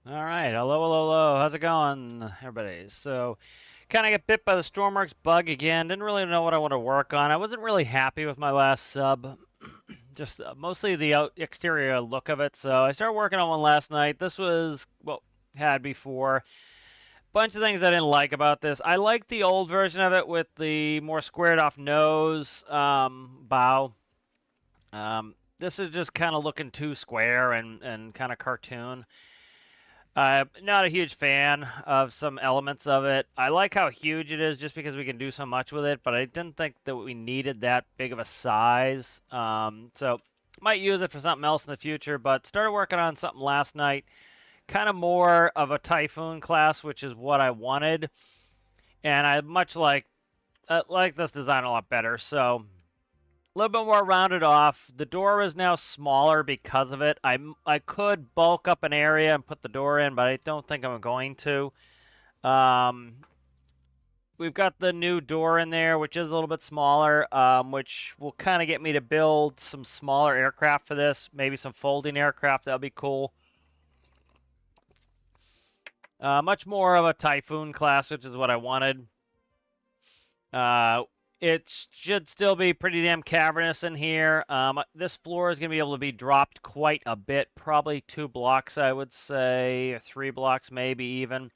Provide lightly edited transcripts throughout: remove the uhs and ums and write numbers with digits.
All right, hello, hello, hello. How's it going, everybody? So, kind of got bit by the Stormworks bug again. Didn't really know what I want to work on. I wasn't really happy with my last sub, just mostly the exterior look of it. So I started working on one last night. This was well had before. Bunch of things I didn't like about this. I like the old version of it with the more squared off nose bow. This is just kind of looking too square and kind of cartoon. I'm not a huge fan of some elements of it. I like how huge it is just because we can do so much with it, but I didn't think that we needed that big of a size. So might use it for something else in the future, but started working on something last night. Kind of more of a Typhoon class, which is what I wanted. And I much like this design a lot better. So a little bit more rounded off. The door is now smaller because of it. I could bulk up an area and put the door in, but I don't think I'm going to. Um, we've got the new door in there, which is a little bit smaller, which will kind of get me to build some smaller aircraft for this. Maybe some folding aircraft. That'll be cool. Much more of a Typhoon class, which is what I wanted. It should still be pretty damn cavernous in here. This floor is going to be able to be dropped quite a bit, probably 2 blocks, I would say, or 3 blocks maybe even.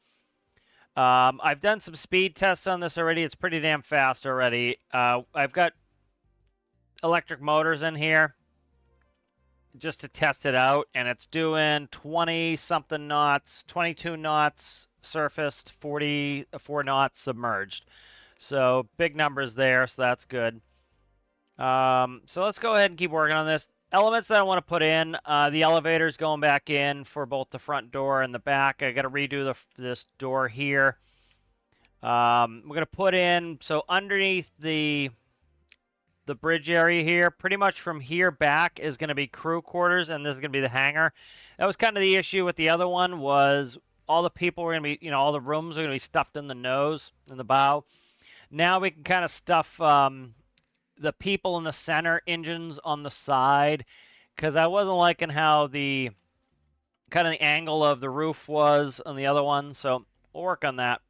I've done some speed tests on this already. It's pretty damn fast already. I've got electric motors in here just to test it out, and it's doing 20-something knots, 22 knots surfaced, 44 knots submerged. So big numbers there, so that's good. So let's go ahead and keep working on this. Elements that I want to put in, the elevator's going back in for both the front door and the back. I got to redo this door here. We're going to put in, so underneath the bridge area here, pretty much from here back is going to be crew quarters, and this is going to be the hangar. That was kind of the issue with the other one, was all the people were going to be, all the rooms are going to be stuffed in the nose, in the bow. Now we can kind of stuff the people in the center, engines on the side, because I wasn't liking how the kind of the angle of the roof was on the other one. So we'll work on that.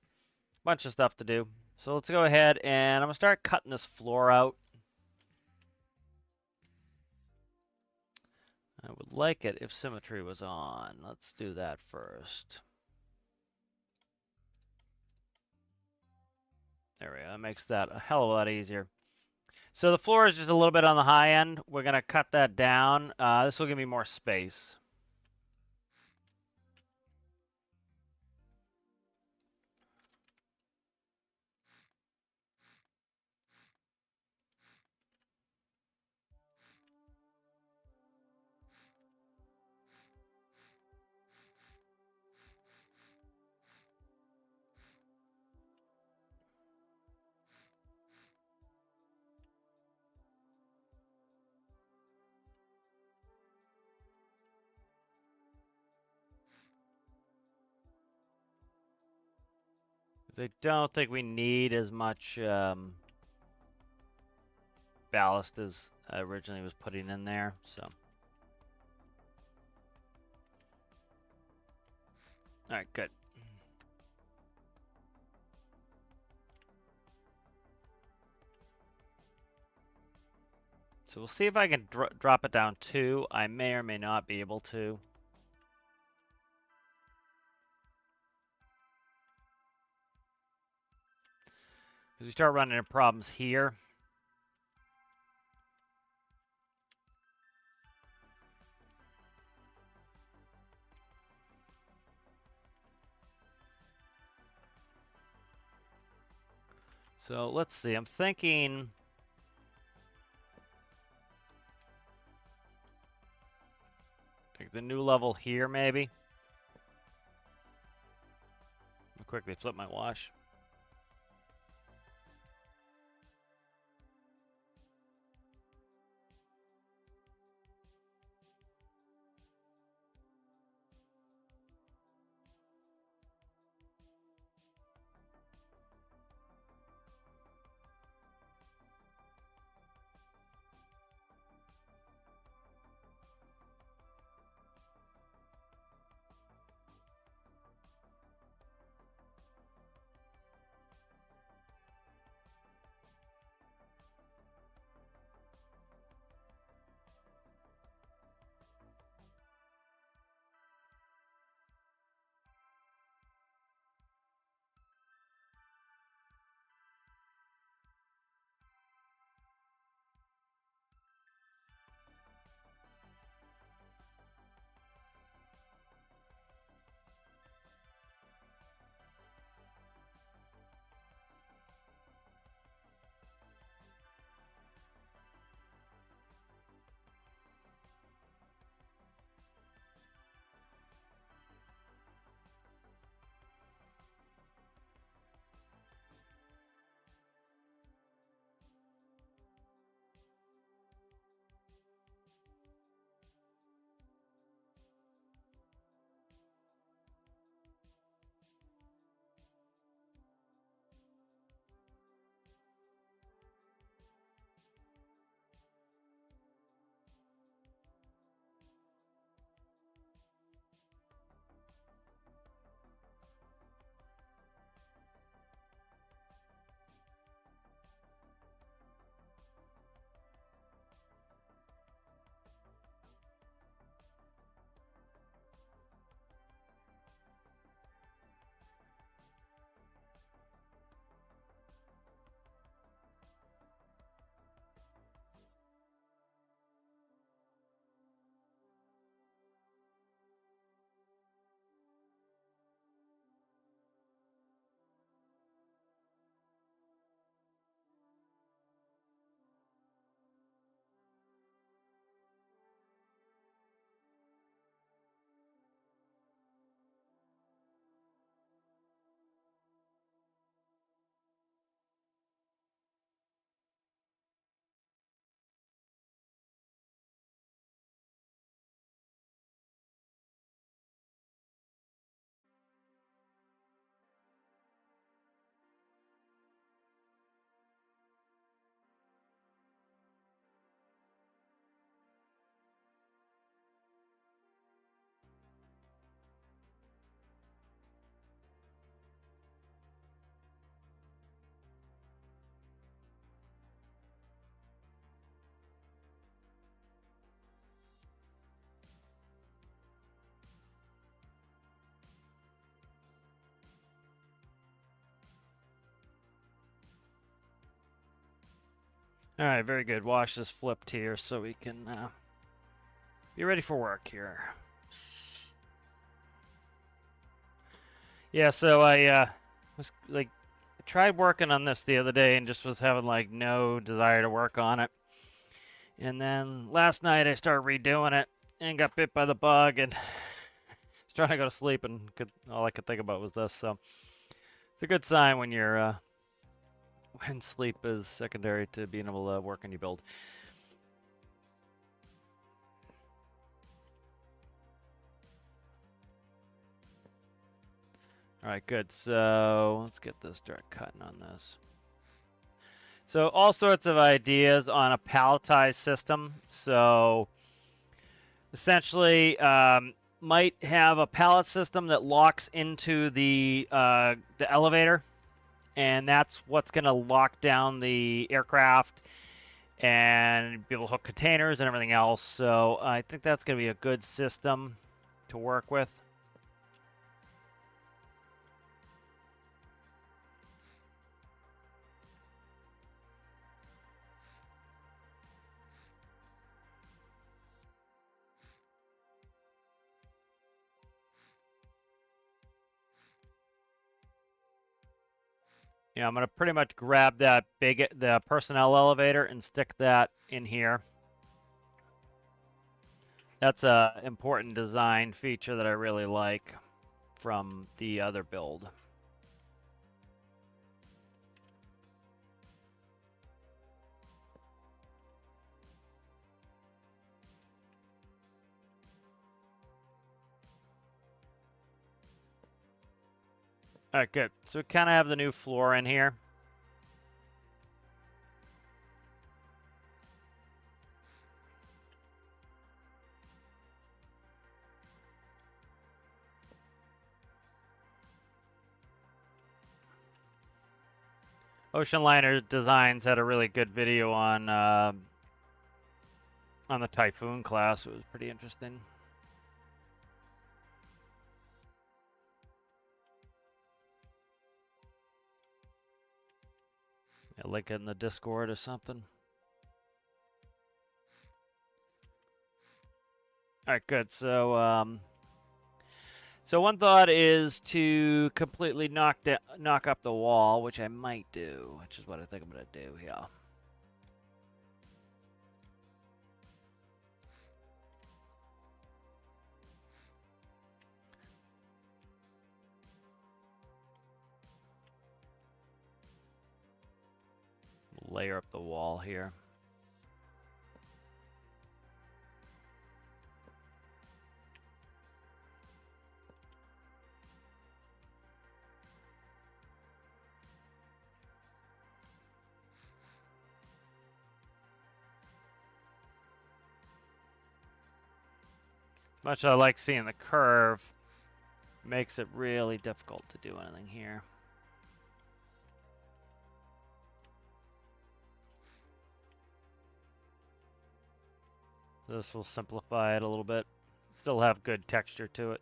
Bunch of stuff to do. So let's go ahead and I'm gonna start cutting this floor out. I would like it if symmetry was on. Let's do that first. There we go. That makes that a hell of a lot easier. So the floor is just a little bit on the high end. We're going to cut that down. This will give me more space. I don't think we need as much ballast as I originally was putting in there. So, all right, good. So we'll see if I can drop it down 2. I may or may not be able to. Because we start running into problems here. So let's see. I'm thinking like the new level here, maybe. I'll quickly flip my wash. All right, very good. Wash is flipped here so we can be ready for work here. Yeah, so I was like tried working on this the other day and just was having like no desire to work on it. And then last night I started redoing it and got bit by the bug and was trying to go to sleep and all I could think about was this. So it's a good sign when you're when sleep is secondary to being able to work on your build. All right, good. So let's get this direct cutting on this. So all sorts of ideas on a palletized system. So essentially, might have a pallet system that locks into the elevator, and that's what's going to lock down the aircraft and be able to hook containers and everything else. So I think that's going to be a good system to work with. Yeah, I'm going to pretty much grab that the personnel elevator and stick that in here. That's a important design feature that I really like from the other build. All right, good. So we kind of have the new floor in here. Ocean Liner Designs had a really good video on the Typhoon class. It was pretty interesting. Yeah, link it in the Discord or something. All right, good. So so one thought is to completely knock up the wall, which I might do, which is what I think I'm gonna do here. Layer up the wall here. Much I like seeing the curve, makes it really difficult to do anything here. This will simplify it a little bit. Still have good texture to it.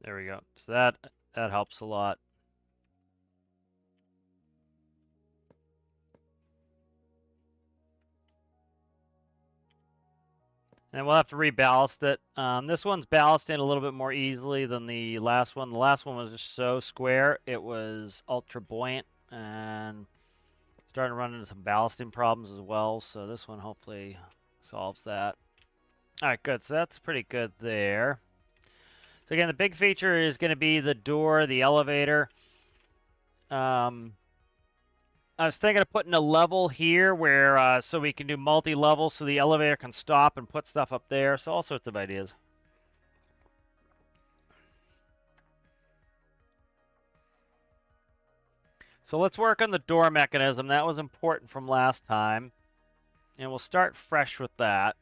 There we go. So that helps a lot. And we'll have to reballast it. This one's ballasting a little bit more easily than the last one. The last one was just so square. It was ultra buoyant and starting to run into some ballasting problems as well. So this one hopefully solves that. All right, good. So that's pretty good there. So again, the big feature is going to be the door, the elevator. I was thinking of putting a level here where so we can do multi-level so the elevator can stop and put stuff up there. So all sorts of ideas. So let's work on the door mechanism. That was important from last time. And we'll start fresh with that.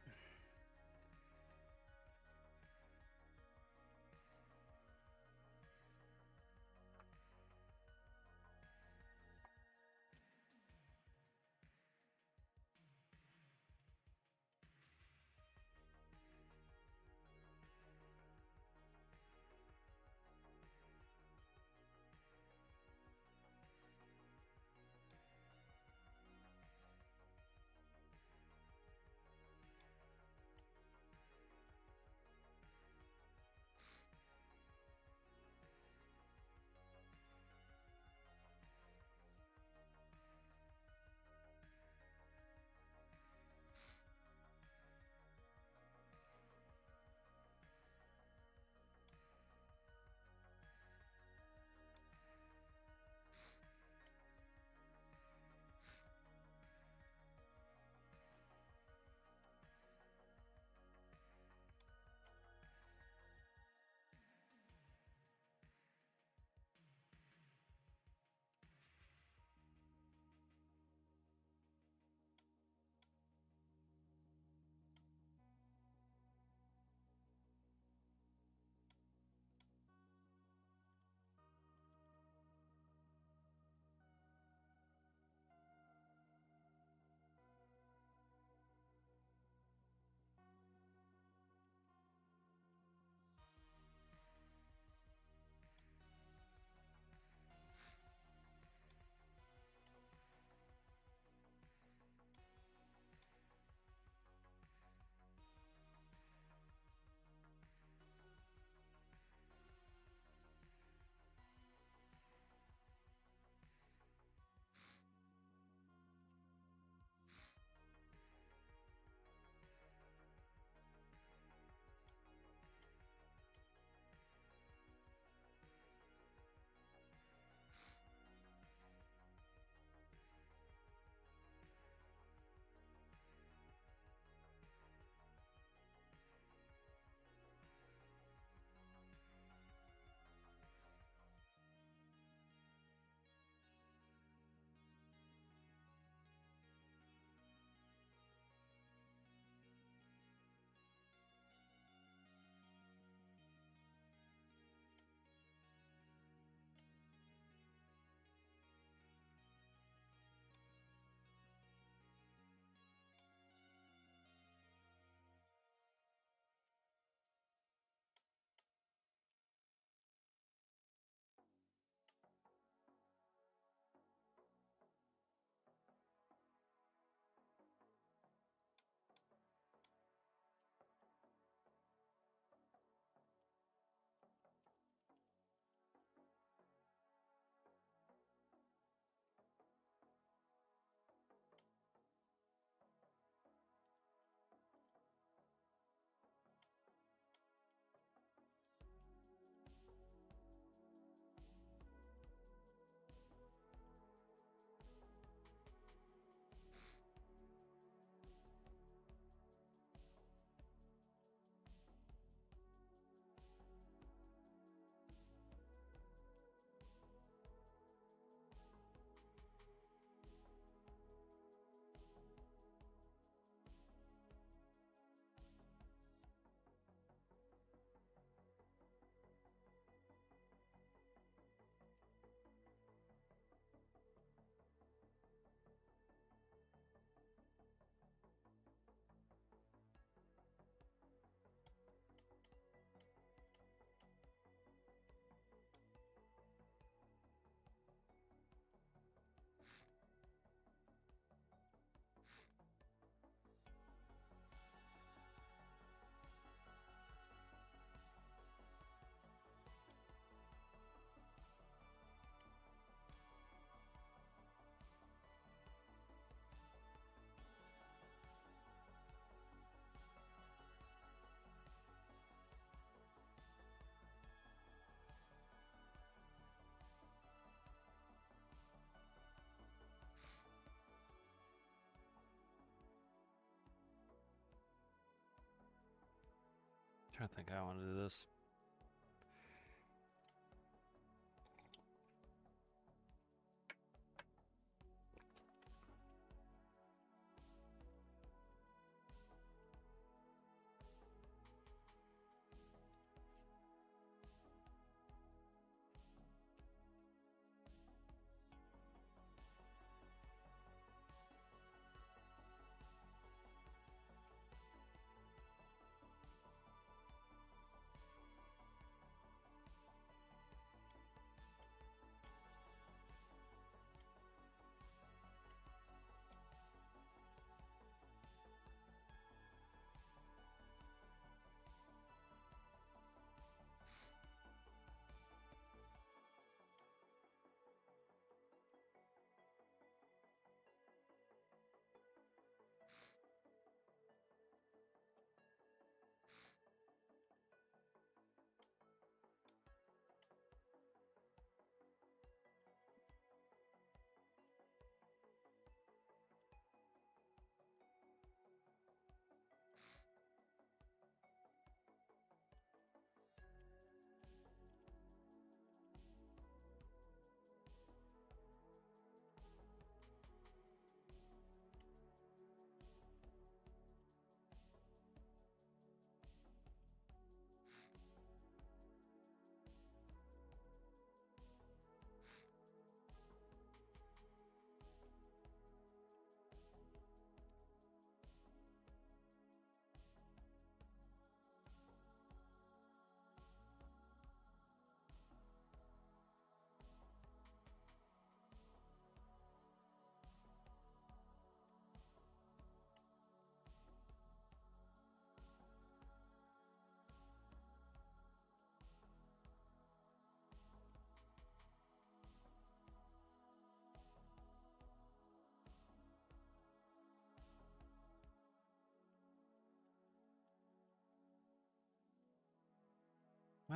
Trying to think how I want to do this.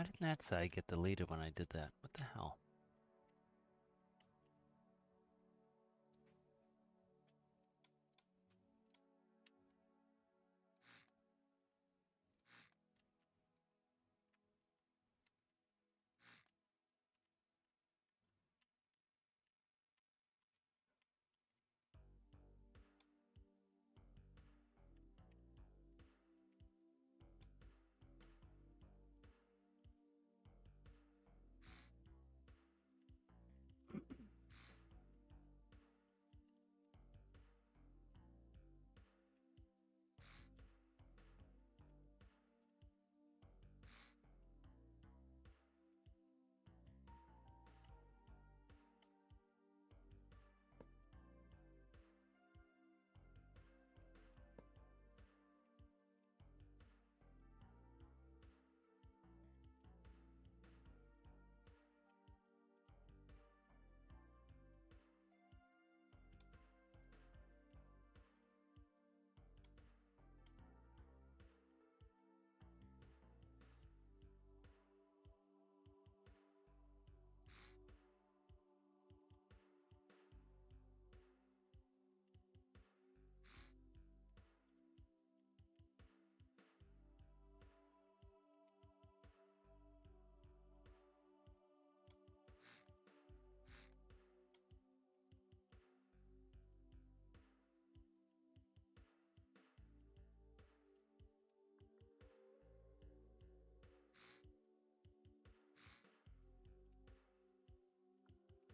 Why didn't that side get deleted when I did that? What the hell?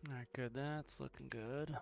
Alright, good. That's looking good.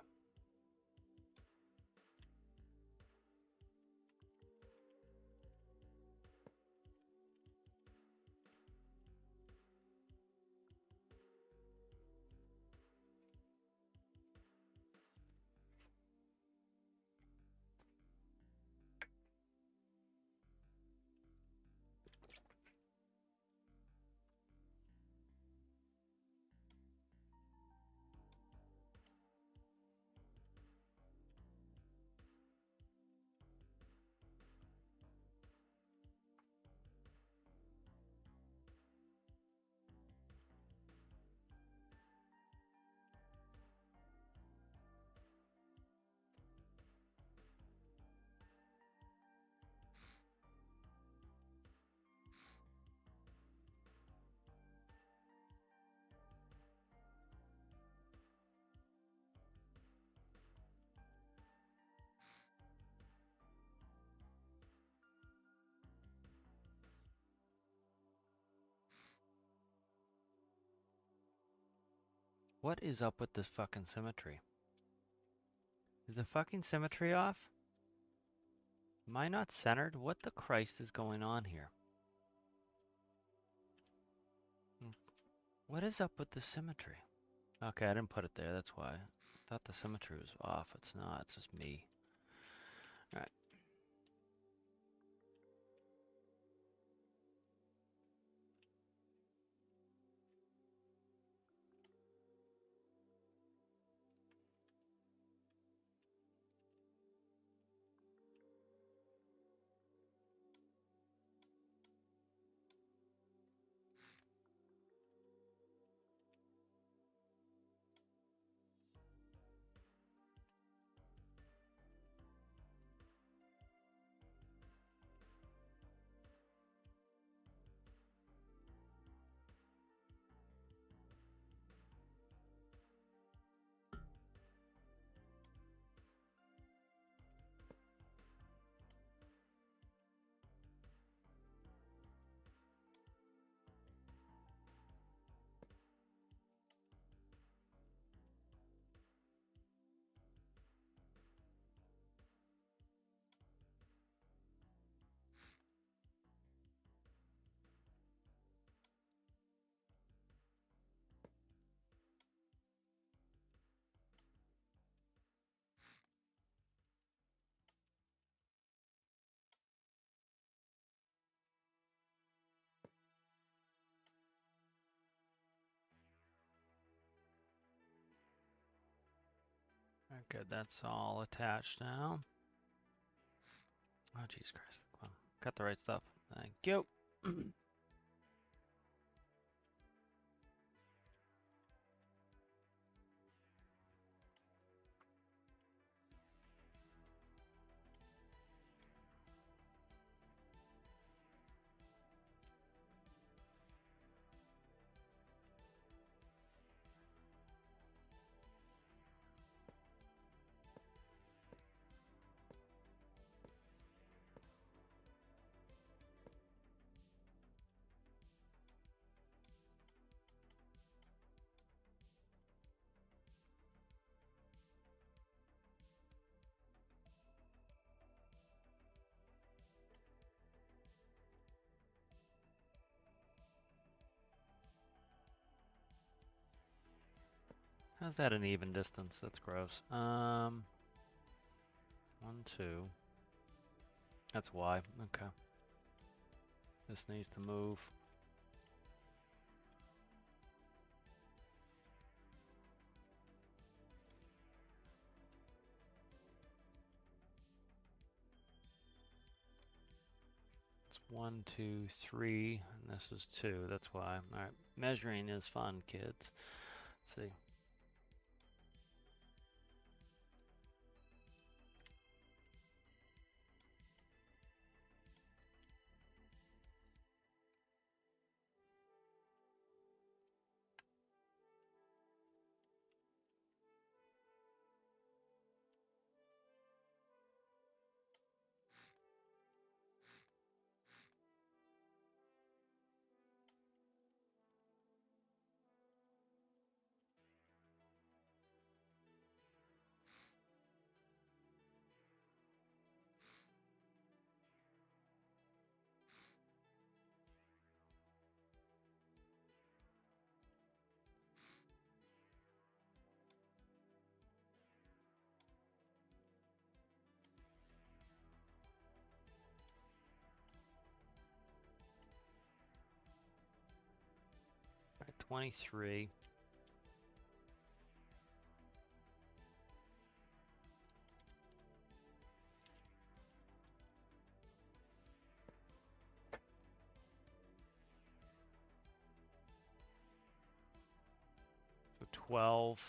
What is up with this fucking symmetry? Is the fucking symmetry off? Am I not centered? What the Christ is going on here? What is up with the symmetry? Okay, I didn't put it there, that's why. I thought the symmetry was off. It's not, it's just me. Alright. Okay, that's all attached now. Oh, Jesus Christ. Come on. Got the right stuff. Thank you. How's that an even distance? That's gross. 1, 2. That's why. Okay. This needs to move. It's 1, 2, 3, and this is 2. That's why. All right. Measuring is fun, kids. Let's see. All right, 23. So 12.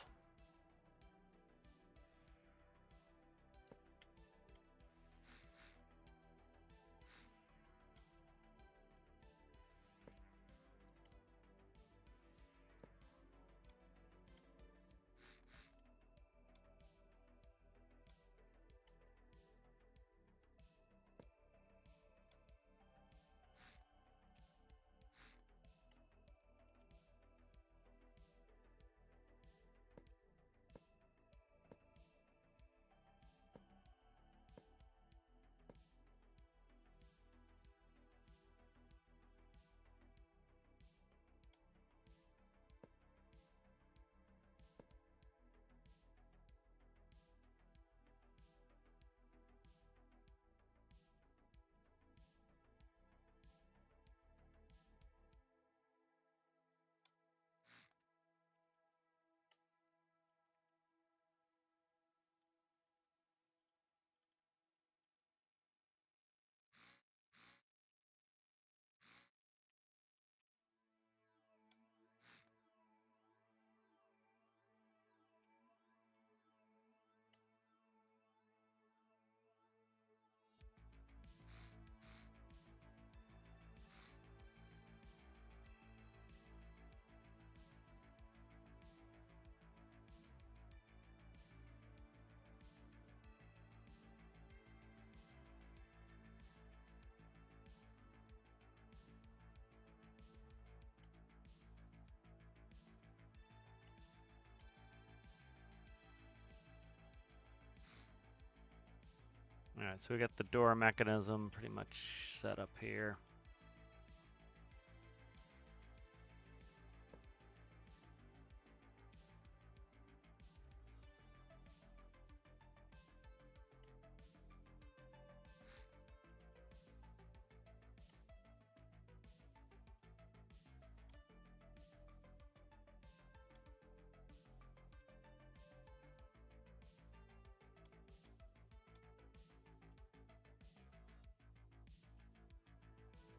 All right, so we got the door mechanism pretty much set up here.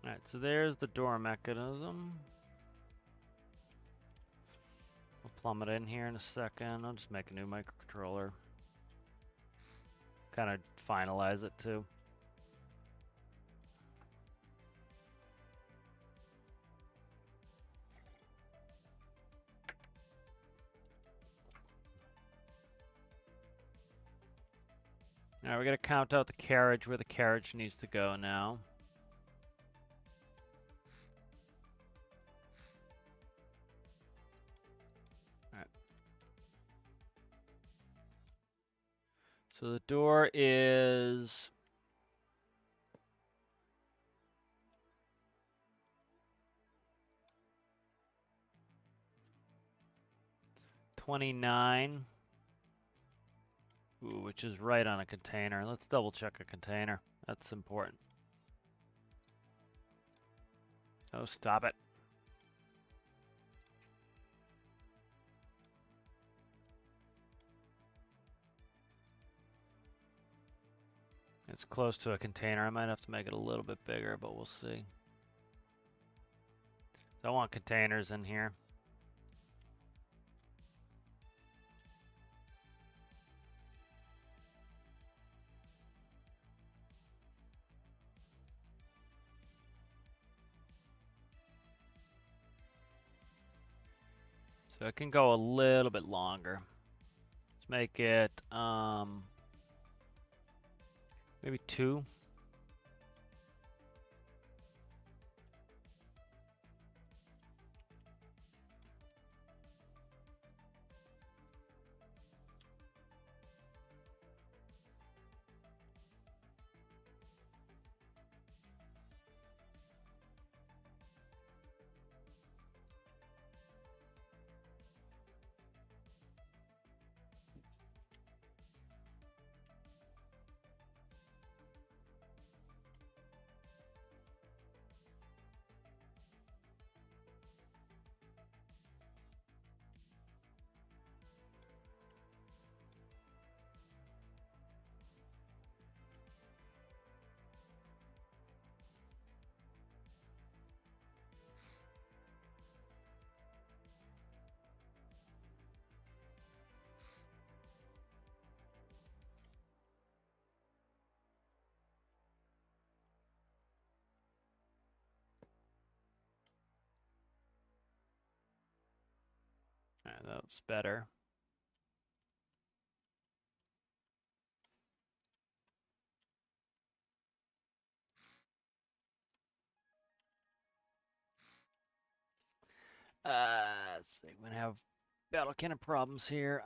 All right, so there's the door mechanism. We'll plumb it in here in a second. I'll just make a new microcontroller. Kind of finalize it too. All right, we got to count out the carriage where the carriage needs to go now. All right. So the door is 29. Ooh, which is right on a container. Let's double check a container. That's important. Oh, stop it. It's close to a container. I might have to make it a little bit bigger, but we'll see. So I want containers in here. So it can go a little bit longer. Let's make it maybe 2. All right, that's better. Let's see. We're gonna have battle cannon problems here.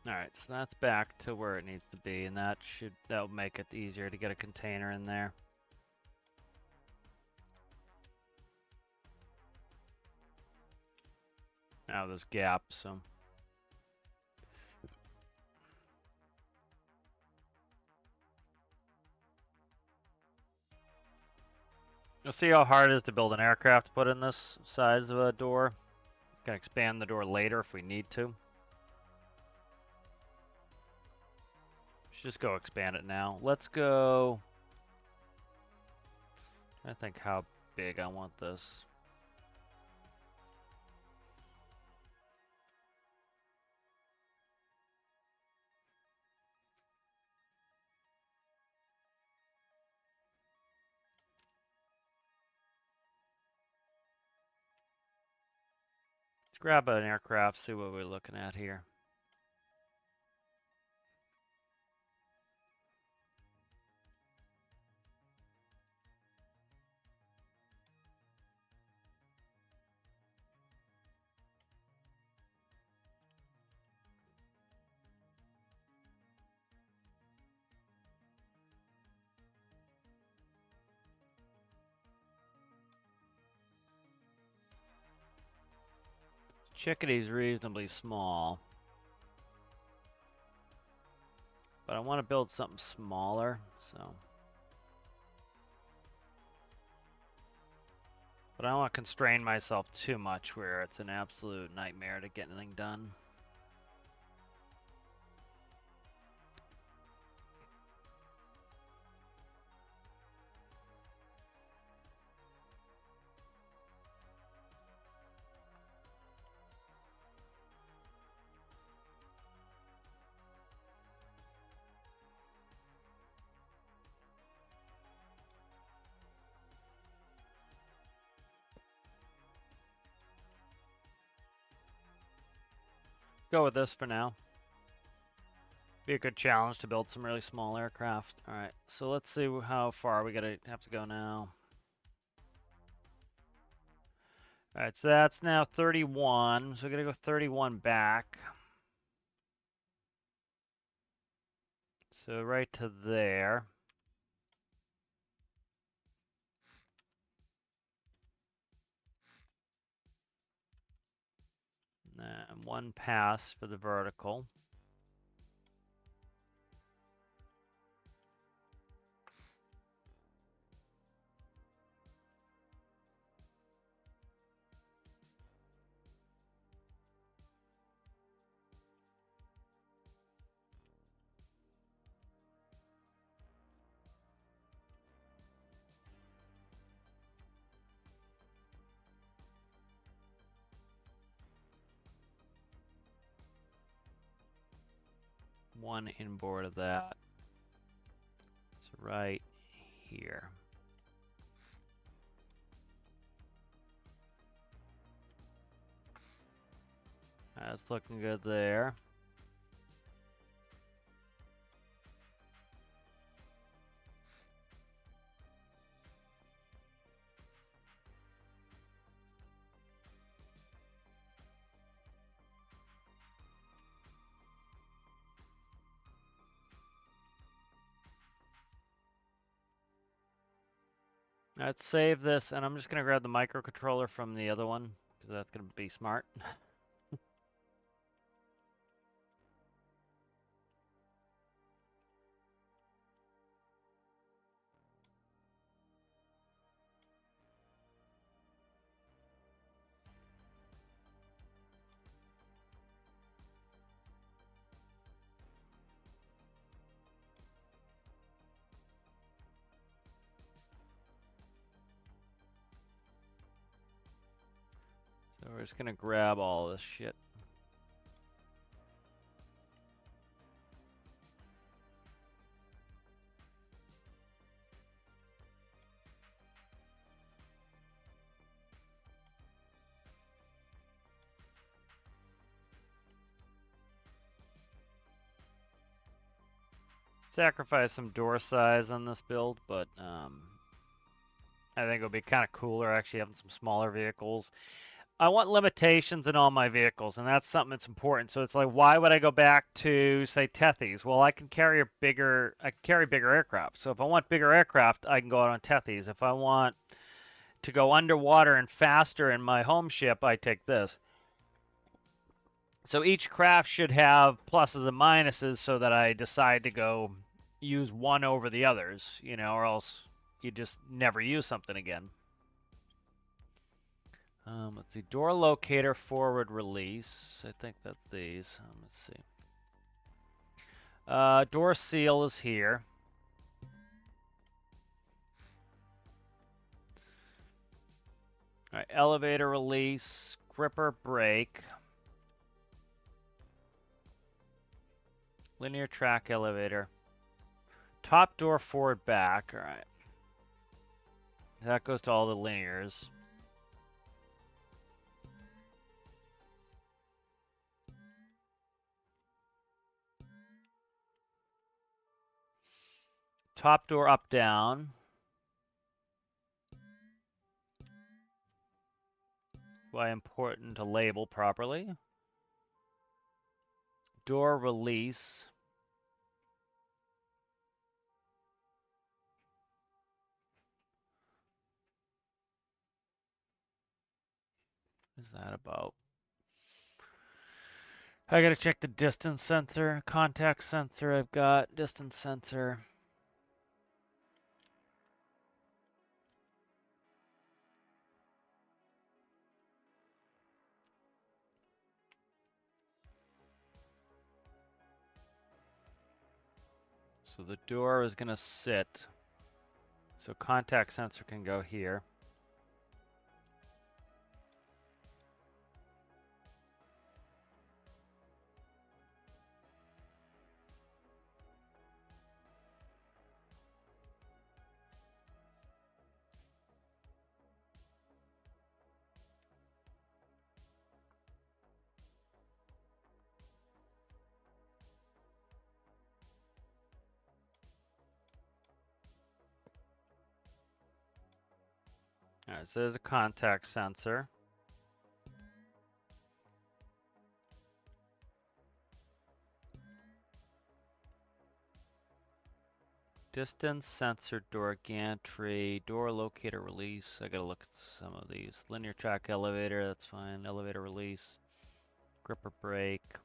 All right, so that's back to where it needs to be, and that'll make it easier to get a container in there. Now there's gaps, so. You'll see how hard it is to build an aircraft to put in this size of a door. We can expand the door later if we need to. Should just go expand it now. Let's go. I think how big I want this. Let's grab an aircraft, see what we're looking at here. Chickadee's reasonably small. But I want to build something smaller, so. But I don't want to constrain myself too much where it's an absolute nightmare to get anything done. Go with this for now. Be a good challenge to build some really small aircraft. All right, so let's see how far we have to go now. All right, so that's now 31. So we're gonna go 31 back. So right to there. And one pass for the vertical. One inboard of that. It's right here. That's looking good there. Let's save this, and I'm just going to grab the microcontroller from the other one, because that's going to be smart. So we're just going to grab all this shit. Sacrifice some door size on this build, but I think it'll be kind of cooler actually having some smaller vehicles. I want limitations in all my vehicles, and that's something that's important. So it's like, why would I go back to say Tethys? Well, I can carry bigger aircraft. So if I want bigger aircraft, I can go out on Tethys. If I want to go underwater and faster in my home ship, I take this. So each craft should have pluses and minuses so that I decide to go use one over the others, you know, or else you just never use something again. Let's see, door locator forward release. I think that's these. Let's see. Door seal is here. All right, elevator release, gripper brake, linear track elevator, top door forward back. All right, that goes to all the linears. Top door up down. Why important to label properly. Door release. What is that about? I gotta check the distance sensor, contact sensor I've got, distance sensor. So the door is going to sit. So contact sensor can go here. All right, so there's a contact sensor. Distance sensor, door gantry, door locator release. I gotta look at some of these. Linear track elevator, that's fine. Elevator release. Gripper brake.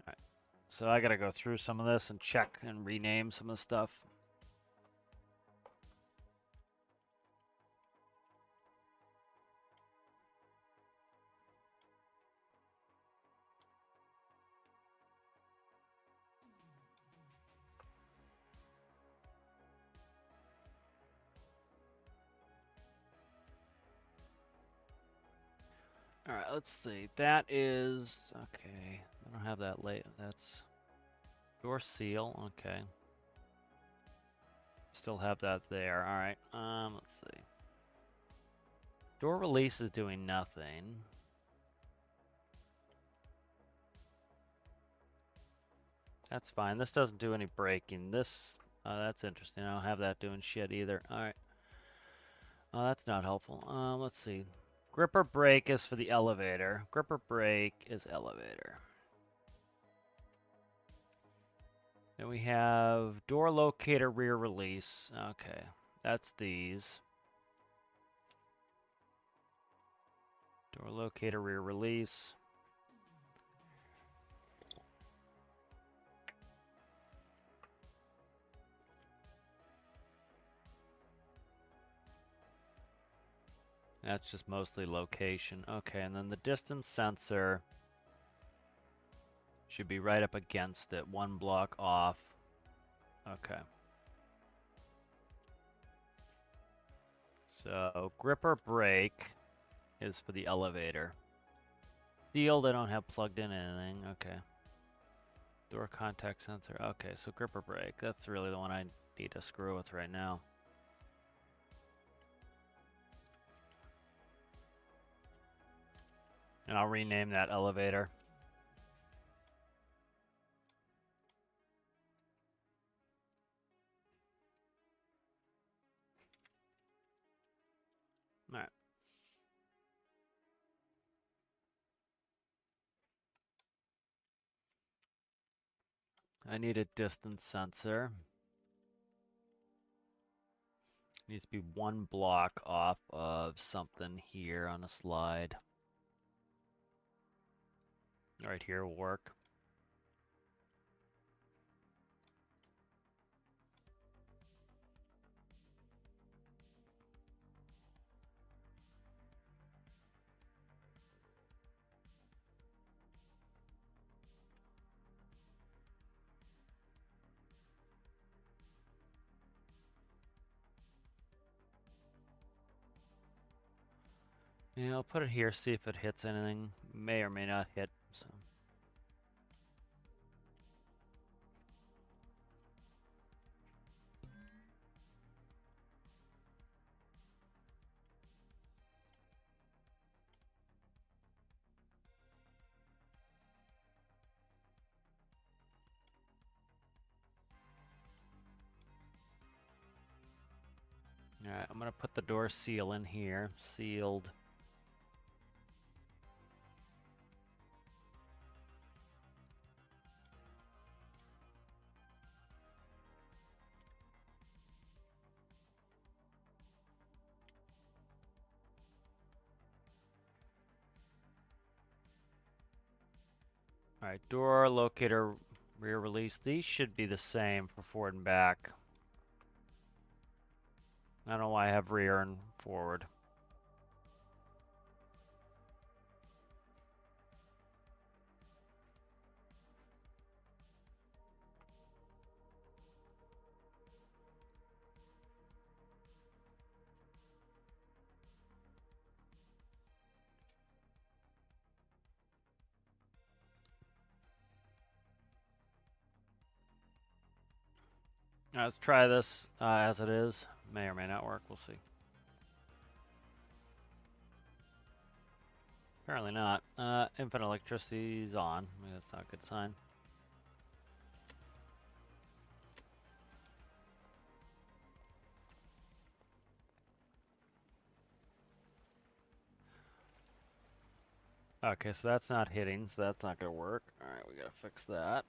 Alright. So I gotta go through some of this and check and rename some of the stuff. Alright, let's see. That is okay. I don't have that late. That's door seal, okay. Still have that there. Alright. Let's see. Door release is doing nothing. That's fine. This doesn't do any braking. This, that's interesting. I don't have that doing shit either. Alright. That's not helpful. Let's see. Gripper brake is for the elevator. Gripper brake is elevator. Then we have door locator rear release. Okay. That's these. Door locator rear release. That's just mostly location. Okay, and then the distance sensor should be right up against it, one block off. Okay. So, gripper brake is for the elevator. Sealed, I don't have plugged in anything. Okay. Door contact sensor. Okay, so gripper brake. That's really the one I need to screw with right now. And I'll rename that elevator. Alright. I need a distance sensor. Needs to be one block off of something here on a slide. Right here will work. Yeah, I'll put it here, see if it hits anything. May or may not hit, so. Alright, I'm gonna put the door seal in here. Sealed. Alright, door locator rear release. These should be the same for forward and back. I don't know why I have rear and forward. Let's try this as it is. May or may not work. We'll see. Apparently not. Infinite electricity is on. Maybe that's not a good sign. Okay, so that's not hitting, so that's not going to work. Alright, we got to fix that.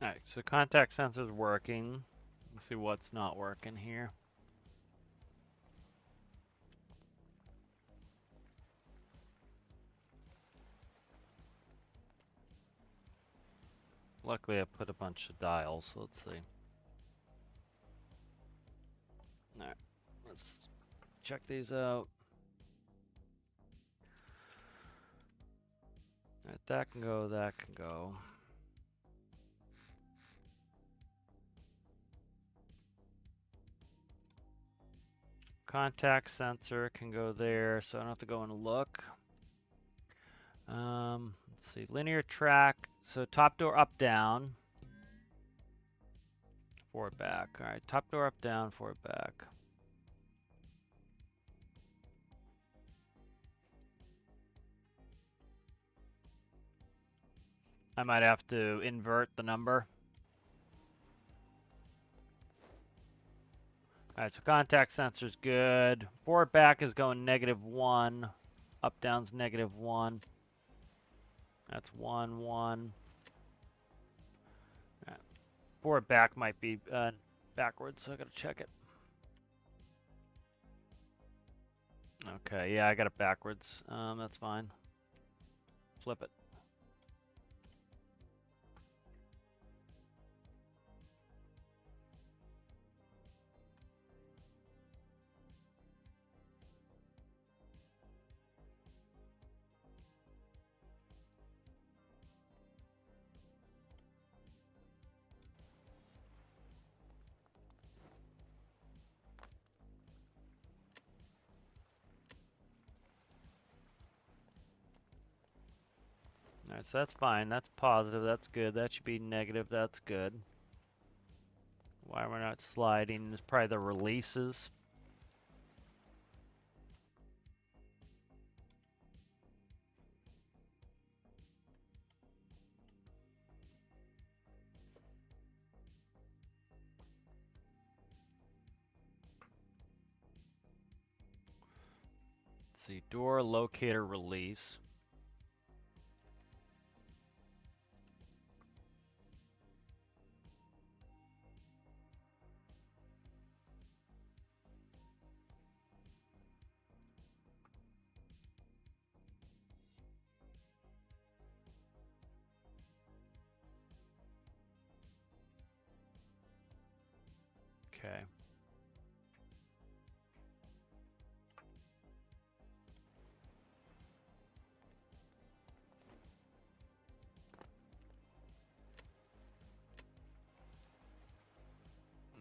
Alright, so contact sensor's working. Let's see what's not working here. Luckily I put a bunch of dials, so let's see. Alright, let's check these out. Alright, that can go, that can go. Contact sensor can go there, so I don't have to go and look. Let's see, linear track. So top door up, down. Forward, back. All right, top door up, down, forward, back. I might have to invert the number. All right, so contact sensor's good. Forward, back is going -1. Up, down's -1. That's 1, 1. All right. Forward, back might be backwards, so I gotta check it. Okay, yeah, I got it backwards. That's fine. Flip it. Alright, so that's fine. That's positive. That's good. That should be negative. That's good. Why we're not sliding is probably the releases. Let's see. Door locator release. Okay.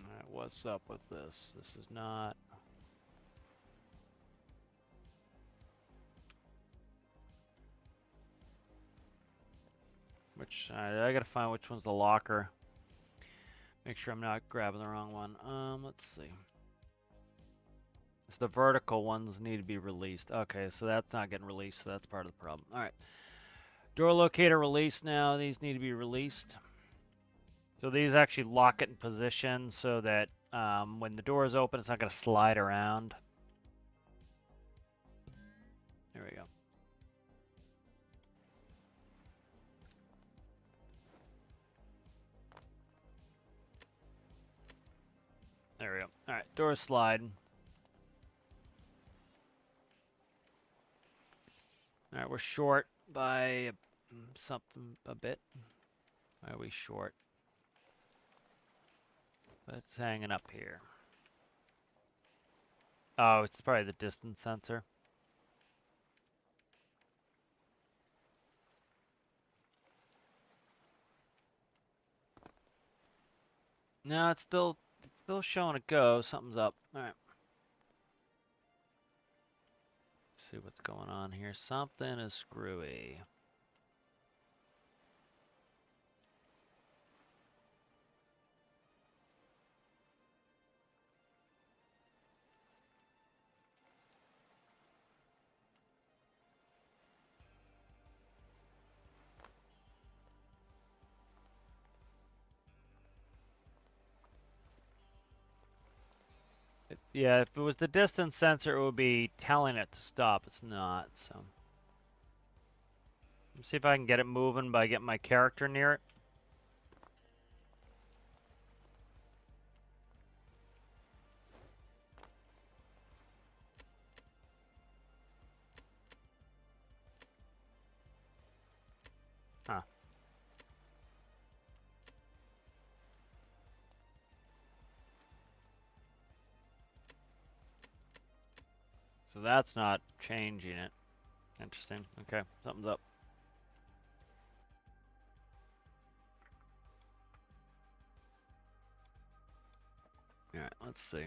Alright, what's up with this? This is not... Which I gotta find which one's the locker. Make sure I'm not grabbing the wrong one. Let's see. It's the vertical ones need to be released. Okay, so that's not getting released, so that's part of the problem. All right. Door locator released now. These need to be released. So these actually lock it in position so that when the door is open, it's not going to slide around. There we go. There we go. All right, door's sliding. All right, we're short by something a bit. Why are we short? It's hanging up here. Oh, it's probably the distance sensor. No, it's still showing a go. Something's up. All right. See what's going on here. Something is screwy. Yeah, if it was the distance sensor, it would be telling it to stop. It's not, so. Let's see if I can get it moving by getting my character near it. Huh. So that's not changing it. Interesting. Okay, something's up. Alright, let's see.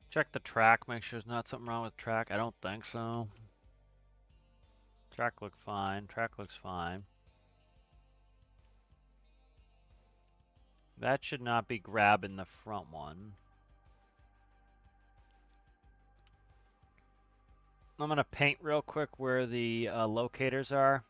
Check the track, make sure there's not something wrong with track. I don't think so. Track looks fine. Track looks fine. That should not be grabbing the front one. I'm going to paint real quick where the locators are.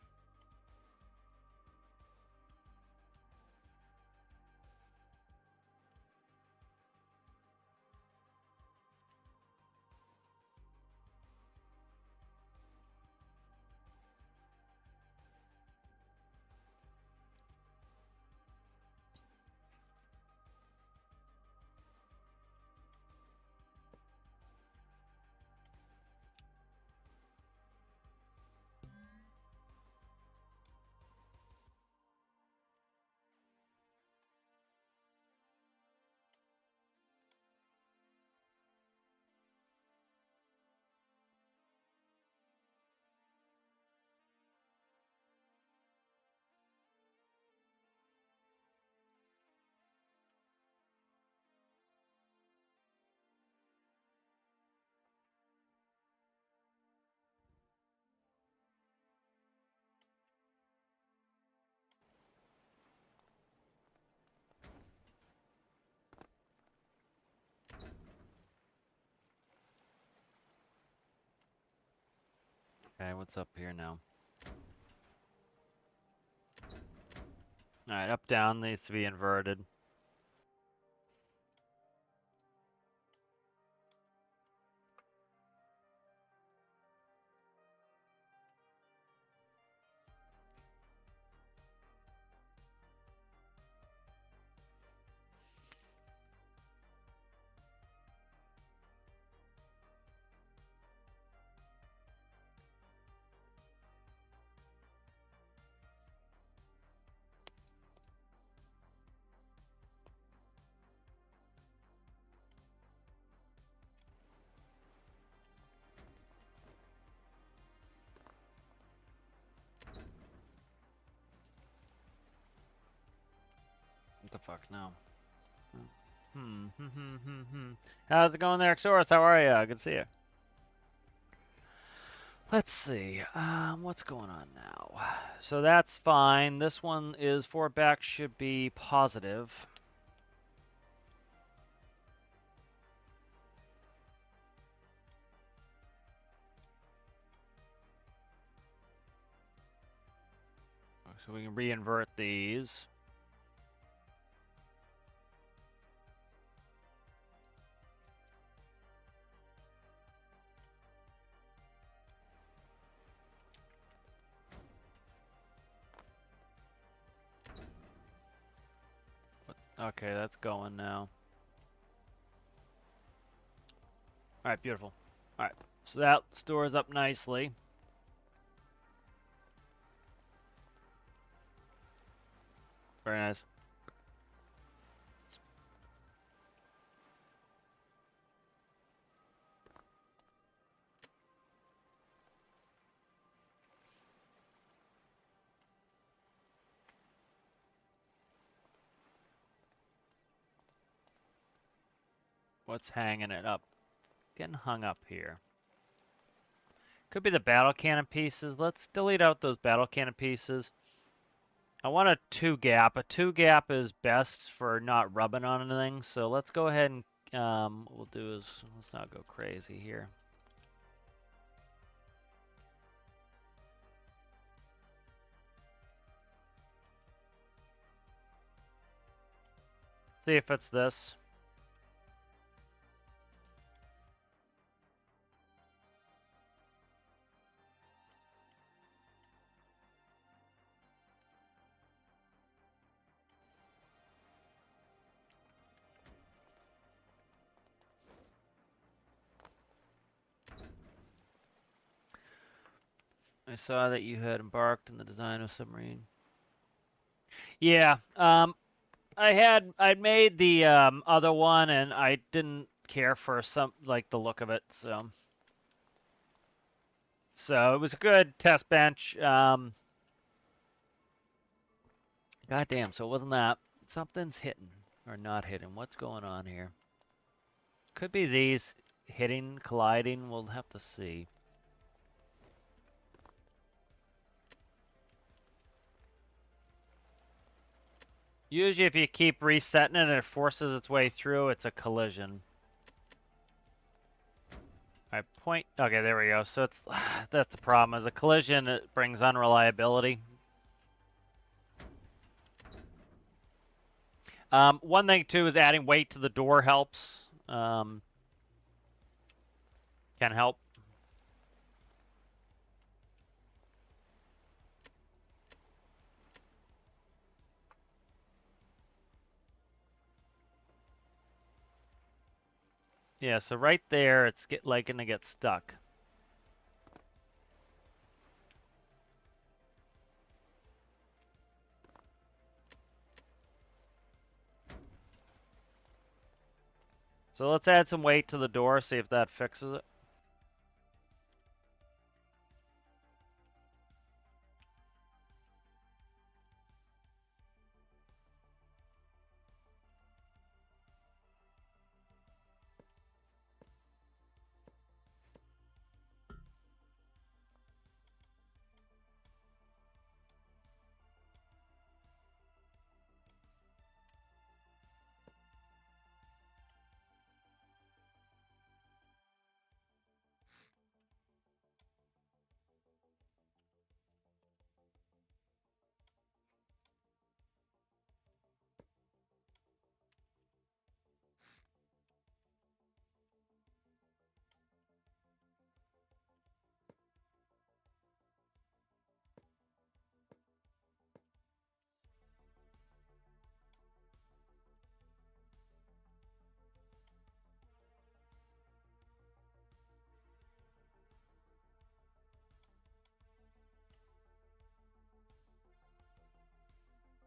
Okay, what's up here now? Alright, up down needs to be inverted. What the fuck? No. How's it going there, Xorus? How are you? Good to see you. Let's see. What's going on now? So that's fine. This one is 4 back, should be positive. So we can re-invert these. Okay, that's going now. Alright, beautiful. Alright, so that stores up nicely. Very nice. What's hanging it up? Getting hung up here. Could be the battle cannon pieces. Let's delete out those battle cannon pieces. I want a 2 gap. A 2 gap is best for not rubbing on anything. So let's go ahead and what we'll do is let's not go crazy here. See if it's this. I saw that you had embarked in the design of submarine. Yeah, I'd made the other one, and I didn't care for the look of it, so it was a good test bench. Goddamn, so it wasn't that. Something's hitting or not hitting. What's going on here? Could be these hitting, colliding. We'll have to see. Usually if you keep resetting it and it forces its way through, it's a collision. Alright, point. Okay, there we go. So it's that's the problem. As a collision, it brings unreliability. One thing too is adding weight to the door helps. Can help. Yeah, so right there, it's gonna get stuck. So let's add some weight to the door, see if that fixes it.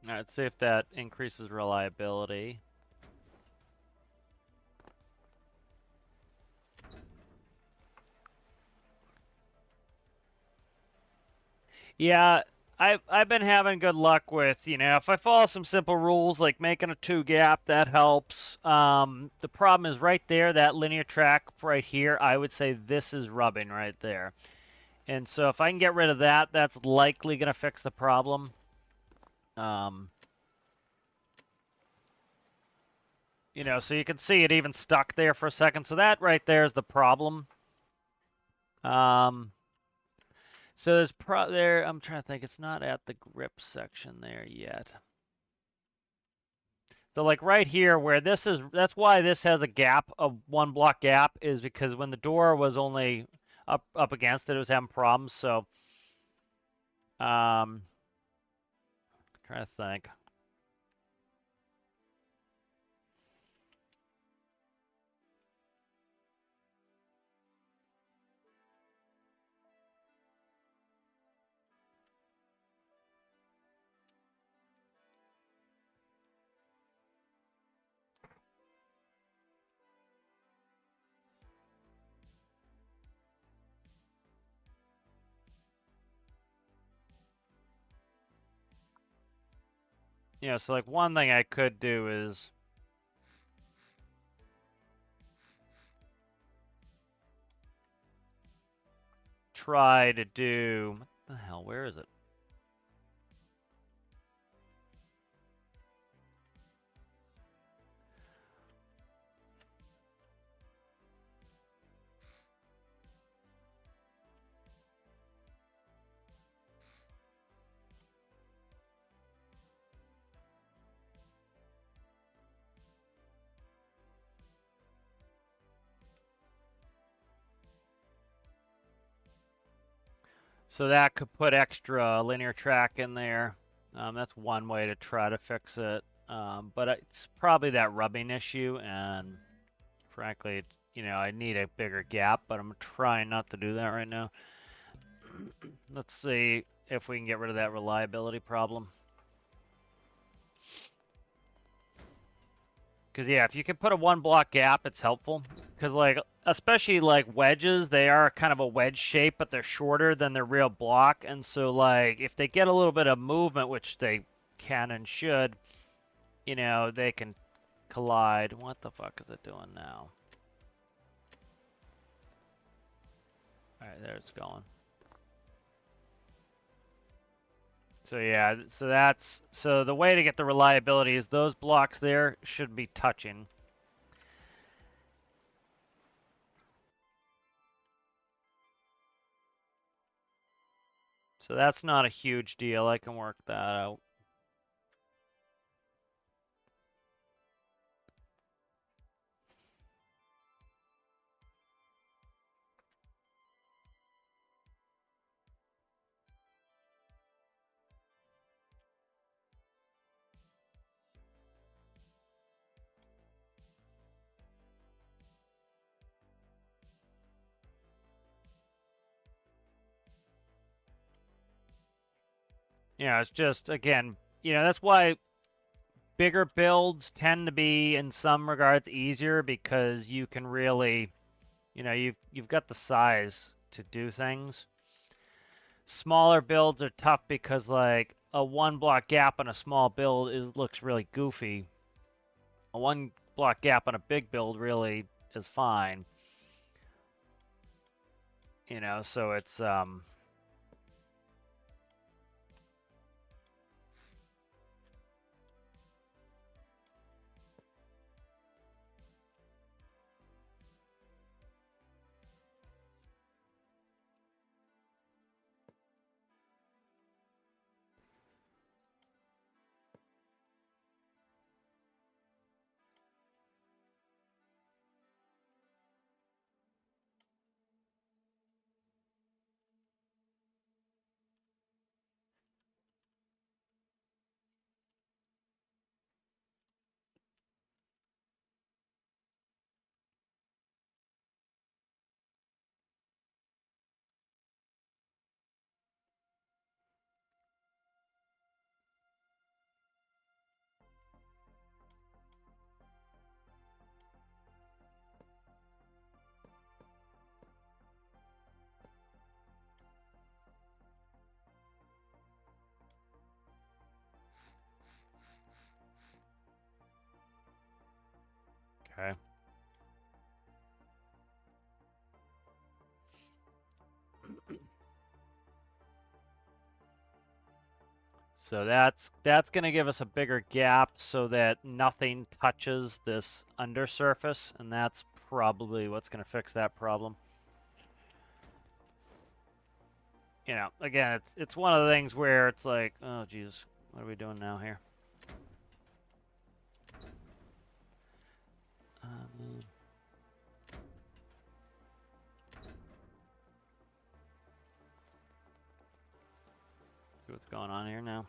All right, let's see if that increases reliability. Yeah, I've been having good luck with, if I follow some simple rules like making a two gap, that helps. The problem is right there, that linear track right here. I would say this is rubbing right there, and so if I can get rid of that, that's likely gonna fix the problem. Um, so you can see it even stuck there for a second. So that right there is the problem. Um, so there's there. I'm trying to think. It's not at the grip section there yet. So like right here where this is, that's why this has a gap, of one block gap, is because when the door was only up against it, it was having problems. So, trying to think. So like one thing I could do is try to do, what the hell, where is it? So that could put extra linear track in there. That's one way to try to fix it. But it's probably that rubbing issue, and frankly, I need a bigger gap, but I'm trying not to do that right now. Let's see if we can get rid of that reliability problem. Because, yeah, if you can put a one block gap, it's helpful. Because, like, especially, like, wedges, they are kind of a wedge shape, but they're shorter than their real block. And so, like, if they get a little bit of movement, which they can and should, they can collide. What the fuck is it doing now? Alright, there it's going. So yeah, so the way to get the reliability is those blocks there should be touching. So that's not a huge deal. I can work that out. It's just, again, that's why bigger builds tend to be, in some regards, easier because you can really, you've got the size to do things. Smaller builds are tough because, like, a one block gap on a small build looks really goofy. A one block gap on a big build really is fine. So it's Okay. So that's going to give us a bigger gap so that nothing touches this undersurface, and that's probably what's going to fix that problem. You know, again, it's one of the things where it's like, oh Jesus, what are we doing now here? See what's going on here now.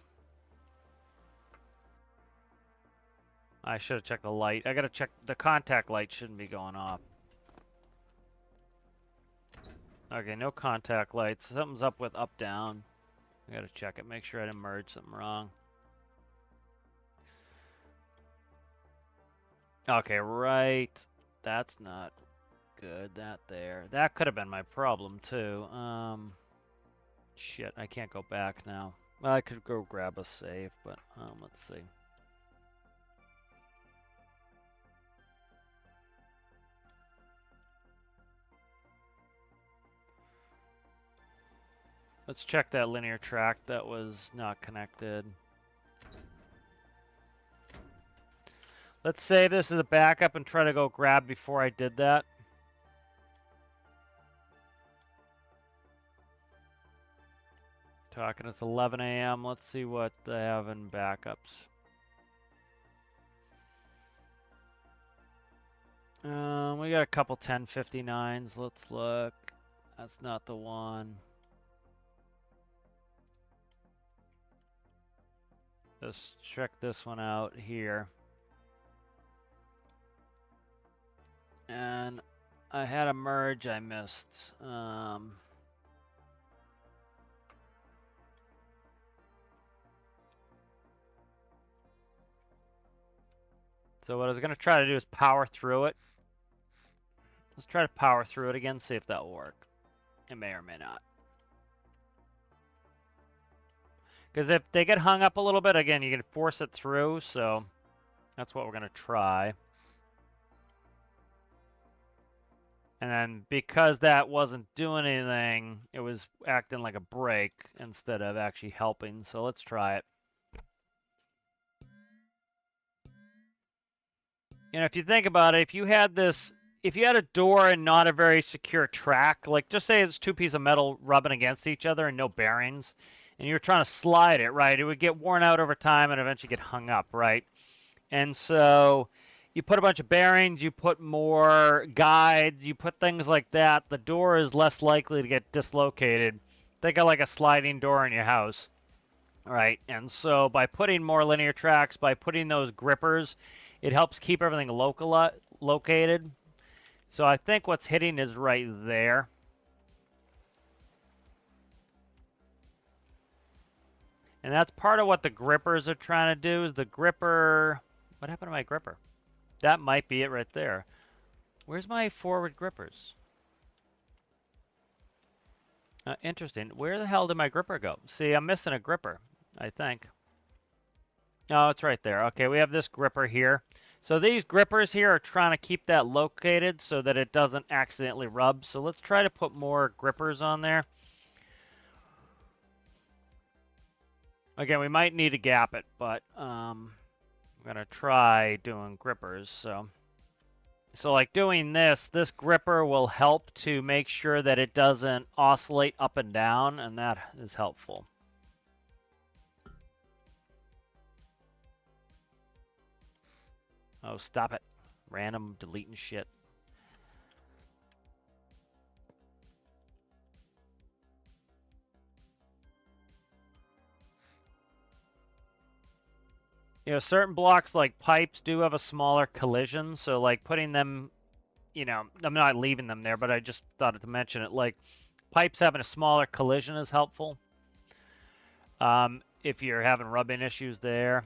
I should have checked the light. I gotta check the contact light. Shouldn't be going off. Okay, no contact lights. Something's up with up down. I gotta check it. Make sure I didn't merge something wrong. Okay, right. That's not good. That there. That could have been my problem too. Shit, I can't go back now. Well, I could go grab a save, but let's see. Let's check that linear track that was not connected. Let's save this as a backup and try to go grab before I did that. Talking, it's 11 a.m. Let's see what they have in backups. We got a couple 1059s. Let's look. That's not the one. Let's check this one out here. And I had a merge I missed. So what I was going to try to do is power through it. Let's try to power through it again, see if that will work. It may or may not. Because if they get hung up a little bit, again, you can force it through, so that's what we're going to try. And then because that wasn't doing anything, it was acting like a brake instead of actually helping. So let's try it. And if you think about it, if you had a door and not a very secure track, like just say it's two pieces of metal rubbing against each other and no bearings, and you're trying to slide it, right? It would get worn out over time and eventually get hung up, right? And so you put a bunch of bearings, you put more guides, you put things like that, the door is less likely to get dislocated. Think of like a sliding door in your house, right? And so by putting more linear tracks, by putting those grippers, it helps keep everything located. So I think what's hitting is right there. And that's part of what the grippers are trying to do. Is the gripper... What happened to my gripper? That might be it right there. Where's my forward grippers? Interesting. Where the hell did my gripper go? See, I'm missing a gripper, I think. Oh, it's right there. Okay, we have this gripper here. So these grippers here are trying to keep that located so that it doesn't accidentally rub. So let's try to put more grippers on there. Again, we might need to gap it, but I'm going to try doing grippers. So like doing this gripper will help to make sure that it doesn't oscillate up and down, and that is helpful. Oh, stop it. Random deleting shit. You know, certain blocks like pipes do have a smaller collision, so like putting them, you know, I'm not leaving them there, but I just thought to mention it. Like pipes having a smaller collision is helpful. If you're having rubbing issues there.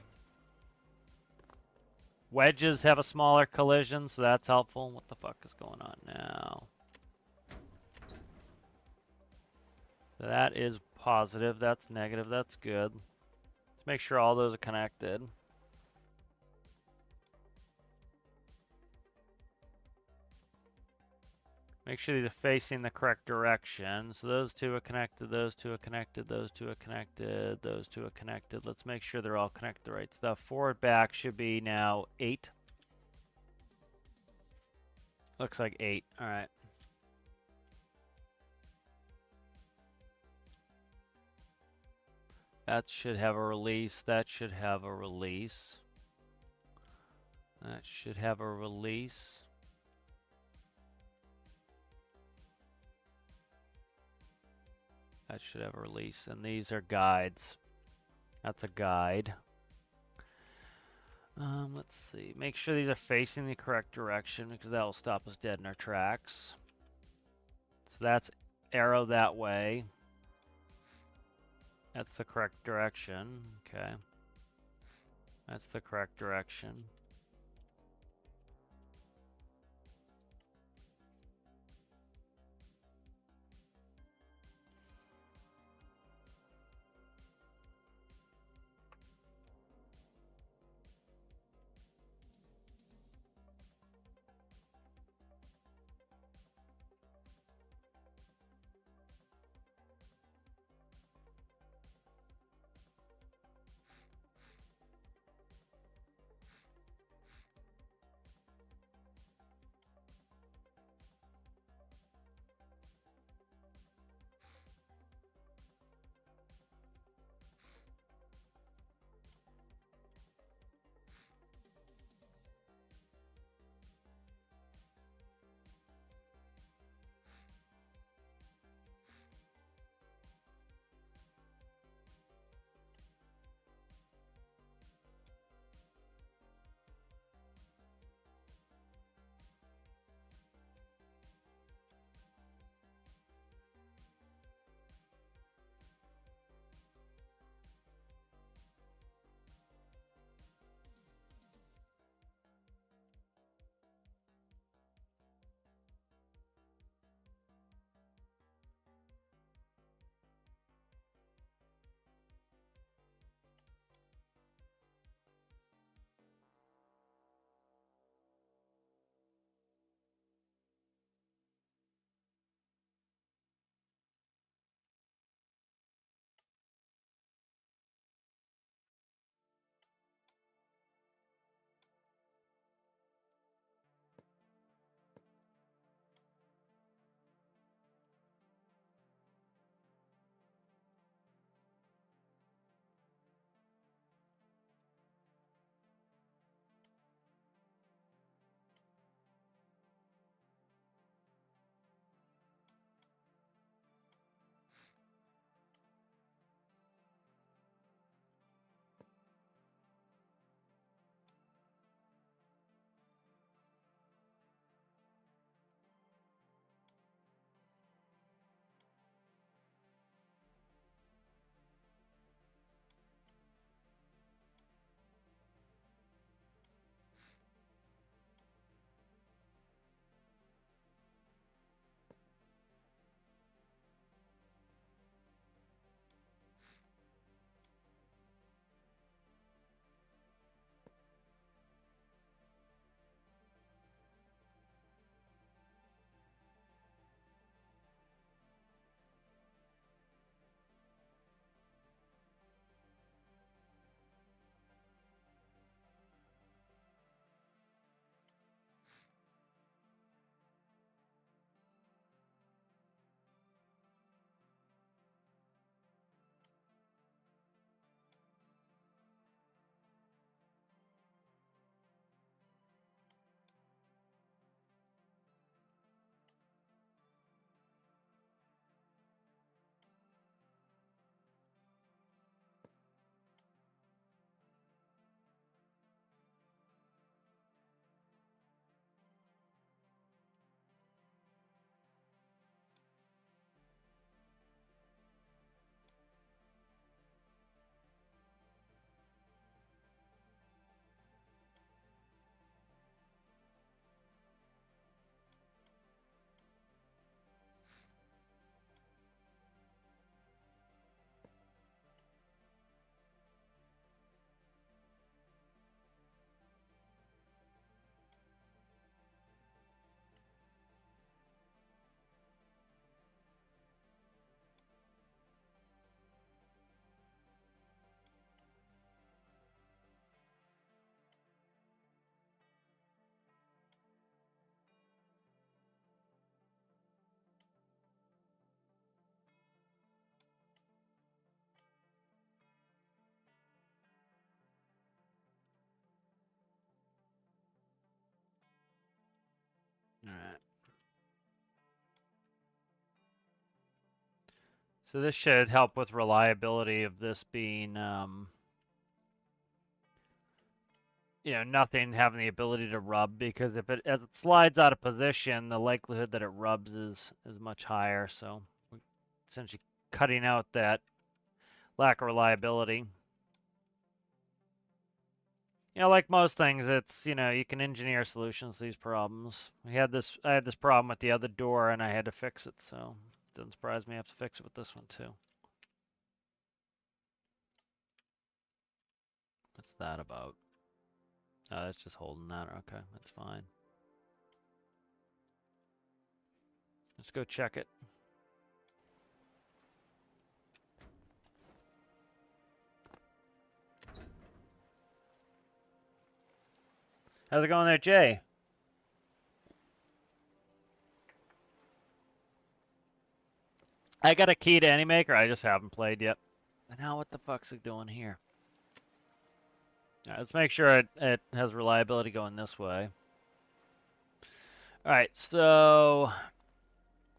Wedges have a smaller collision, so that's helpful. What the fuck is going on now? That is positive. That's negative. That's good. Let's make sure all those are connected. Make sure these are facing the correct direction. So those two are connected, those two are connected, those two are connected, those two are connected. Let's make sure they're all connected the right stuff. Forward back should be now 8. Looks like 8. All right. That should have a release. That should have a release. That should have a release. That should have a release. And these are guides. That's a guide. Let's see. Make sure these are facing the correct direction because that will stop us dead in our tracks. So that's arrow that way. That's the correct direction. Okay. That's the correct direction. So this should help with reliability of this being, you know, nothing having the ability to rub, because if as it slides out of position, the likelihood that it rubs is much higher. So we're essentially cutting out that lack of reliability. You know, like most things, it's, you know, you can engineer solutions to these problems. I had this problem with the other door, and I had to fix it, so it doesn't surprise me I have to fix it with this one too. What's that about? Oh, that's just holding that. Okay, that's fine. Let's go check it. How's it going there, Jay? I got a key to Anymaker. I just haven't played yet. And now what the fuck's it doing here? All right, let's make sure it has reliability going this way. All right, so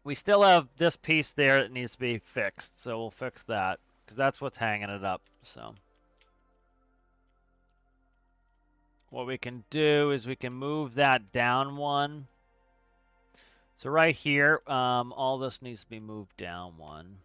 we still have this piece there that needs to be fixed, so we'll fix that, because that's what's hanging it up. So what we can do is we can move that down one. So right here, all this needs to be moved down one.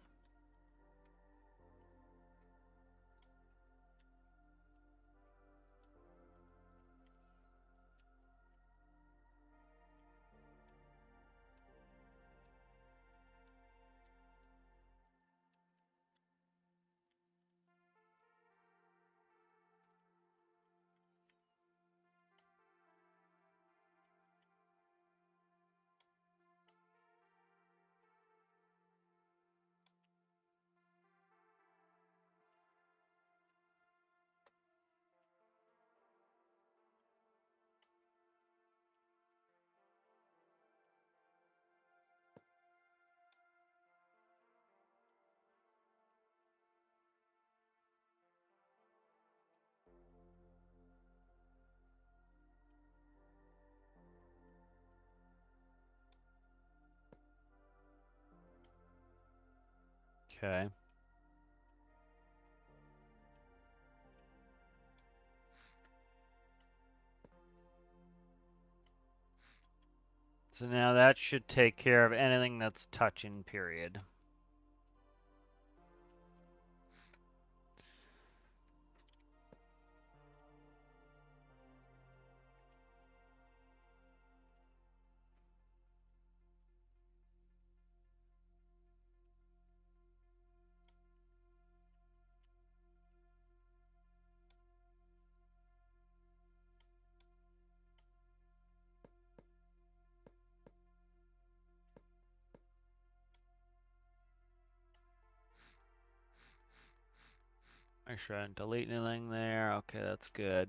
Okay. So now that should take care of anything that's touching, period. Make sure I didn't delete anything there. Okay, that's good.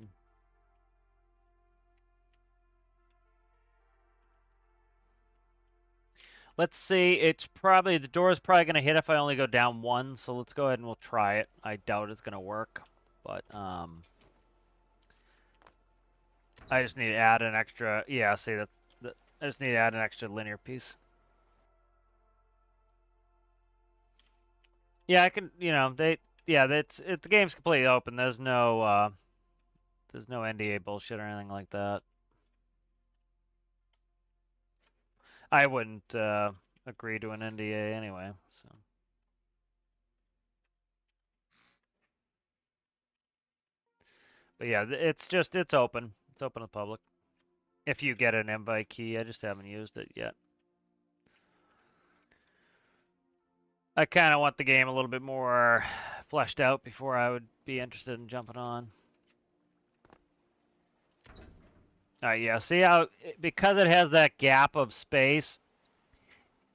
Let's see. It's probably, the door's probably going to hit if I only go down one, so let's go ahead and we'll try it. I doubt it's going to work, but I just need to add an extra, yeah, see that I just need to add an extra linear piece. Yeah, I can, you know, the game's completely open. There's no NDA bullshit or anything like that. I wouldn't agree to an NDA anyway, so. But yeah, it's open. It's open to the public. If you get an invite key, I just haven't used it yet. I kind of want the game a little bit more fleshed out before I would be interested in jumping on. All right, yeah, see how, because it has that gap of space,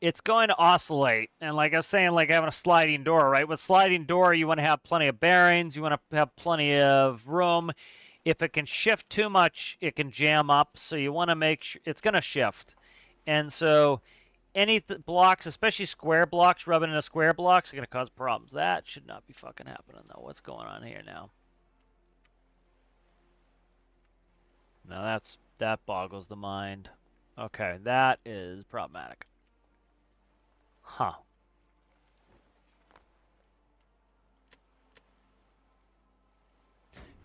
it's going to oscillate. And like I was saying, like having a sliding door, right? With sliding door, you want to have plenty of bearings. You want to have plenty of room. If it can shift too much, it can jam up. So you want to make sure it's going to shift. And so any blocks, especially square blocks, rubbing into square blocks are going to cause problems. That should not be fucking happening, though. What's going on here now? Now that boggles the mind. Okay, that is problematic. Huh.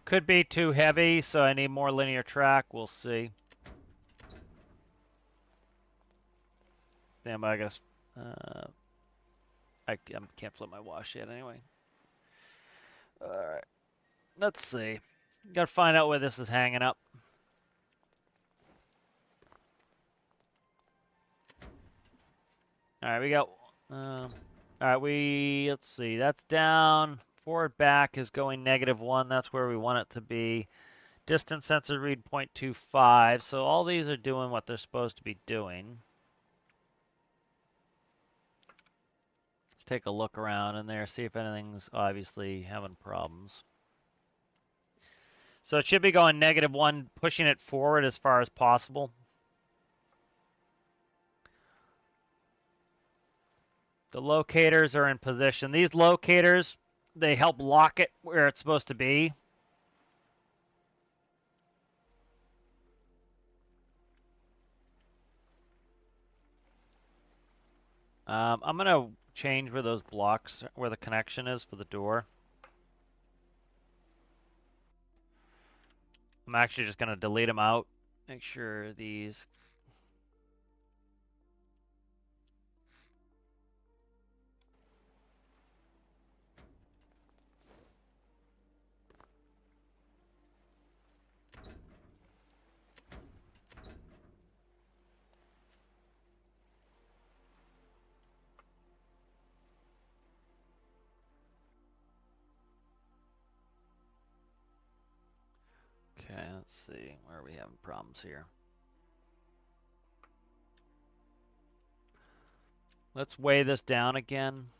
Could be too heavy, so I need more linear track. We'll see. Damn, I guess. I can't flip my wash yet anyway. Alright. Let's see. Gotta find out where this is hanging up. Alright, we got... Alright, let's see. That's down. Forward back is going -1. That's where we want it to be. Distance sensor read 0.25. So all these are doing what they're supposed to be doing. Let's take a look around in there, see if anything's obviously having problems. So it should be going -1, pushing it forward as far as possible. The locators are in position. These locators, they help lock it where it's supposed to be. I'm going to change where those blocks, where the connection is for the door. I'm actually just going to delete them out. Make sure these... Okay, let's see. Where are we having problems here? Let's weigh this down again.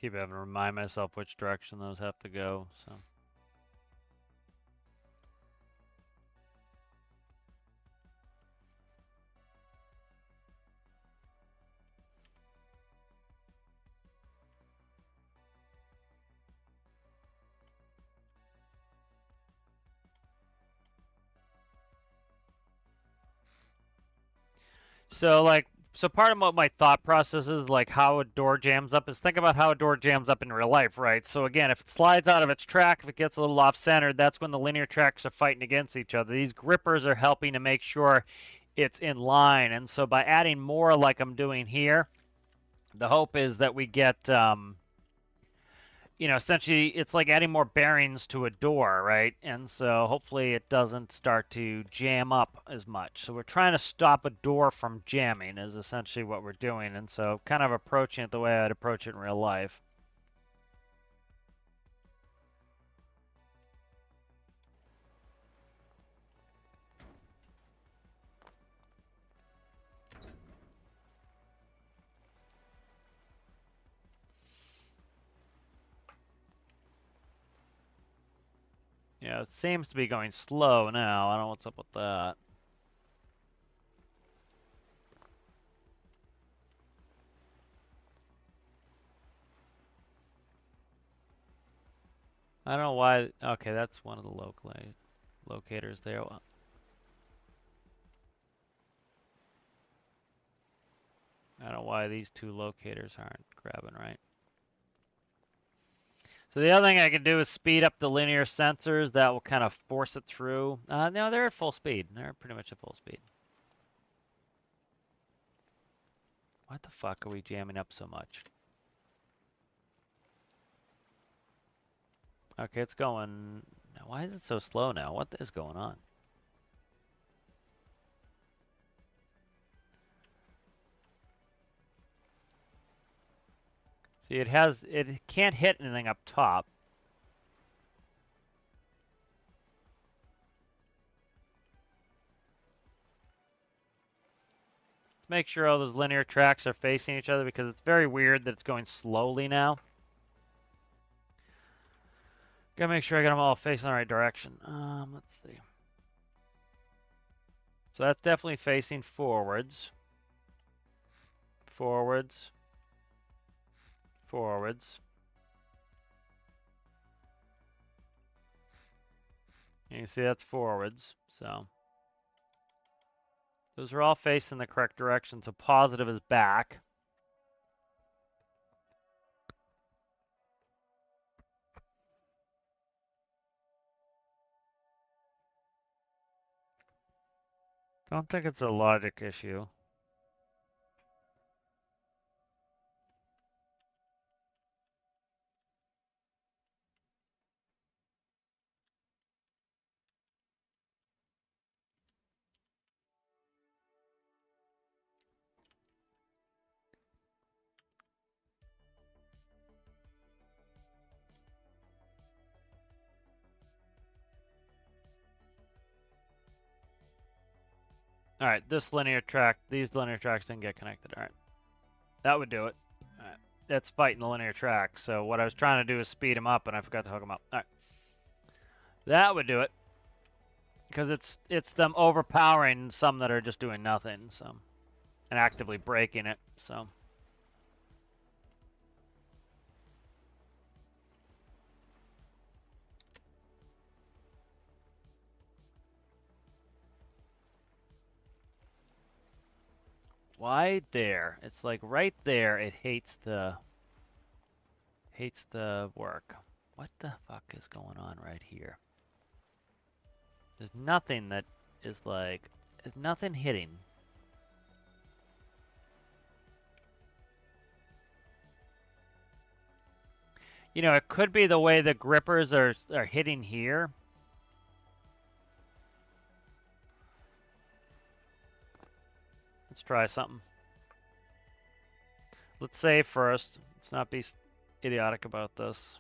Keep having to remind myself which direction those have to go, so... So part of what my thought process is, like how a door jams up, is think about how a door jams up in real life, right? So again, if it slides out of its track, if it gets a little off-centered, that's when the linear tracks are fighting against each other. These grippers are helping to make sure it's in line. And so by adding more like I'm doing here, the hope is that we get... you know, essentially it's like adding more bearings to a door, right? And so hopefully it doesn't start to jam up as much. So we're trying to stop a door from jamming is essentially what we're doing. And so kind of approaching it the way I'd approach it in real life. Yeah, it seems to be going slow now. I don't know what's up with that. I don't know why. Okay, that's one of the locators there. I don't know why these two locators aren't grabbing right. So the other thing I can do is speed up the linear sensors. That will kind of force it through. No, they're at full speed. They're pretty much at full speed. What the fuck are we jamming up so much? Okay, it's going... No, Why is it so slow now? What is going on? See, it can't hit anything up top. Make sure all those linear tracks are facing each other because it's very weird that it's going slowly now. Gotta make sure I got them all facing the right direction. Let's see. So that's definitely facing forwards. Forwards. Forwards. You can see that's forwards, so. Those are all facing the correct direction, so positive is back. I don't think it's a logic issue. All right, these linear tracks didn't get connected. All right, that would do it. All right, that's fighting the linear track. So what I was trying to do is speed them up, and I forgot to hook them up. All right, that would do it. Because it's them overpowering some that are just doing nothing, so, and actively breaking it. So. Why there? It's like right there. It hates the work. What the fuck is going on right here? There's nothing that is like, there's nothing hitting. You know, it could be the way the grippers are hitting here. Let's try something. Let's save first. Let's not be idiotic about this.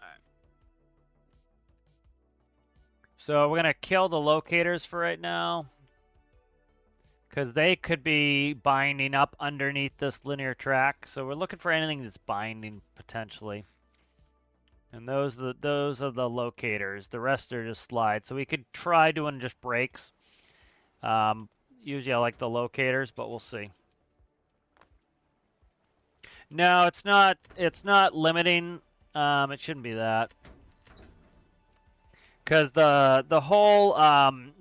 Alright. So we're going to kill the locators for right now. Because they could be binding up underneath this linear track. So we're looking for anything that's binding, potentially. And those are the locators. The rest are just slides. So we could try doing just brakes. Usually I like the locators, but we'll see. No, it's not limiting. It shouldn't be that. Because the whole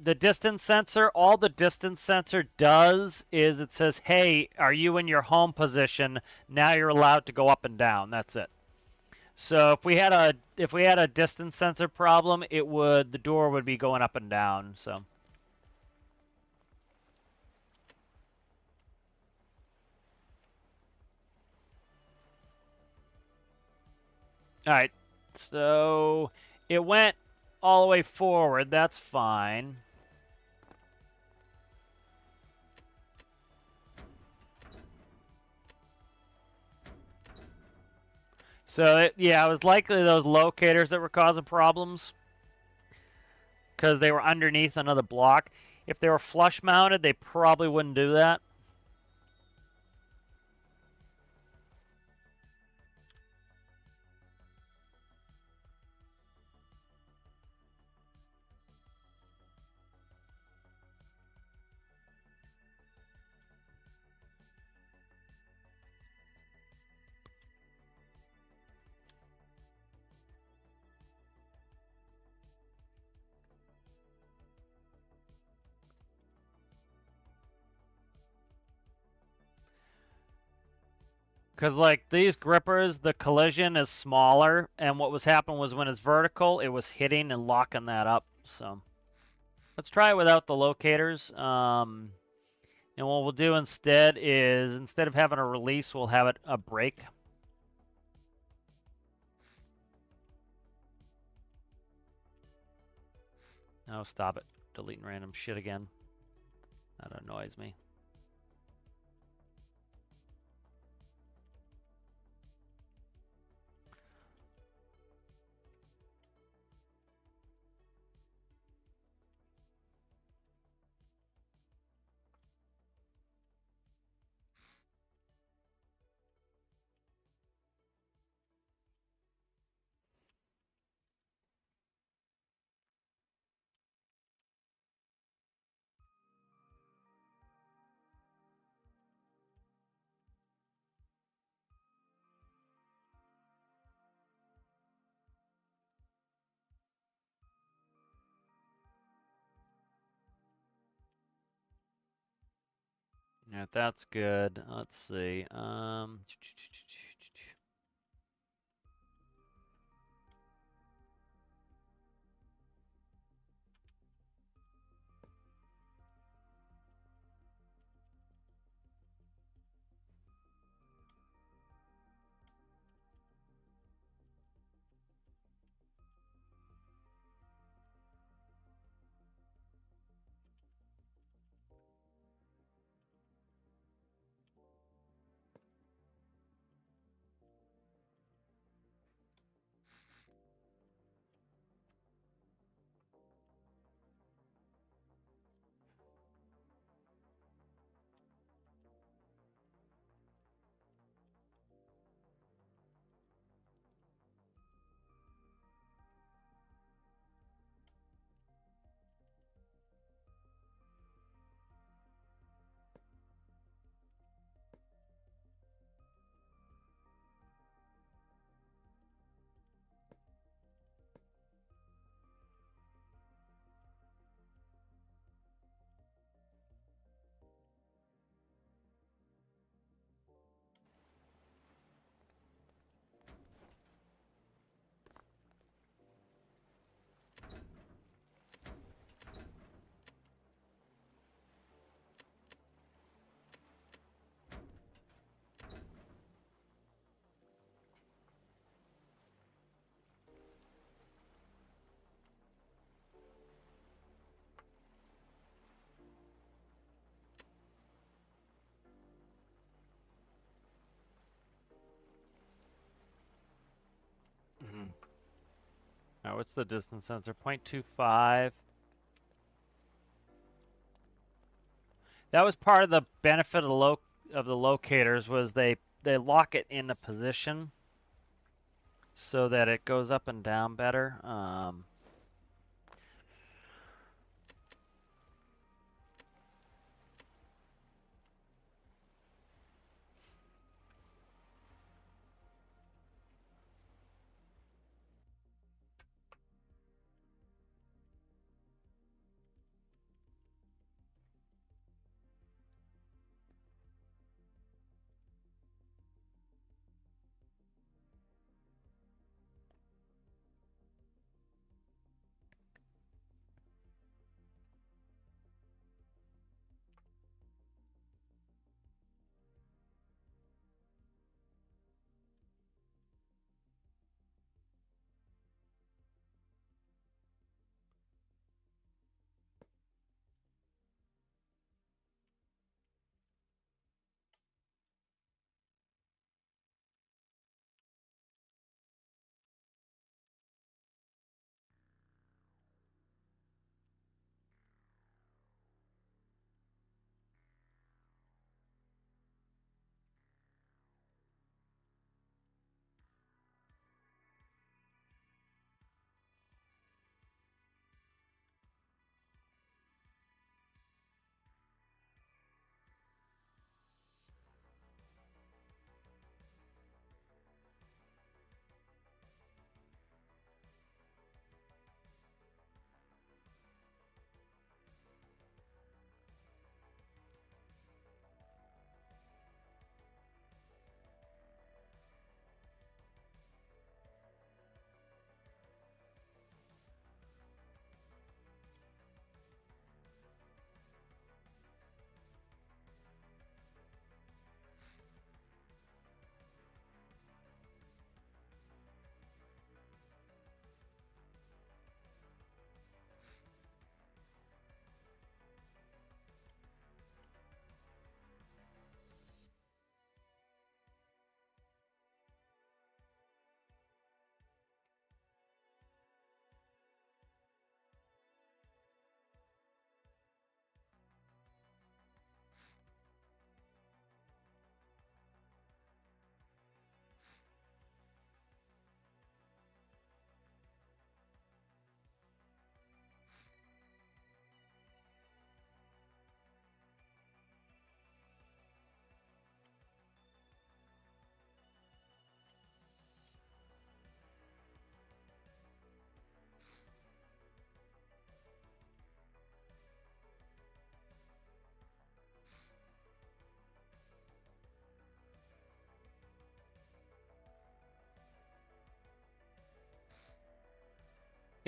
the distance sensor, all the distance sensor does is it says, "Hey, are you in your home position? Now you're allowed to go up and down." That's it. So if we had a distance sensor problem, the door would be going up and down. So. All right. So it went all the way forward. That's fine. So, yeah, it was likely those locators that were causing problems. Because they were underneath another block. If they were flush mounted, they probably wouldn't do that. Because, like, these grippers, the collision is smaller, and what was happening was when it's vertical, it was hitting and locking that up, so. Let's try it without the locators. And what we'll do instead is, instead of having a release, we'll have it a brake. Oh, stop it. Deleting random shit again. That annoys me. Yeah, that's good. Let's see. Now, what's the distance sensor? 0.25. That was part of the benefit of the locators was they lock it in a position so that it goes up and down better.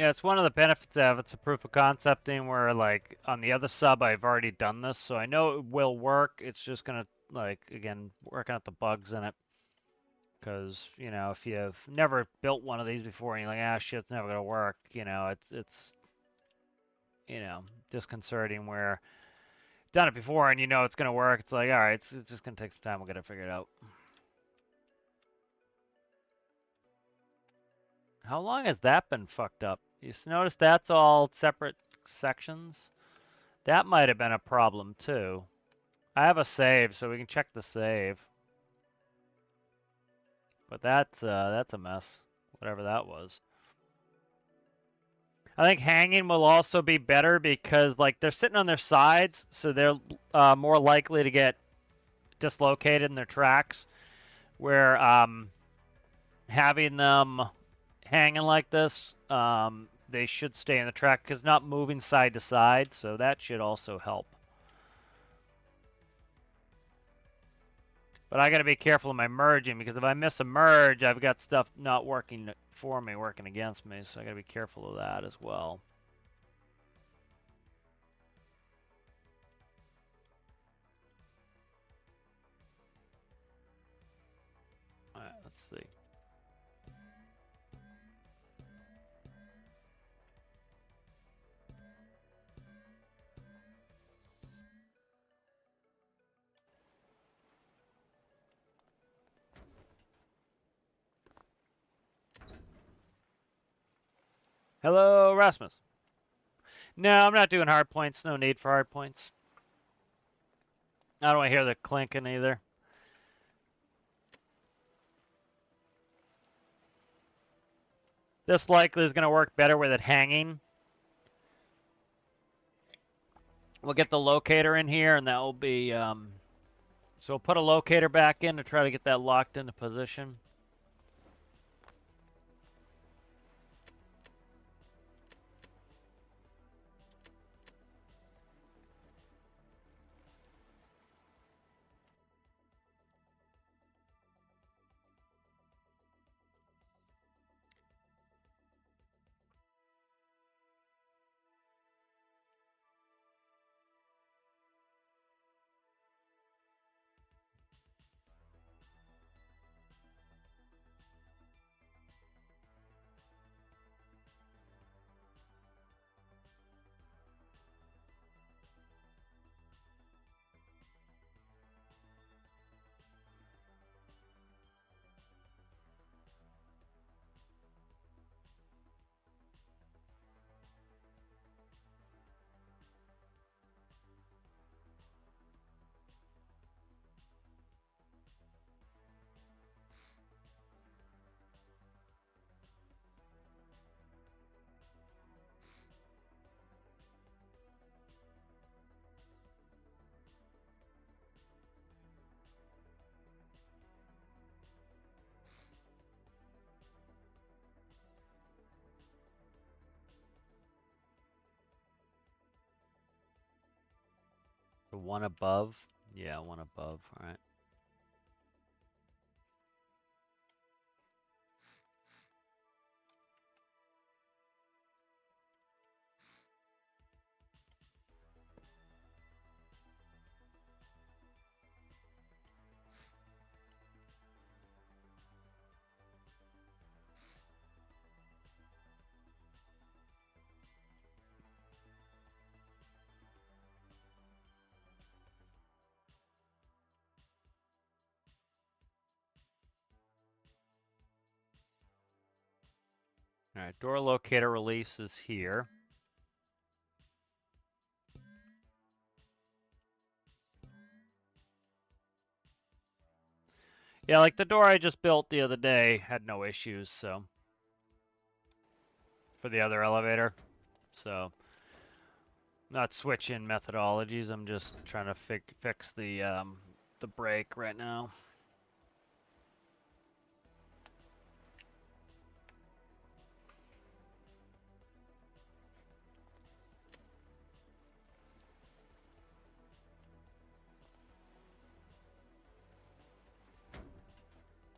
Yeah, it's one of the benefits of it's a proof of concepting where like on the other sub I've already done this, so I know it will work. It's just gonna like again working out the bugs in it. Because, you know, if you've never built one of these before and you're like, ah shit, it's never gonna work, you know, it's you know, disconcerting where done it before and you know it's gonna work. It's like, all right, it's just gonna take some time. We'll get it figured out. How long has that been fucked up? You notice that's all separate sections? That might have been a problem too. I have a save, so we can check the save. But that's a mess. Whatever that was. I think hanging will also be better because like they're sitting on their sides, so they're more likely to get dislocated in their tracks. Where having them hanging like this, they should stay in the track because not moving side to side, so that should also help. But I got to be careful of my merging because if I miss a merge, I've got stuff not working for me, working against me, so I got to be careful of that as well. All right, let's see. Hello, Rasmus. No, I'm not doing hard points. No need for hard points. I don't want to hear the clinking either. This likely is going to work better with it hanging. We'll get the locator in here, and that will be... so we'll put a locator back in to try to get that locked into position. The one above? Yeah, one above. All right. All right, door locator release is here. Yeah, like the door I just built the other day had no issues, so for the other elevator. So not switching methodologies. I'm just trying to fix the brake right now.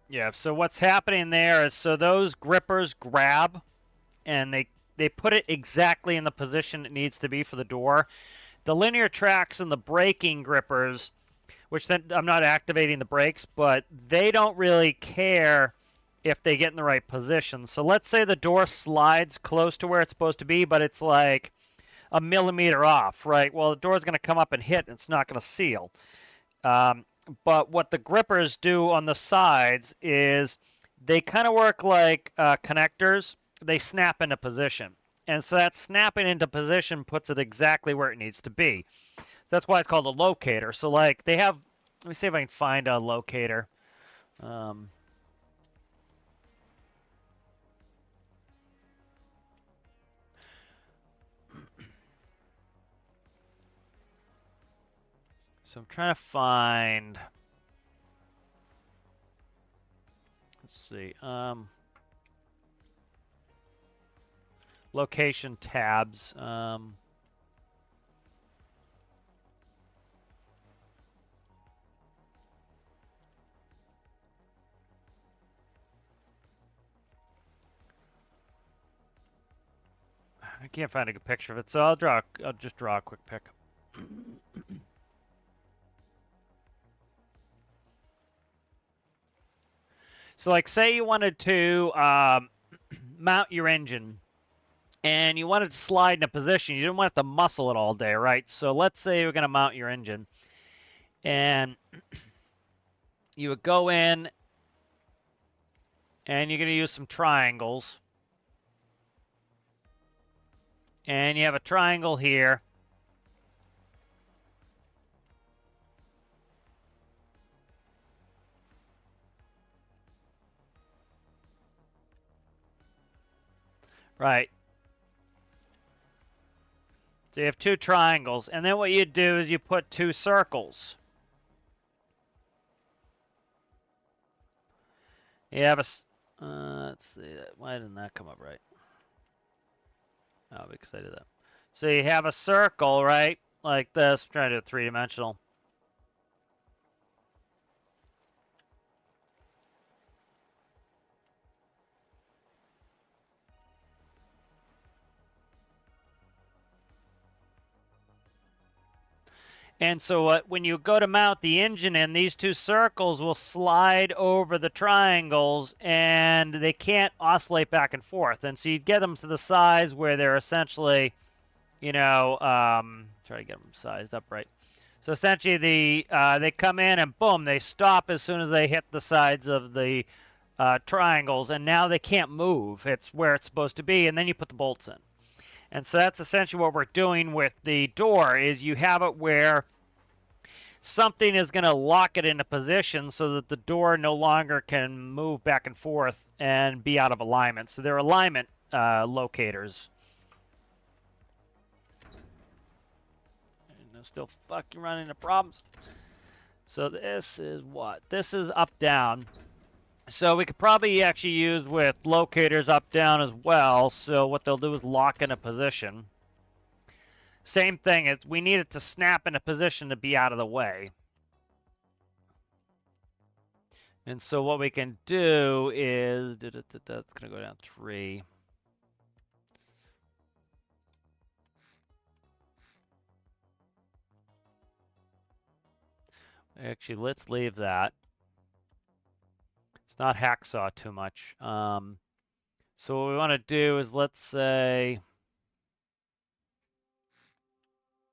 Yeah, so what's happening there is so those grippers grab and they they put it exactly in the position it needs to be for the door. The linear tracks and the braking grippers, which then I'm not activating the brakes, but they don't really care if they get in the right position. So let's say the door slides close to where it's supposed to be, but it's like a millimeter off, right? Well, the door's going to come up and hit, and it's not going to seal. But what the grippers do on the sides is they kind of work like connectors. They snap into position. And so that snapping into position puts it exactly where it needs to be. So that's why it's called a locator. So like they have, let me see if I can find a locator. So I'm trying to find, let's see, location tabs. I can't find a good picture of it, so I'll just draw a quick pic. So like say you wanted to mount your engine and you wanted to slide in a position. You didn't want it to muscle it all day, right? So let's say you're going to mount your engine and you would go in and you're going to use some triangles. And you have a triangle here. Right. So you have two triangles. And then what you do is you put two circles. You have a... let's see. Why didn't that come up right? Oh, because I did that. So you have a circle, right? Like this. I'm trying to do it three-dimensional. And so when you go to mount the engine in, these two circles will slide over the triangles and they can't oscillate back and forth. And so you get them to the size where they're essentially, you know, try to get them sized up right. So essentially they come in and boom, they stop as soon as they hit the sides of the triangles, and now they can't move. It's where it's supposed to be, and then you put the bolts in. And so that's essentially what we're doing with the door is you have it where something is going to lock it into position so that the door no longer can move back and forth and be out of alignment. So they're alignment locators. And they're still fucking running into problems. So this is what? This is up, down. So we could probably actually use with locators up, down as well. So what they'll do is lock in a position. Same thing, it's we need it to snap in a position to be out of the way. And so what we can do is, it's going to go down 3. Actually, let's leave that. It's not hacksaw too much. So what we want to do is, let's say,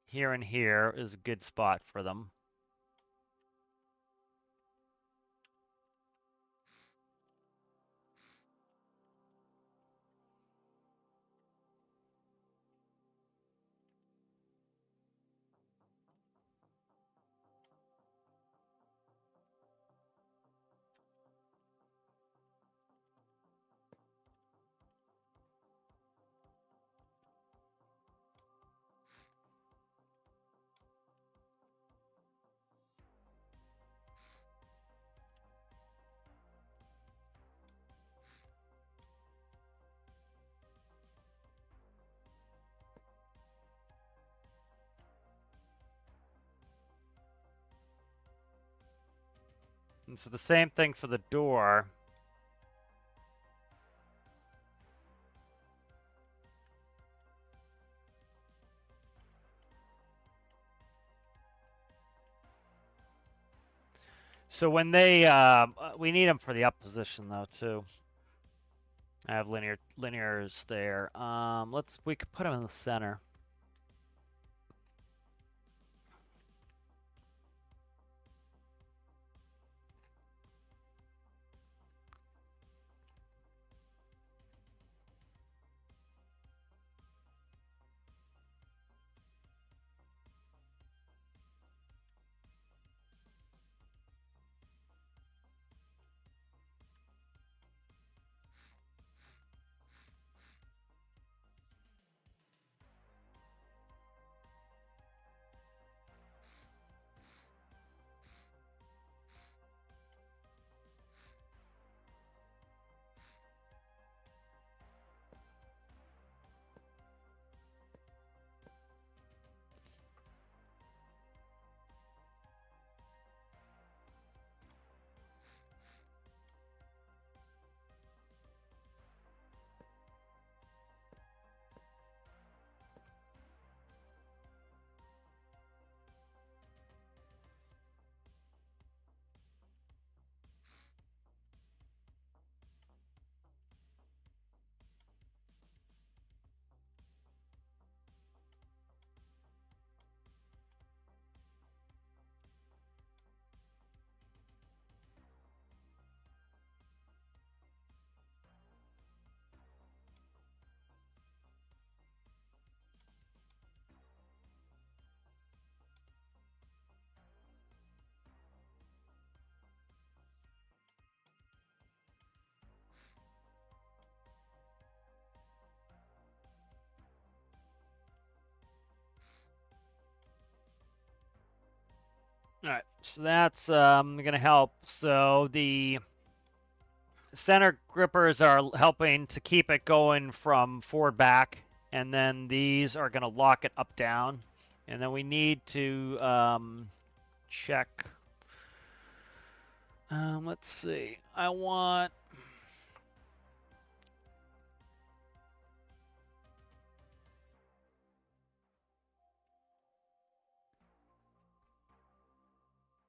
here and here is a good spot for them. And so the same thing for the door. So when they, we need them for the up position though too. I have linears there. We could put them in the center. All right, so that's going to help. So the center grippers are helping to keep it going from forward back, and then these are going to lock it up down. And then we need to check. Let's see.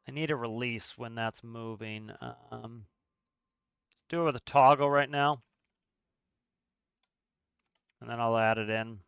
I need a release when that's moving. Do it with a toggle right now, and then I'll add it in.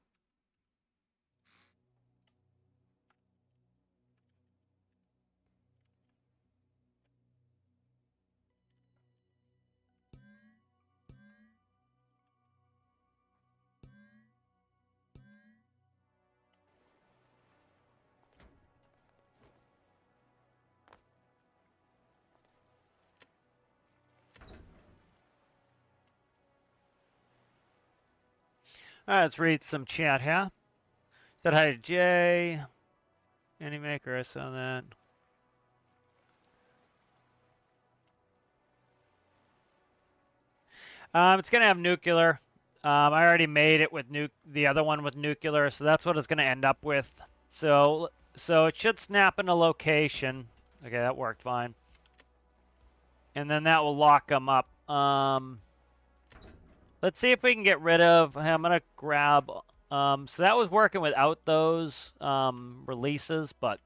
All right, let's read some chat here. Said hi to Jay. Anymaker, I saw that. It's gonna have nuclear. I already made it with the other one with nuclear, so that's what it's gonna end up with. So it should snap in a location. Okay, that worked fine. And then that will lock them up. Let's see if we can get rid of. I'm gonna grab. So that was working without those releases, but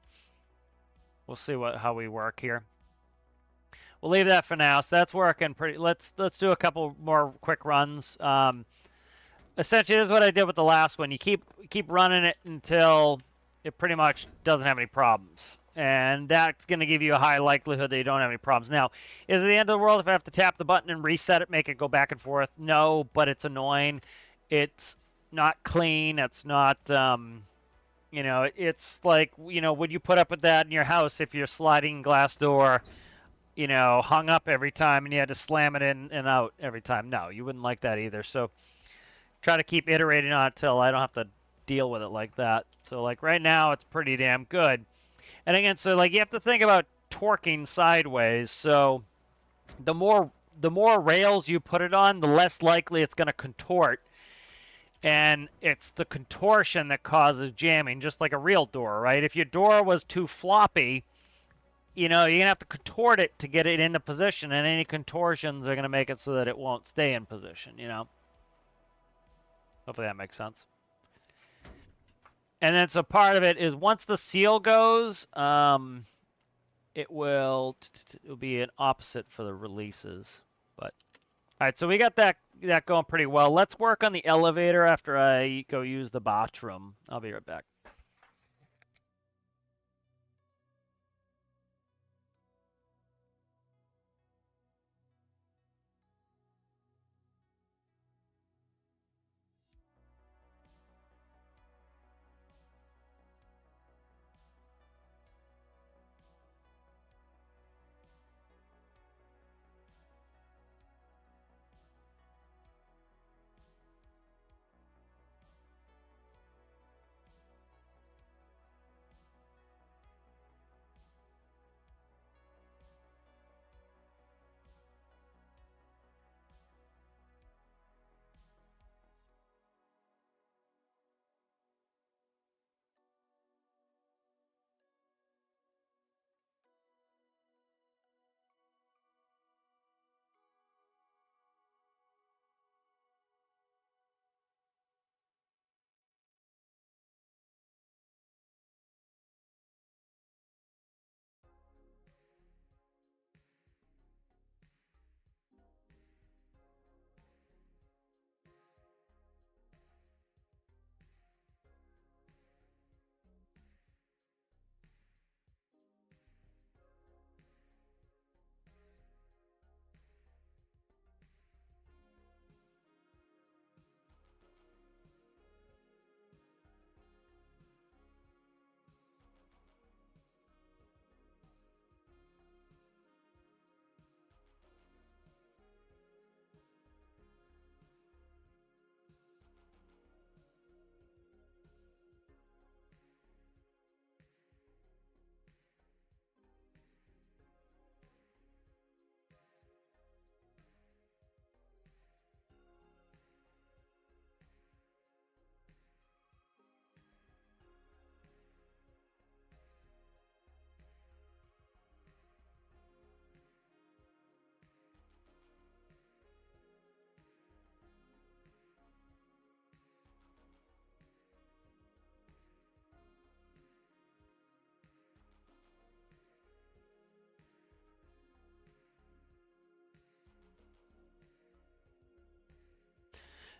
we'll see how we work here. We'll leave that for now. So that's working pretty. Let's do a couple more quick runs. Essentially, this is what I did with the last one. You keep running it until it pretty much doesn't have any problems, and that's going to give you a high likelihood that you don't have any problems. Now, is it the end of the world if I have to tap the button and reset it, make it go back and forth? No, but it's annoying. It's not clean. It's not. It's like, would you put up with that in your house if your sliding glass door, hung up every time and you had to slam it in and out every time? No, you wouldn't like that either. So try to keep iterating on it till I don't have to deal with it like that. So like right now, it's pretty damn good. And again, so like you have to think about torquing sideways. So the more rails you put it on, the less likely it's going to contort. And it's the contortion that causes jamming, just like a real door, right? If your door was too floppy, you're going to have to contort it to get it into position, and any contortions are going to make it so that it won't stay in position, Hopefully that makes sense. And then so part of it is once the seal goes, it'll be an opposite for the releases. But all right, so we got that going pretty well. Let's work on the elevator after I go use the bathroom. I'll be right back.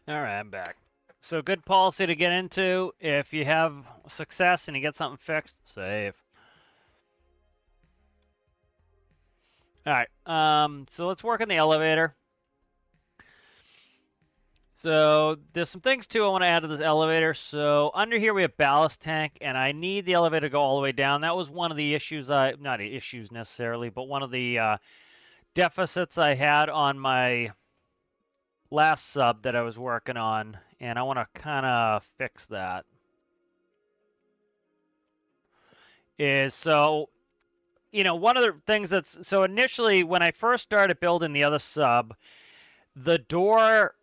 All right, I'm back. So good policy to get into. If you have success and you get something fixed, save. All right. So let's work on the elevator. So there's some things too I want to add to this elevator. So under here we have ballast tank, and I need the elevator to go all the way down. That was one of the issues not issues necessarily, but one of the deficits I had on my last sub that I was working on, and I want to kind of fix that. Is so, one of the things so initially when I first started building the other sub, the door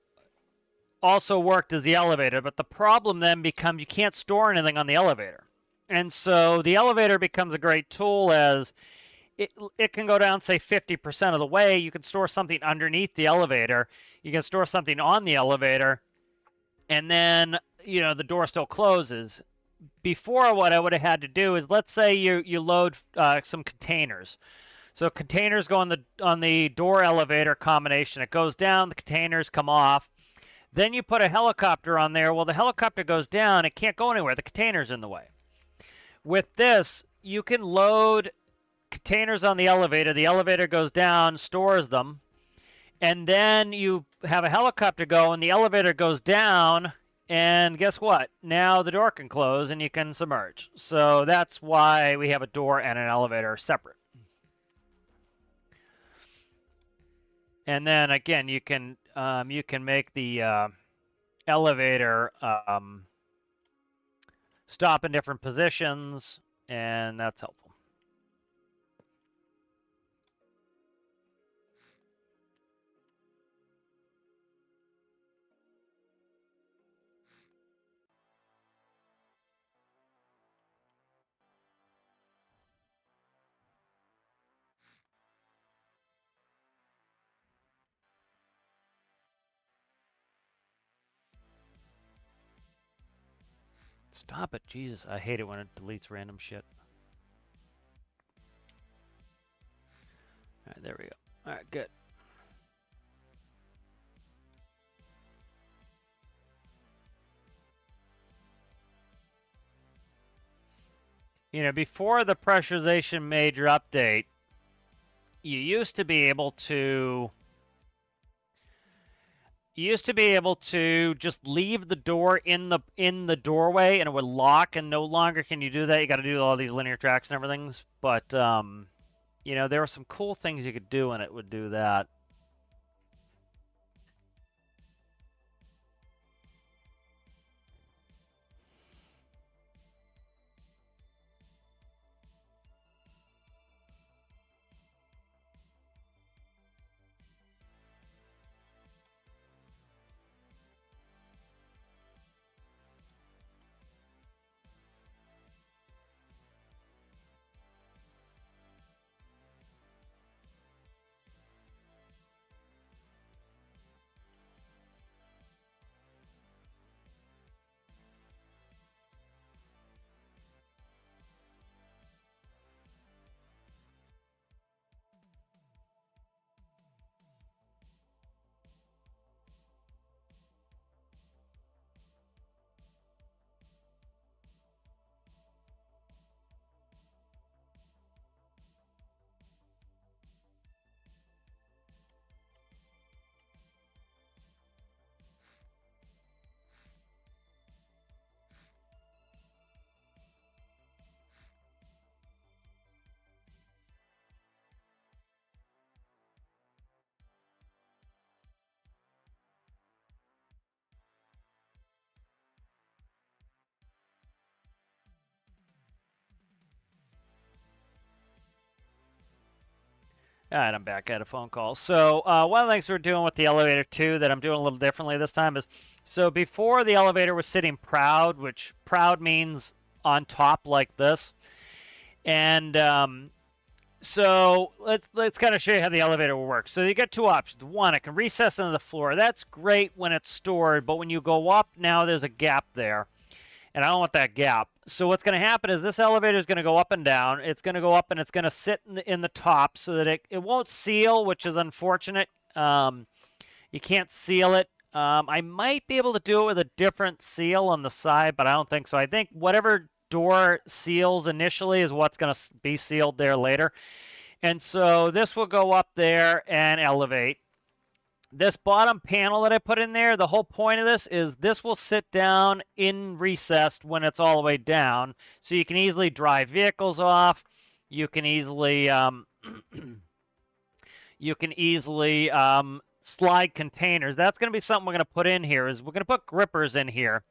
also worked as the elevator, but the problem then becomes you can't store anything on the elevator. And so the elevator becomes a great tool as it can go down, say, 50% of the way. You can store something underneath the elevator. You can store something on the elevator, and then, the door still closes. Before, what I would have had to do is, let's say you load some containers. So containers go on the door elevator combination. It goes down, the containers come off. Then you put a helicopter on there. Well, the helicopter goes down. It can't go anywhere. The container's in the way. With this, you can load containers on the elevator. The elevator goes down, stores them. And then you have a helicopter go, and the elevator goes down. And guess what? Now the door can close, and you can submerge. So that's why we have a door and an elevator separate. And then, again, you can make the elevator stop in different positions, and that's helpful. Stop it, Jesus! I hate it when it deletes random shit. there we go. All right, good. You know, before the pressurization major update, you used to be able to just leave the door in the doorway and it would lock, and no longer can you do that. You got to do all these linear tracks and everything. But you know, there were some cool things you could do and it would do that. All right, I'm back. I had a phone call. So one of the things we're doing with the elevator too that I'm doing a little differently this time is, so before the elevator was sitting proud, which proud means on top like this, and so let's kind of show you how the elevator will work. So you got two options. One, it can recess into the floor. That's great when it's stored, but when you go up now, there's a gap there, and I don't want that gap. So what's going to happen is this elevator is going to go up and down. It's going to go up and it's going to sit in the top so that it won't seal, which is unfortunate. You can't seal it. I might be able to do it with a different seal on the side, but I don't think so. I think whatever door seals initially is what's going to be sealed there later. And so this will go up there and elevate. This bottom panel that I put in there, the whole point of this is this will sit down in recessed when it's all the way down, so you can easily drive vehicles off. You can easily slide containers. That's going to be something we're going to put in here. Is we're going to put grippers in here,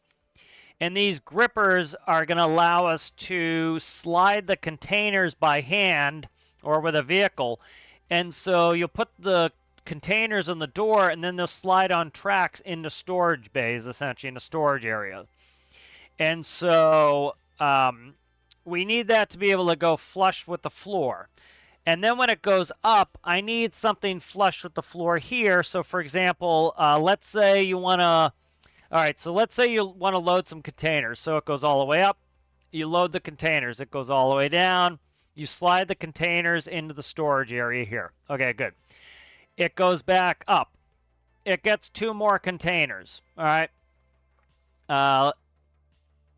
and these grippers are going to allow us to slide the containers by hand or with a vehicle. And so you'll put the containers on the door, and then they'll slide on tracks into storage bays, essentially into storage areas. And so we need that to be able to go flush with the floor. And then when it goes up, I need something flush with the floor here. So for example, let's say you want to, all right, so let's say you want to load some containers. So it goes all the way up. You load the containers. It goes all the way down. You slide the containers into the storage area here. Okay, good. It goes back up. It gets two more containers. All right.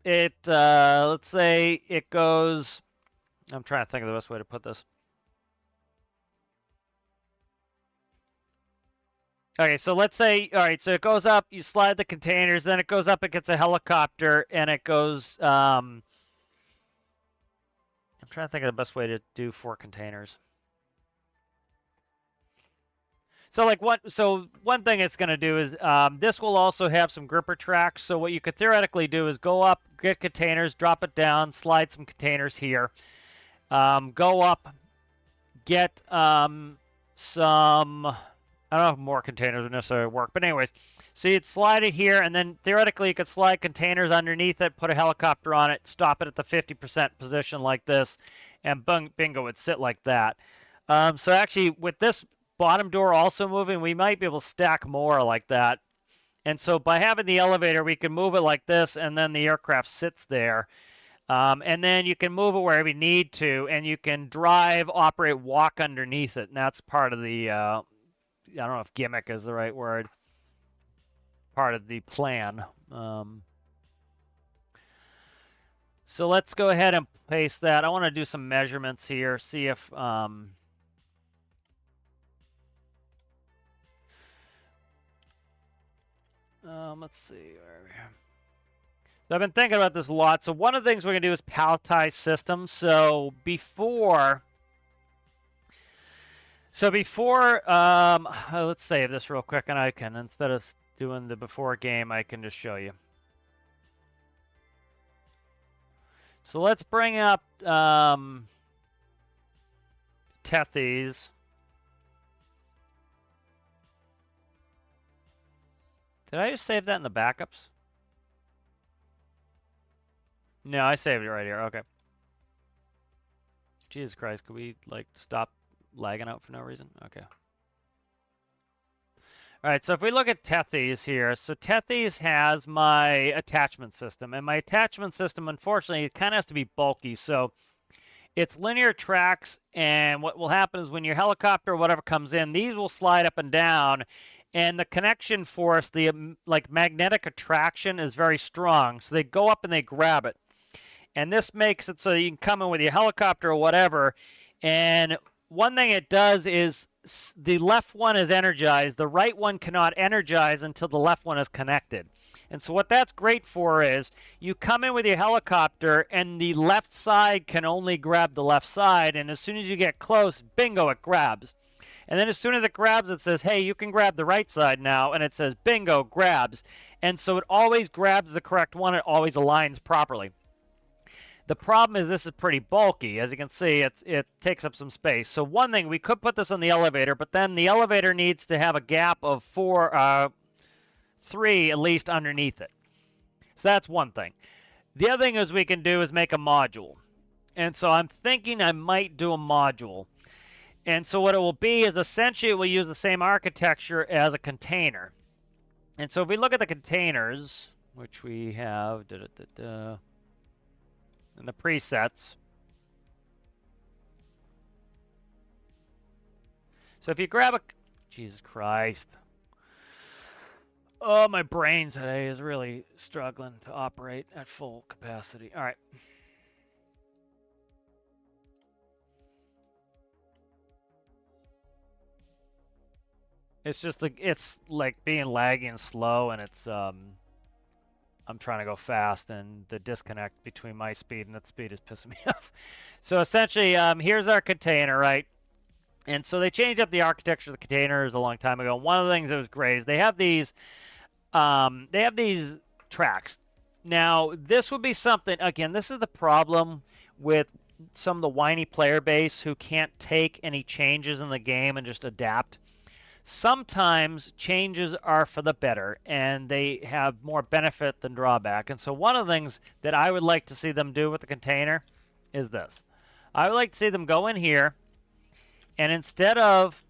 Let's say it goes, I'm trying to think of the best way to put this. Okay, so let's say, all right, so it goes up, you slide the containers, then it goes up, it gets a helicopter, and it goes, I'm trying to think of the best way to do 4 containers. So one thing it's going to do is this will also have some gripper tracks. So what you could theoretically do is go up, get containers, drop it down, slide some containers here, go up, get some, I don't know if more containers would necessarily work, but anyways, so you'd slide it here, and then theoretically you could slide containers underneath it, put a helicopter on it, stop it at the 50% position like this, and bingo, it would sit like that. So actually, with this bottom door also moving, we might be able to stack more like that. And so by having the elevator, we can move it like this, and then the aircraft sits there. And then you can move it wherever you need to, and you can drive, operate, walk underneath it. And that's part of the, I don't know if gimmick is the right word, part of the plan. So let's go ahead and paste that. I want to do some measurements here, see if... let's see. So I've been thinking about this a lot. So one of the things we're going to do is palletize systems. So before, let's save this real quick, and I can, instead of doing the before game, I can just show you. So let's bring up Tethys. Did I just save that in the backups? No, I saved it right here. Okay. Jesus Christ, could we, like, stop lagging out for no reason? Okay. All right, so if we look at Tethys here, so Tethys has my attachment system, and my attachment system, unfortunately, it kind of has to be bulky, so it's linear tracks, and what will happen is when your helicopter or whatever comes in, these will slide up and down, and the connection force, the like magnetic attraction is very strong, so they go up and they grab it. And this makes it so you can come in with your helicopter or whatever, and one thing it does is the left one is energized. The right one cannot energize until the left one is connected. And so what that's great for is you come in with your helicopter and the left side can only grab the left side, and as soon as you get close, bingo, it grabs. And then as soon as it grabs, it says, hey, you can grab the right side now, and it says, bingo, grabs. And so it always grabs the correct one. It always aligns properly. The problem is this is pretty bulky. As you can see, it takes up some space. So one thing, we could put this on the elevator, but then the elevator needs to have a gap of 3 at least underneath it. So that's one thing. The other thing is we can do is make a module. And so I'm thinking I might do a module. And so what it will be is essentially we'll use the same architecture as a container. And so if we look at the containers, which we have in the presets. So if you grab a... Jesus Christ. Oh, my brain today is really struggling to operate at full capacity. All right. It's just it's like being laggy and slow, and it's I'm trying to go fast, and the disconnect between my speed and that speed is pissing me off. So essentially, here's our container, right? And so they changed up the architecture of the containers a long time ago. One of the things that was great is they have these tracks. Now, this would be something, again, this is the problem with some of the whiny player base who can't take any changes in the game and just adapt. Sometimes changes are for the better, and they have more benefit than drawback. And so one of the things that I would like to see them do with the container is this. I would like to see them go in here, and instead of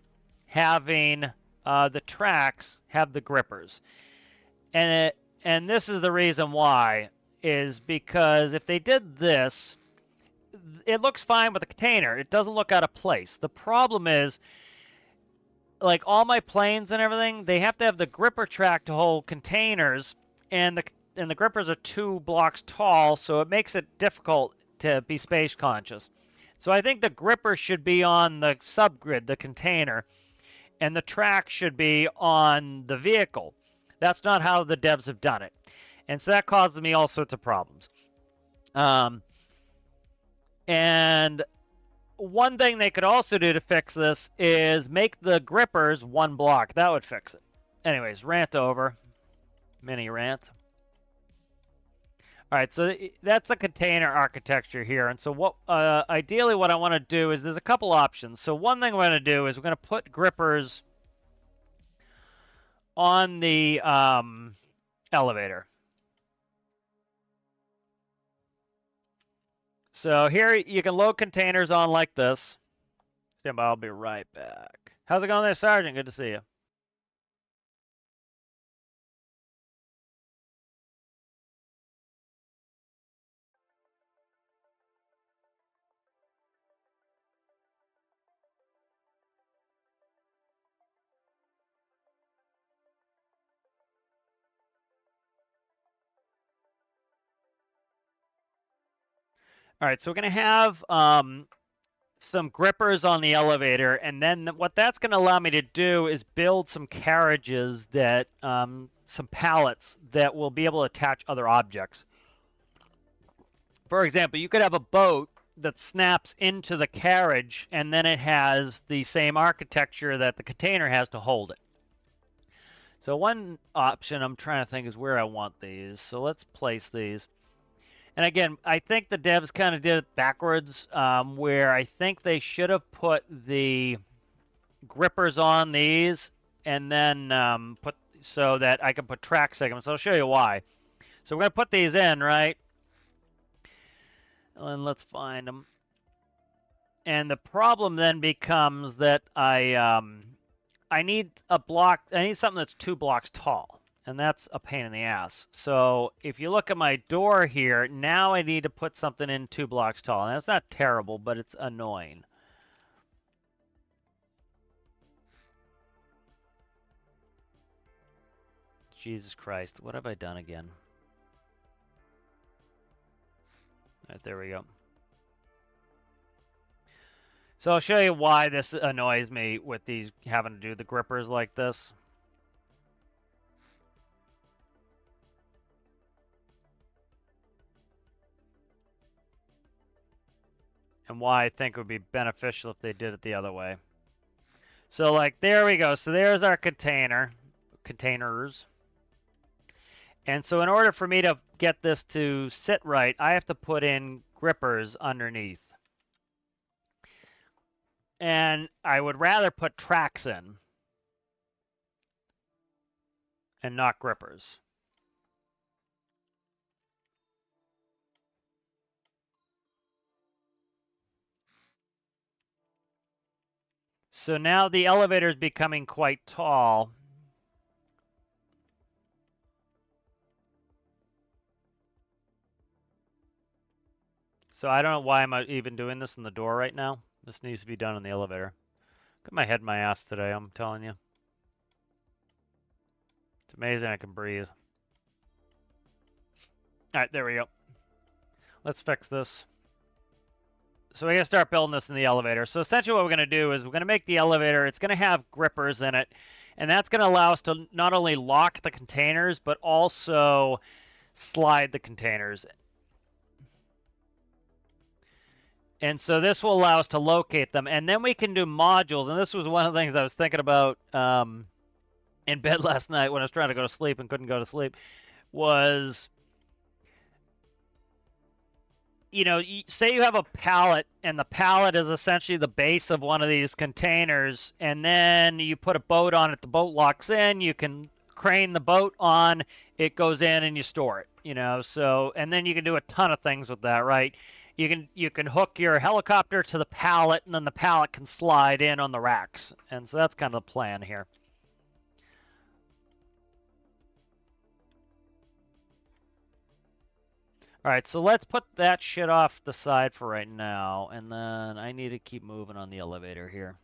having the tracks, have the grippers. And this is the reason why, is because if they did this, it looks fine with the container. It doesn't look out of place. The problem is, like all my planes and everything, they have to have the gripper track to hold containers, and the grippers are 2 blocks tall, so it makes it difficult to be space conscious. So I think the gripper should be on the subgrid, the container, and the track should be on the vehicle. That's not how the devs have done it. And so that causes me all sorts of problems. And one thing they could also do to fix this is make the grippers 1 block. That would fix it. Anyways, rant over. Mini rant. All right, so that's the container architecture here. And so what ideally what I want to do is there's a couple options. So one thing we're going to do is we're going to put grippers on the elevator. So here you can load containers on like this. Stand by, I'll be right back. How's it going there, Sergeant? Good to see you. All right, so we're going to have some grippers on the elevator, and then what that's going to allow me to do is build some carriages that, some pallets that will be able to attach other objects. For example, you could have a boat that snaps into the carriage, and then it has the same architecture that the container has to hold it. So one option I'm trying to think is where I want these. So let's place these. And again, I think the devs kind of did it backwards, where I think they should have put the grippers on these and then put so that I can put track segments. I'll show you why. So we're going to put these in, right? And let's find them. And the problem then becomes that I need a block. I need something that's 2 blocks tall, and that's a pain in the ass. So if you look at my door here, now I need to put something in 2 blocks tall. And that's not terrible, but it's annoying. Jesus Christ, what have I done again? All right, there we go. So I'll show you why this annoys me with these having to do the grippers like this. And why I think it would be beneficial if they did it the other way. So like, there we go. So there's our containers. And so in order for me to get this to sit right, I have to put in grippers underneath. And I would rather put tracks in and not grippers. So now the elevator is becoming quite tall. So I don't know why I'm even doing this in the door right now. This needs to be done in the elevator. Got my head in my ass today, I'm telling you. It's amazing I can breathe. All right, there we go. Let's fix this. So we're going to start building this in the elevator. So essentially what we're going to do is we're going to make the elevator, it's going to have grippers in it, and that's going to allow us to not only lock the containers, but also slide the containers. And so this will allow us to locate them, and then we can do modules, and this was one of the things I was thinking about in bed last night when I was trying to go to sleep and couldn't go to sleep, was, you know, say you have a pallet, and the pallet is essentially the base of one of these containers, and then you put a boat on it, the boat locks in, you can crane the boat on, it goes in, and you store it, you know, so, and then you can do a ton of things with that, right? You can hook your helicopter to the pallet, and then the pallet can slide in on the racks, and so that's kind of the plan here. All right, so let's put that shit off the side for right now, and then I need to keep moving on the elevator here.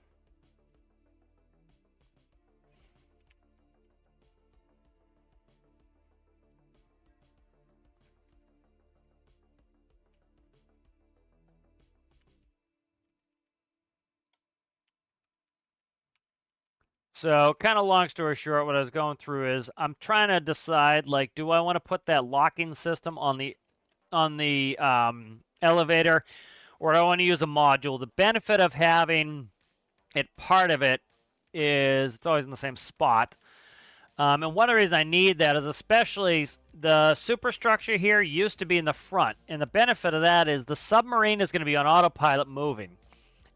So, kind of long story short, what I was going through is I'm trying to decide, like, do I want to put that locking system on the elevator, or do I want to use a module? The benefit of having it part of it is it's always in the same spot. And one of the reasons I need that is especially the superstructure here used to be in the front. And the benefit of that is the submarine is going to be on autopilot moving.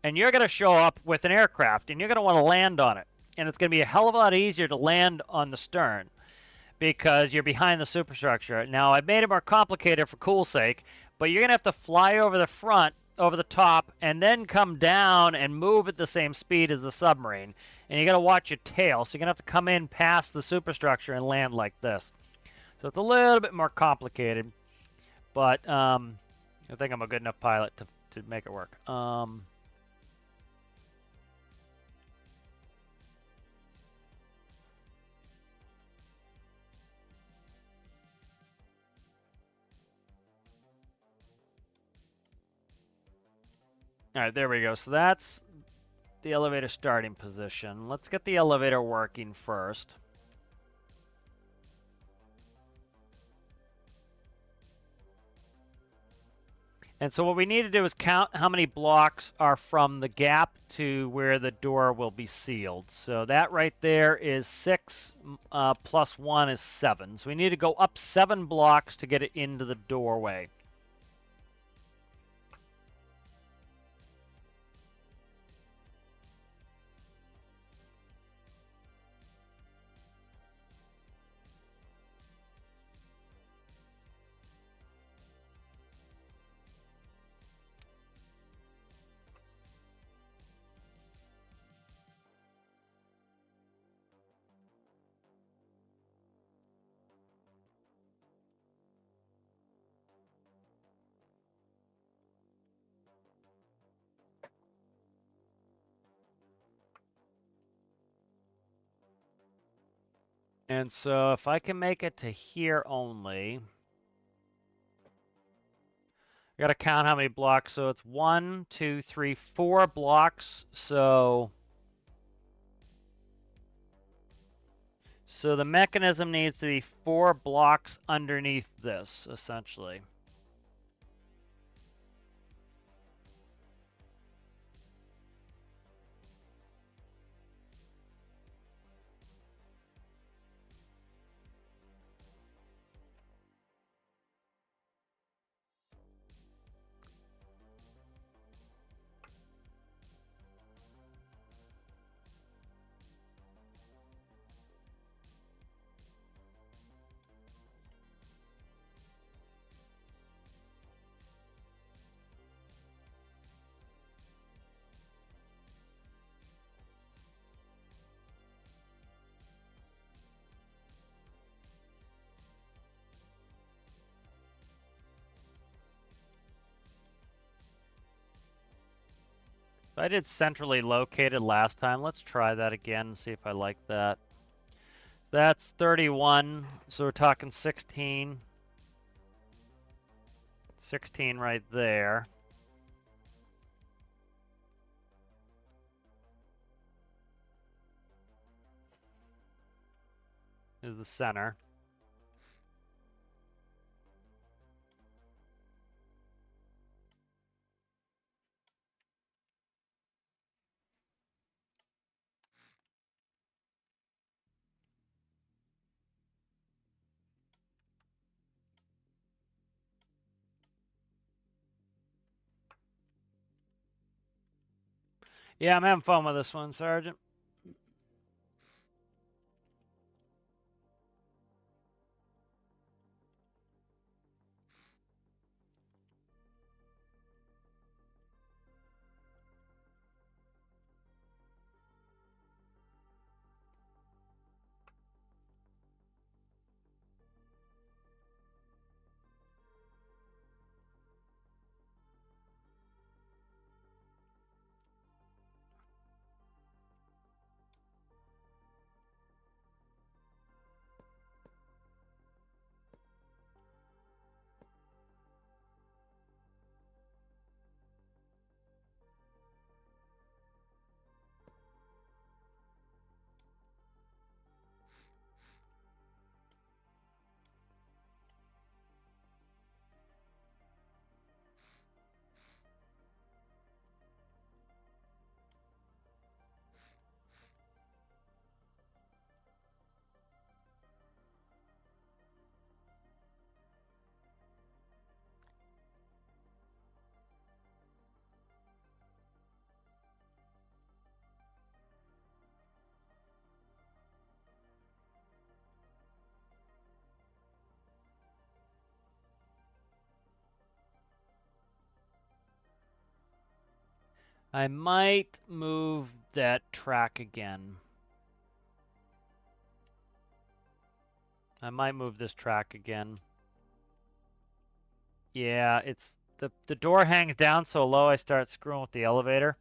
And you're going to show up with an aircraft, and you're going to want to land on it. And it's going to be a hell of a lot easier to land on the stern because you're behind the superstructure. Now, I've made it more complicated for cool sake, but you're going to have to fly over the front, over the top, and then come down and move at the same speed as the submarine. And you got to watch your tail, so you're going to have to come in past the superstructure and land like this. So it's a little bit more complicated, but I think I'm a good enough pilot to make it work. All right, there we go. So that's the elevator starting position. Let's get the elevator working first. And so what we need to do is count how many blocks are from the gap to where the door will be sealed. So that right there is 6 plus 1 is 7. So we need to go up 7 blocks to get it into the doorway. And so if I can make it to here only, I gotta count how many blocks. So it's 1, 2, 3, 4 blocks. So the mechanism needs to be 4 blocks underneath this, essentially. I did centrally located last time. Let's try that again and see if I like that. That's 31, so we're talking 16. 16 right there. Is the center. Yeah, I'm having fun with this one, Sergeant. I might move that track again. I might move this track again. Yeah, it's the door hangs down so low I start screwing with the elevator.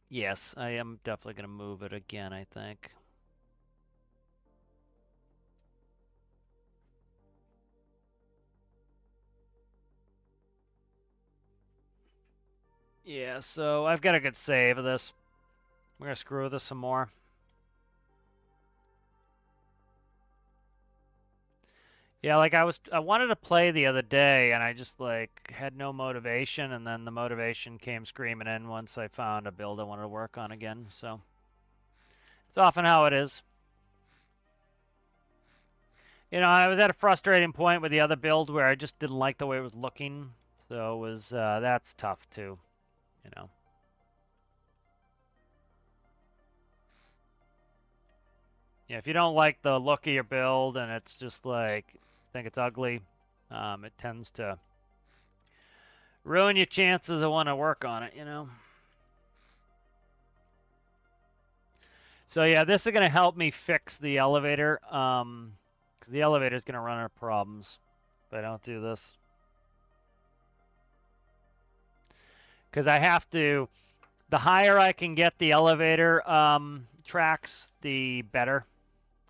Yes, I am definitely going to move it again, I think. Yeah, so I've got a good save of this. We're gonna screw with this some more. Yeah, like I wanted to play the other day, and I just like had no motivation, and then the motivation came screaming in once I found a build I wanted to work on again. So it's often how it is. You know, I was at a frustrating point with the other build where I just didn't like the way it was looking, so it was that's tough too. You know. Yeah, if you don't like the look of your build and it's just like think it's ugly, it tends to ruin your chances of want to work on it, you know. So yeah, this is gonna help me fix the elevator, because the elevator is gonna run into problems if I don't do this. Because I have to, the higher I can get the elevator tracks, the better.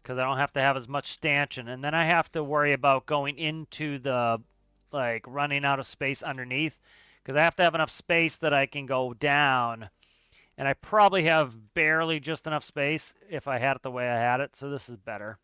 Because I don't have to have as much stanchion, and then I have to worry about going into the, like, running out of space underneath, because I have to have enough space that I can go down, and I probably have barely just enough space if I had it the way I had it, so this is better.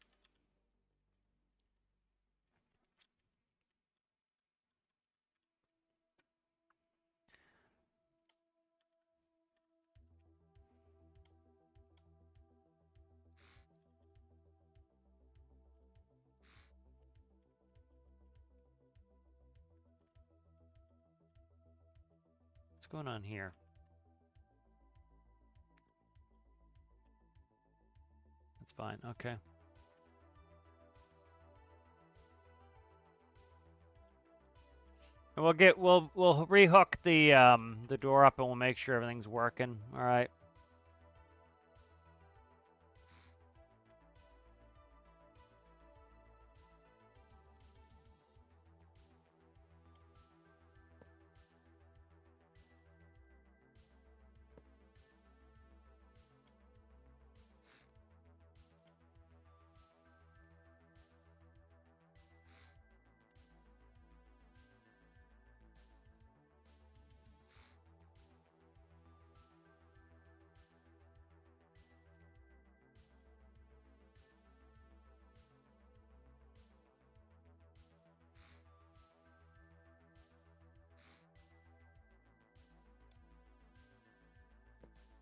What's going on here? That's fine. Okay. And we'll rehook the door up and we'll make sure everything's working. All right.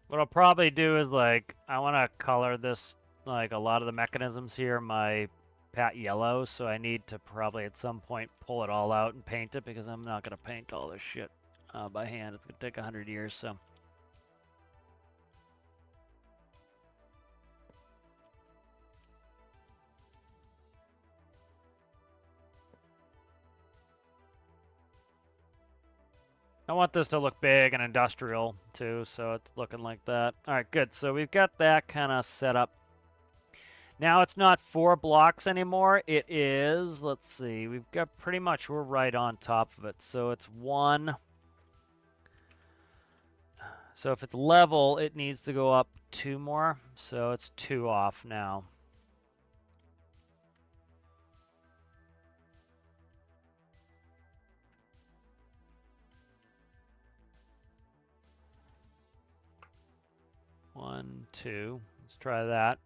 What I'll probably do is like I want to color this, like a lot of the mechanisms here my pat yellow, so I need to probably at some point pull it all out and paint it because I'm not gonna paint all this shit by hand. It's gonna take 100 years. So I want this to look big and industrial too, so it's looking like that. All right, good. So we've got that kind of set up. Now it's not 4 blocks anymore. It is, let's see, we've got pretty much, we're right on top of it. So it's 1. So if it's level, it needs to go up 2 more. So it's 2 off now. One, 2. Let's try that.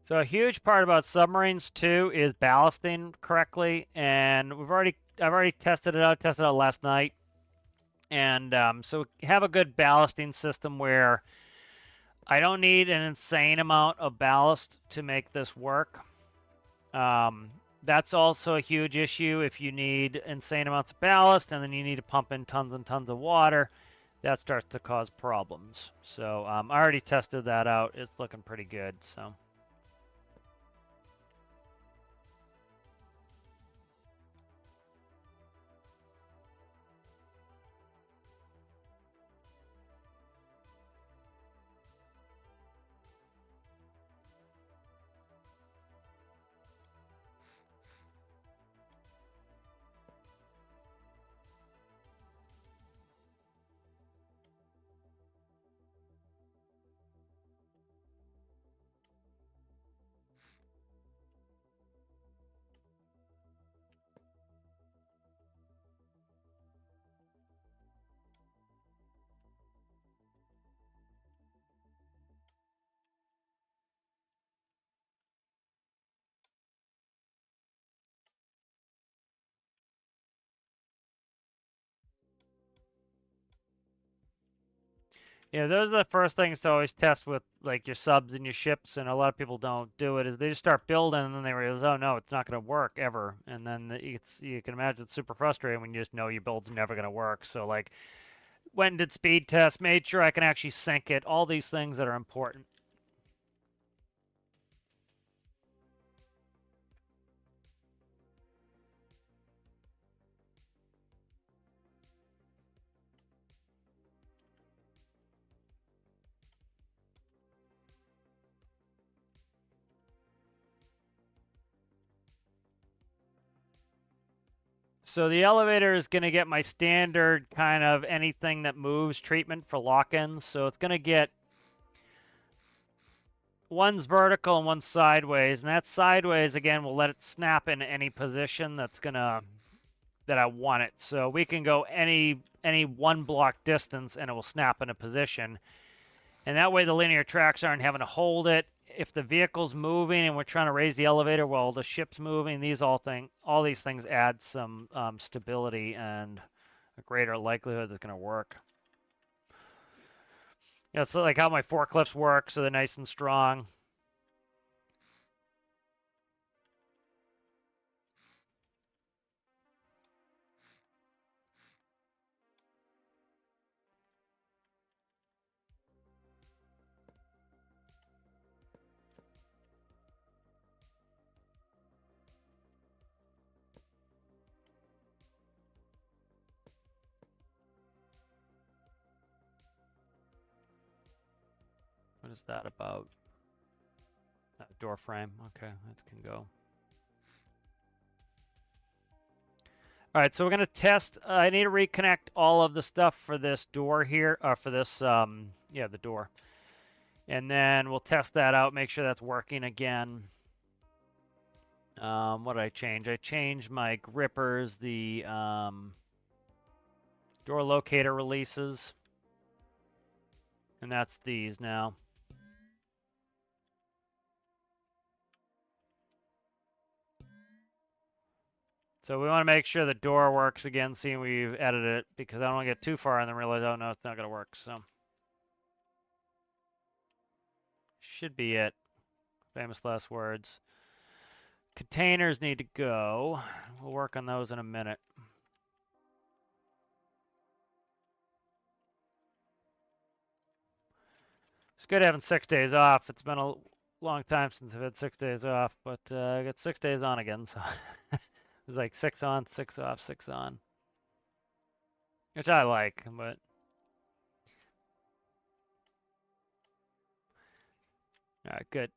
So a huge part about submarines too is ballasting correctly, and I've already tested it out. Tested it out last night, and so have a good ballasting system where I don't need an insane amount of ballast to make this work. That's also a huge issue if you need insane amounts of ballast and then you need to pump in tons and tons of water. That starts to cause problems. So I already tested that out. It's looking pretty good. So. Yeah, those are the first things to always test with like your subs and your ships, and a lot of people don't do it. Is they just start building and then they realize, oh no, it's not going to work ever, and then you can imagine it's super frustrating when you just know your build's never going to work. So like, went and did speed tests, made sure I can actually sync it. All these things that are important. So the elevator is going to get my standard kind of anything that moves treatment for lock-ins. So it's going to get one's vertical and one's sideways, and that sideways again will let it snap in any position that I want it. So we can go any 1 block distance and it will snap in a position. And that way the linear tracks aren't having to hold it. If the vehicle's moving and we're trying to raise the elevator while the ship's moving, all these things add some stability and a greater likelihood it's going to work. Yeah, it's like how my forklifts work, so they're nice and strong. What is that about? Door frame. Okay, that can go. All right, so we're going to test. I need to reconnect all of the stuff for this door here, for this, yeah, the door. And then we'll test that out, make sure that's working again. What did I change? I changed my grippers, the door locator releases. And that's these now. So we want to make sure the door works again, seeing we've edited it, because I don't want to get too far and then realize, oh no, it's not going to work. So should be it. Famous last words. Containers need to go. We'll work on those in a minute. It's good having 6 days off. It's been a long time since I've had 6 days off, but I got 6 days on again, so it was like 6 on, 6 off, 6 on. Which I like, but all right, good.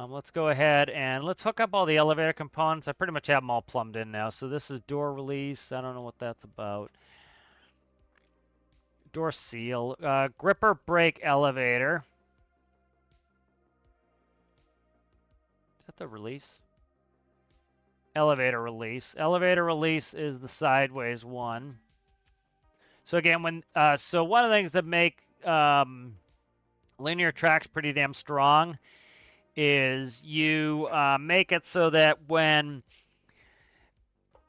Let's go ahead and let's hook up all the elevator components. I pretty much have them all plumbed in now. So this is door release. I don't know what that's about. Door seal. Gripper brake elevator. Is that the release? Elevator release. Elevator release is the sideways one. So again, so one of the things that make linear tracks pretty damn strong is you make it so that when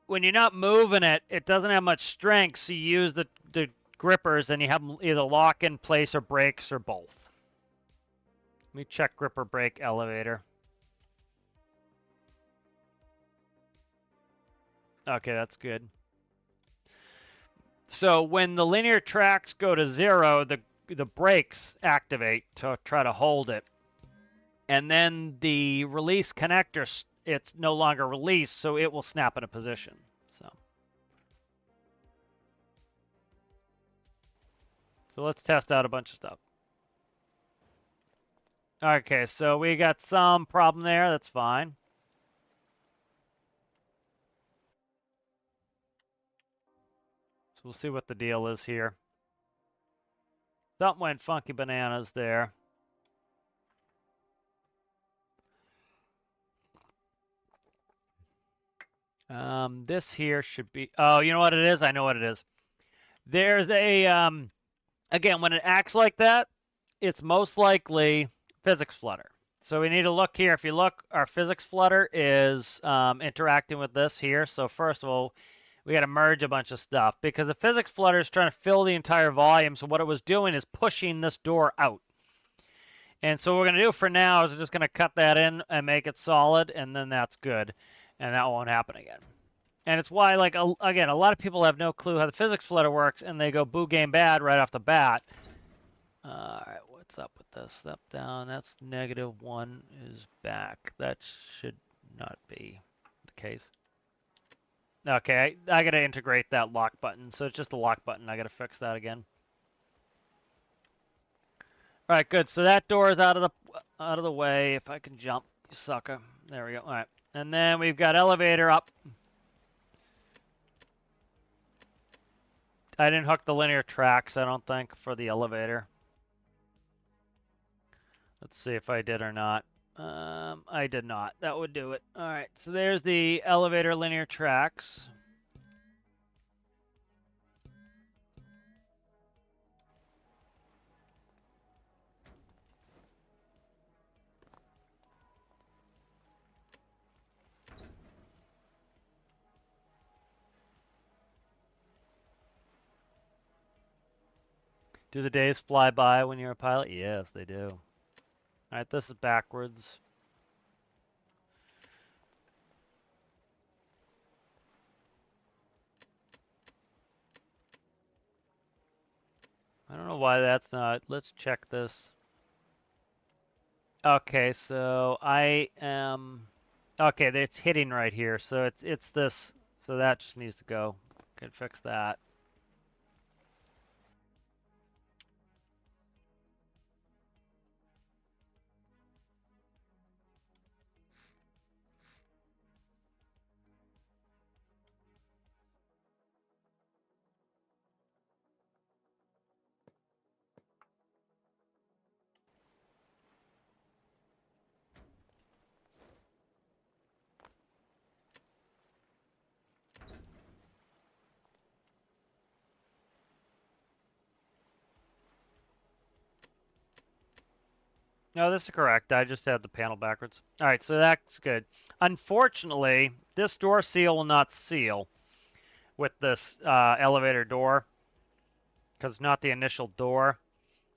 you're not moving it, it doesn't have much strength. So you use the grippers and you have them either lock in place or brakes or both. Let me check gripper brake elevator. Okay, that's good. So when the linear tracks go to 0, the brakes activate to try to hold it. And then the release connector, it's no longer released, so it will snap in a position. So let's test out a bunch of stuff. Okay, so we got some problem there. That's fine. So we'll see what the deal is here. Something went funky bananas there. This here should be... Oh, you know what it is? I know what it is. There's a... Again, when it acts like that, it's most likely physics flutter. So we need to look here. If you look, our physics flutter is interacting with this here. So first of all, we got to merge a bunch of stuff because the physics flutter is trying to fill the entire volume. So what it was doing is pushing this door out. And so what we're going to do for now is we're just going to cut that in and make it solid, and then that's good. And that won't happen again. And it's why, like, again, a lot of people have no clue how the physics flutter works, and they go boo game bad right off the bat. All right, what's up with this? Step down. That's -1 is back. That should not be the case. Okay, I got to integrate that lock button. So it's just the lock button. I got to fix that again. All right, good. So that door is out of the way. If I can jump, you sucker. There we go. All right, and then we've got elevator up. I didn't hook the linear tracks, I don't think, for the elevator. Let's see if I did or not. I did not. That would do it. All right, so there's the elevator linear tracks. Do the days fly by when you're a pilot? Yes, they do. All right, this is backwards. I don't know why that's not. Let's check this. Okay, so I am. Okay, it's hitting right here. So it's this. So that just needs to go. Can fix that. No, this is correct. I just had the panel backwards. All right, so that's good. Unfortunately, this door seal will not seal with this elevator door because it's not the initial door.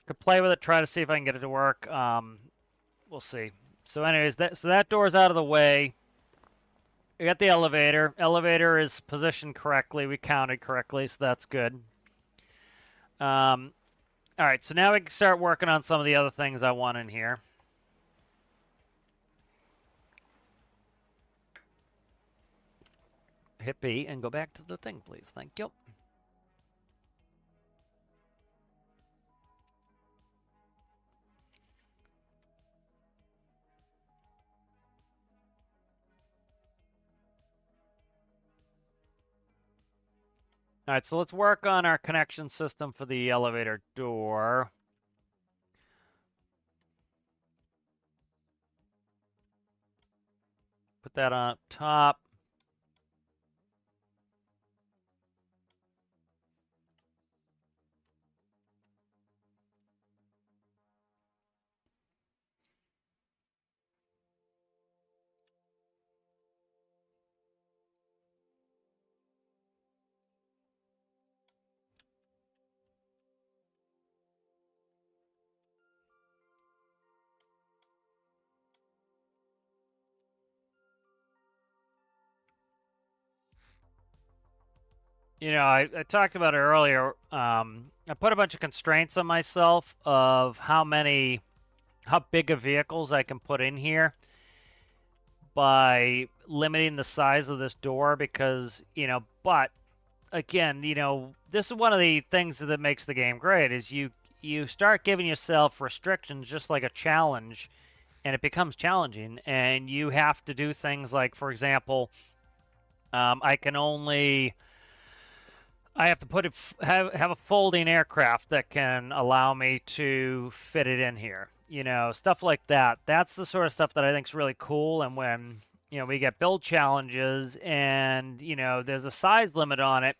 Could play with it, try to see if I can get it to work. We'll see. So anyways, that door is out of the way. We got the elevator. Elevator is positioned correctly. We counted correctly, so that's good. All right, so now we can start working on some of the other things I want in here. Hit B and go back to the thing, please. Thank you. All right, so let's work on our connection system for the elevator door. Put that on top. You know, I talked about it earlier. I put a bunch of constraints on myself of how big of vehicles I can put in here by limiting the size of this door because, but again, this is one of the things that makes the game great is you start giving yourself restrictions just like a challenge and it becomes challenging and you have to do things like, for example, I have to have a folding aircraft that can allow me to fit it in here. Stuff like that. That's the sort of stuff that I think is really cool. And when, we get build challenges and, there's a size limit on it,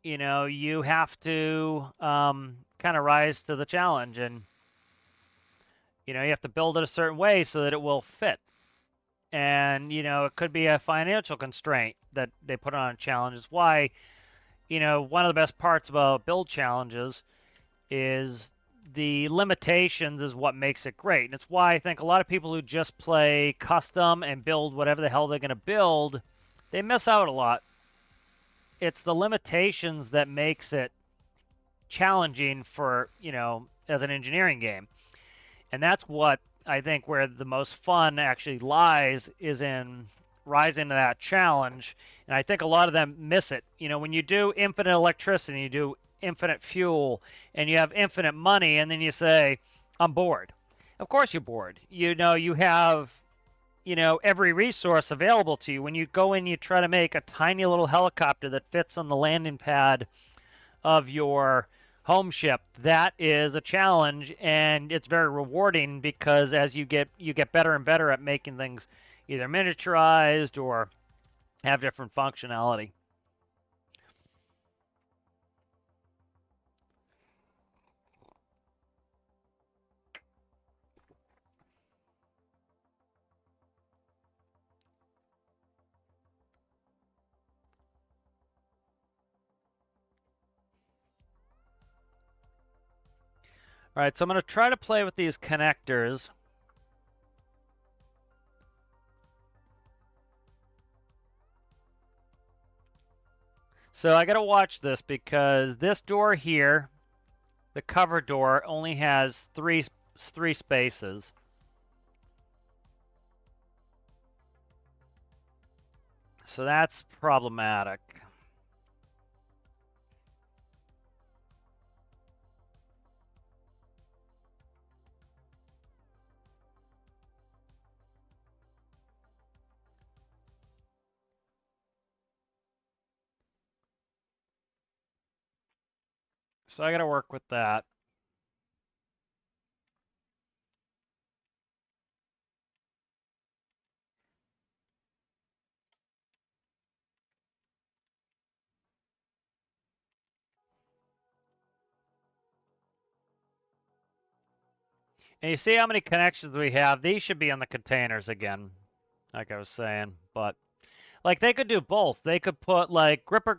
you have to kind of rise to the challenge and, you have to build it a certain way so that it will fit. And, it could be a financial constraint that they put on a challenge. It's why, one of the best parts about build challenges is the limitations is what makes it great. And it's why I think a lot of people who just play custom and build whatever the hell they're going to build, they miss out a lot. It's the limitations that makes it challenging for, as an engineering game. And that's what I think where the most fun actually lies is in rising to that challenge. And I think a lot of them miss it. When you do infinite electricity, you do infinite fuel, and you have infinite money, and then you say, I'm bored. Of course you're bored. You have, every resource available to you. When you go in, you try to make a tiny little helicopter that fits on the landing pad of your home ship. That is a challenge, and it's very rewarding because as you get better and better at making things either miniaturized or have different functionality. All right, so I'm going to try to play with these connectors. So I got to watch this because this door here, the cover door, only has three spaces. So that's problematic. So I got to work with that. And you see how many connections we have? These should be on the containers again, like I was saying. But, like, they could do both. They could put, like, gripper,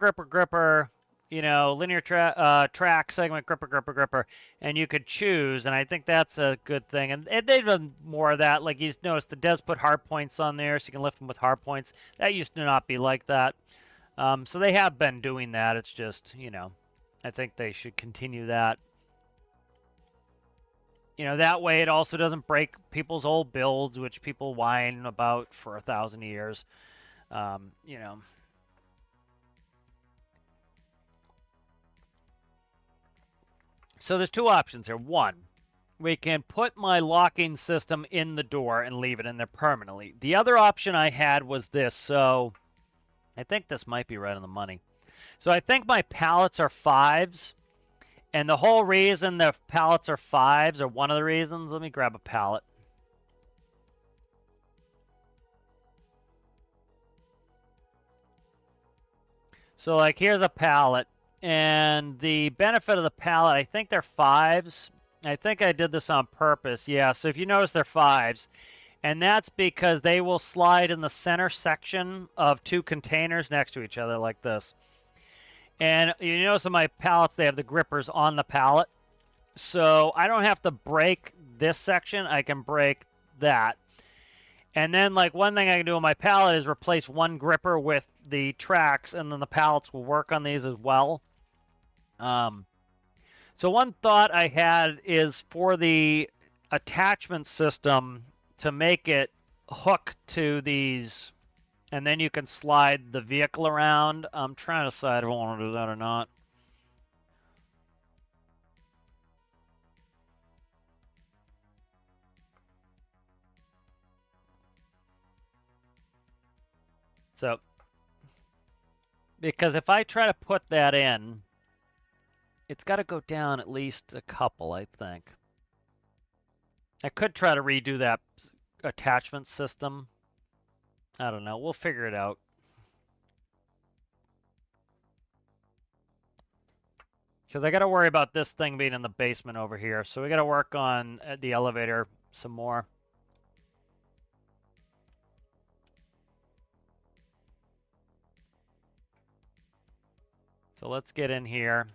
linear track, segment, gripper, and you could choose, and I think that's a good thing. And they've done more of that. Like, you notice the devs put hard points on there, so you can lift them with hard points. That used to not be like that. So they have been doing that. It's just, I think they should continue that. That way it also doesn't break people's old builds, which people whine about for 1,000 years. You know. So there's two options here. One, we can put my locking system in the door and leave it in there permanently. The other option I had was this. So I think this might be right on the money. So I think my pallets are 5s. And the whole reason the pallets are 5s, or one of the reasons, let me grab a pallet. So, like, here's a pallet. And the benefit of the pallet, I think they're 5s. I think I did this on purpose. Yeah, so if you notice, they're 5s. And that's because they will slide in the center section of two containers next to each other like this. And you notice on my pallets, they have the grippers on the pallet. So I don't have to break this section. I can break that. And then, like, one thing I can do on my pallet is replace one gripper with the tracks, and then the pallets will work on these as well. So one thought I had is for the attachment system to make it hook to these, and then you can slide the vehicle around. I'm trying to decide if I want to do that or not. So, because if I try to put that in, it's got to go down at least a couple, I think. I could try to redo that attachment system. I don't know. We'll figure it out. Because I got to worry about this thing being in the basement over here. So we got to work on the elevator some more. So let's get in here.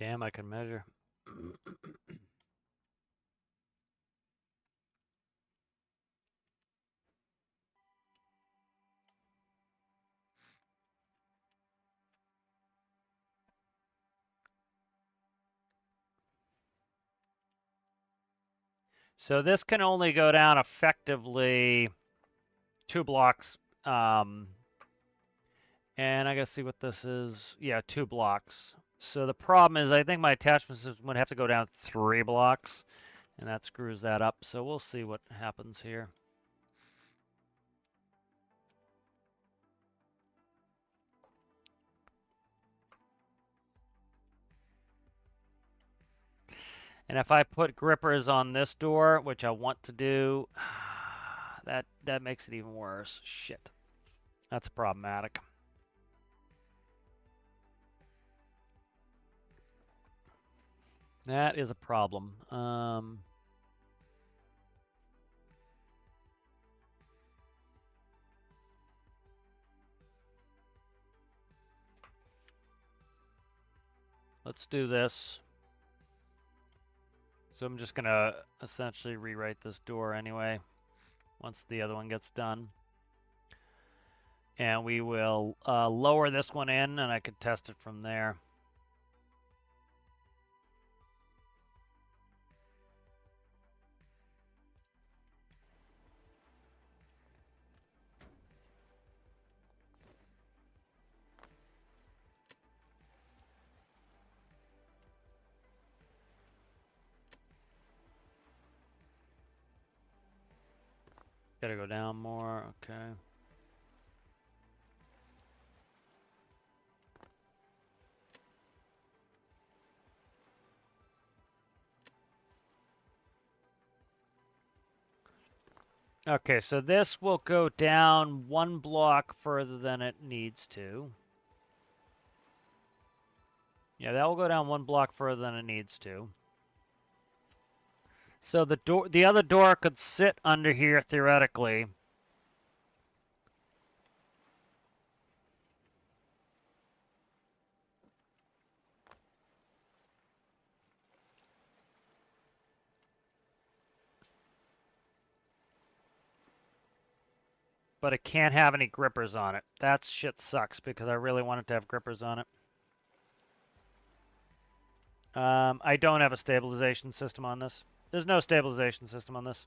Damn, I can measure. So this can only go down effectively 2 blocks. And I gotta see what this is. Yeah, 2 blocks. So the problem is I think my attachment system would have to go down 3 blocks. And that screws that up. So we'll see what happens here. And if I put grippers on this door, which I want to do, that makes it even worse. Shit. That's problematic. That is a problem. Let's do this. So I'm just going to essentially rewrite this door anyway, once the other one gets done. And we will lower this one in, and I could test it from there. Gotta go down more, okay. Okay, so this will go down 1 block further than it needs to. Yeah, that will go down 1 block further than it needs to. So the other door could sit under here theoretically. But it can't have any grippers on it. That shit sucks because I really wanted to have grippers on it. I don't have a stabilization system on this. There's no stabilization system on this.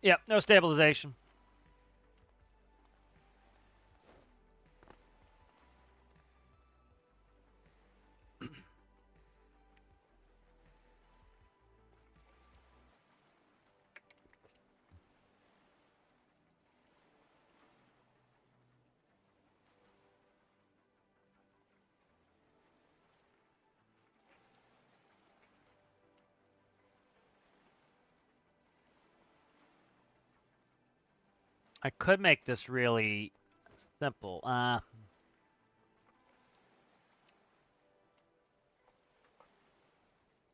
Yep, no stabilization. I could make this really simple.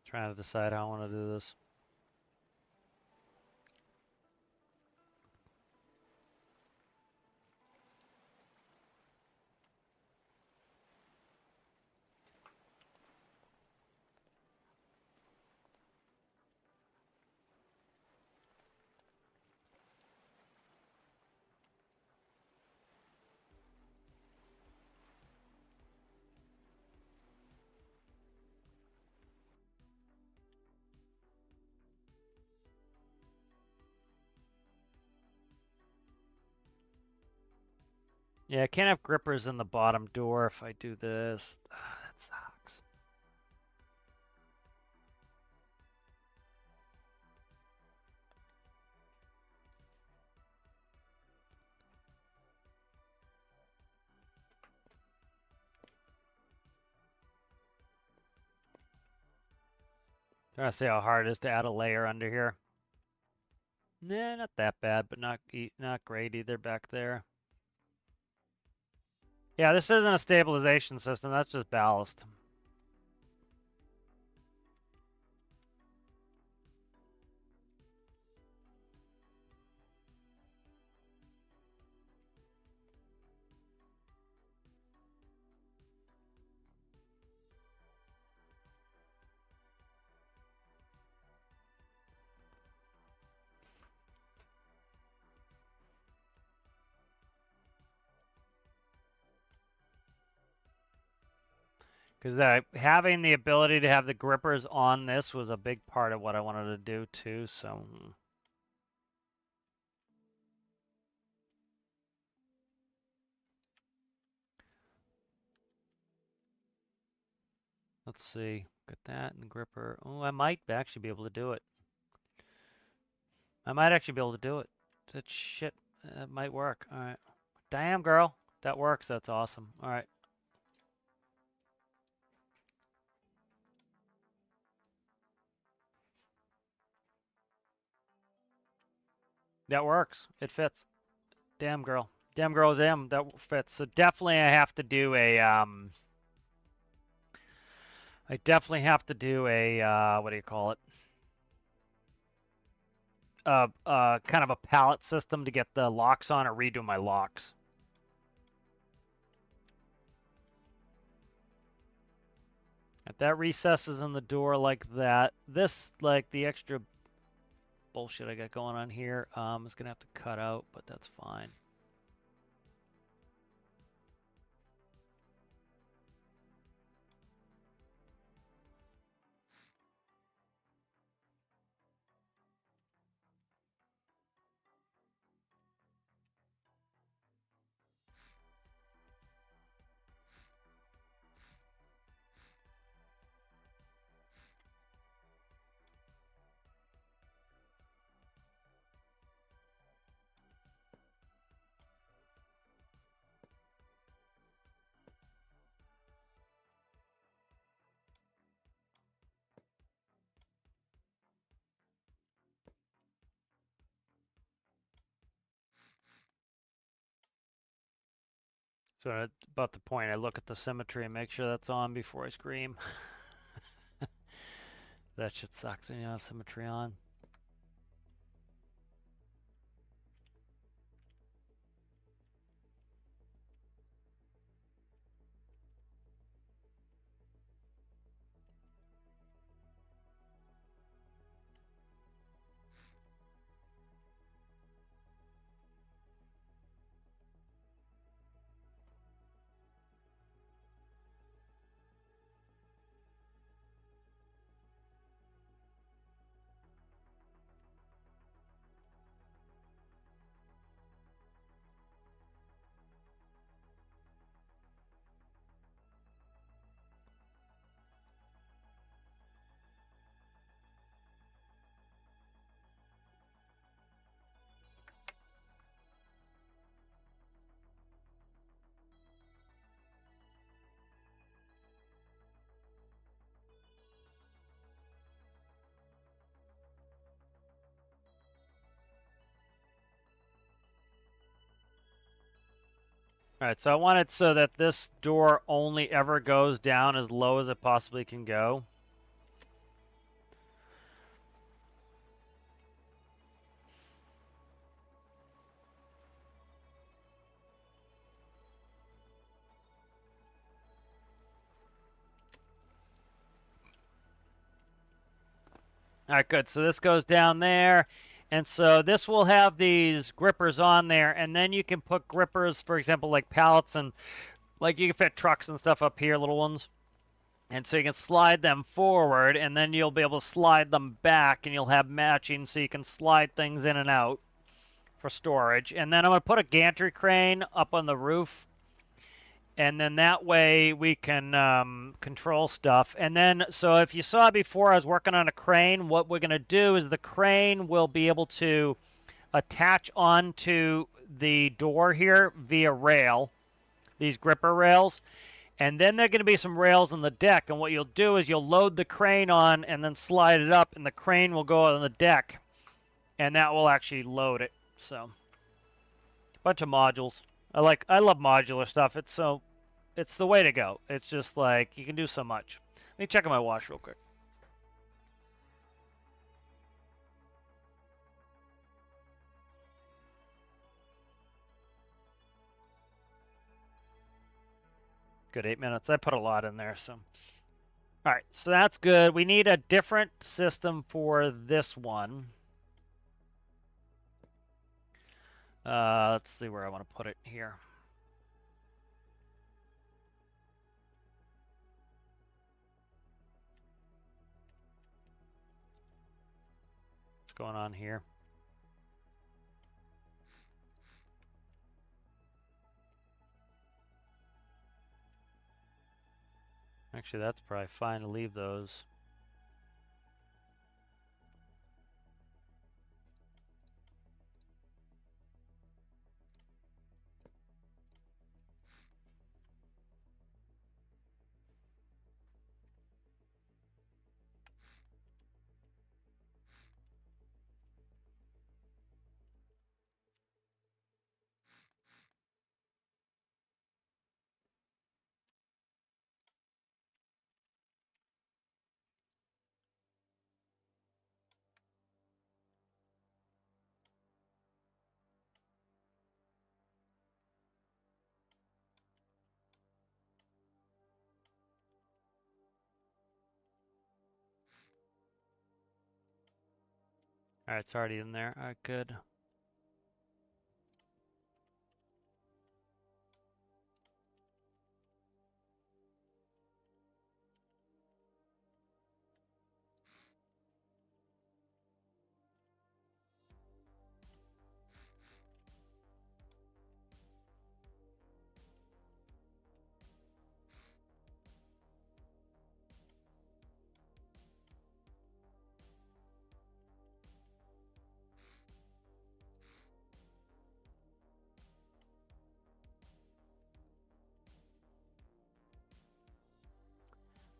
Trying to decide how I want to do this. Yeah, I can't have grippers in the bottom door if I do this. That sucks. Trying to see how hard it is to add a layer under here. Nah, not that bad, but not great either back there. Yeah, this isn't a stabilization system. That's just ballast. Because having the ability to have the grippers on this was a big part of what I wanted to do too, so... Let's see. Got that and the gripper. Oh, I might actually be able to do it. I might actually be able to do it. That shit, that might work. All right. Damn, girl. That works. That's awesome. All right. That works. It fits. Damn, girl. Damn, girl, damn. That fits. So definitely I have to do a, I definitely have to do a, what do you call it? Kind of a pallet system to get the locks on or redo my locks. If that recesses in the door like that, this, like, the extra bullshit I got going on here, is going to have to cut out, but that's fine. So at about the point I look at the symmetry and make sure that's on before I scream. That shit sucks when you have symmetry on. Alright, so I want it so that this door only ever goes down as low as it possibly can go. All right, good. So this goes down there. And so this will have these grippers on there, and then you can put grippers, for example, like pallets, and like you can fit trucks and stuff up here, little ones. And so you can slide them forward, and then you'll be able to slide them back, and you'll have matching, so you can slide things in and out for storage. And then I'm going to put a gantry crane up on the roof, and then that way we can control stuff. And then, so if you saw before I was working on a crane, what we're going to do is the crane will be able to attach onto the door here via rail, these gripper rails. And then there are going to be some rails on the deck, and what you'll do is you'll load the crane on and then slide it up, and the crane will go on the deck, and that will actually load it. So, a bunch of modules. I love modular stuff. It's the way to go. It's just like you can do so much. Let me check on my watch real quick. Good, 8 minutes. I put a lot in there, so. All right, so that's good. We need a different system for this one. Let's see where I want to put it here. What's going on here? Actually, that's probably fine to leave those. All right, it's already in there. All right, good.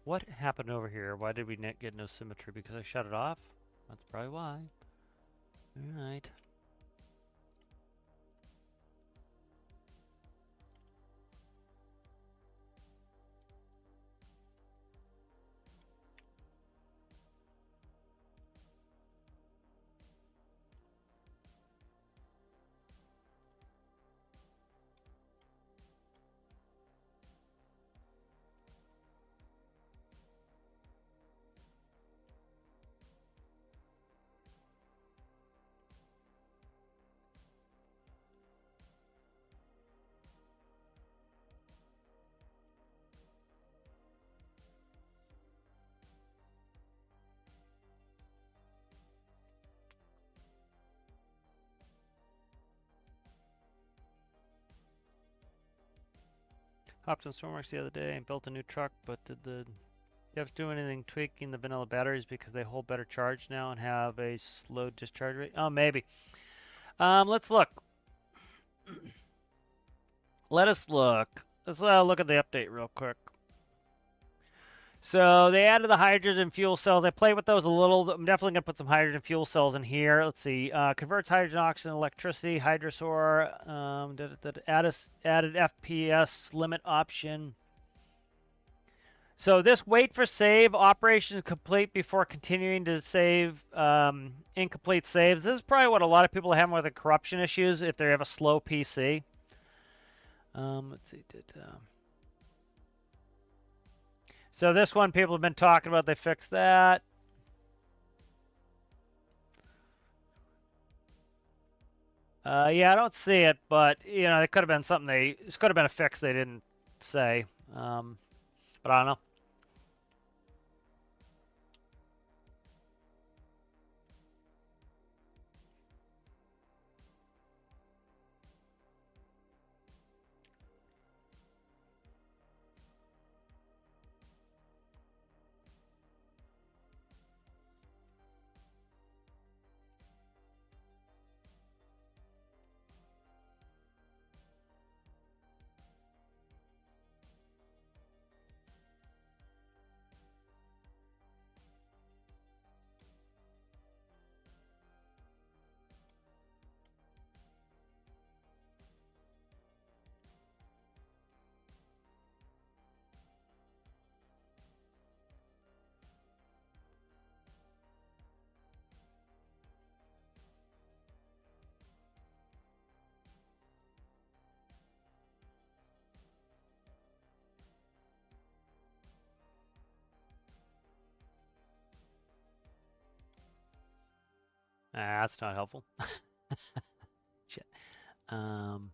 What happened over here? Why did we get no symmetry? Because I shut it off? That's probably why. All right. Hopped on Stormworks the other day and built a new truck, but did the devs do anything tweaking the vanilla batteries because they hold better charge now and have a slow discharge rate? Oh, maybe. Let's look. Let us look. Let's look at the update real quick. So they added the hydrogen fuel cells. I played with those a little. I'm definitely going to put some hydrogen fuel cells in here. Let's see. Converts hydrogen, oxygen, electricity, hydrosaur. Added FPS limit option. So this wait for save operation complete before continuing to save incomplete saves. This is probably what a lot of people are having with the corruption issues if they have a slow PC. Let's see. So this one people have been talking about. They fixed that. Yeah, I don't see it, but you know, it could have been something this could have been a fix they didn't say. But I don't know. That's not helpful. Shit. Um,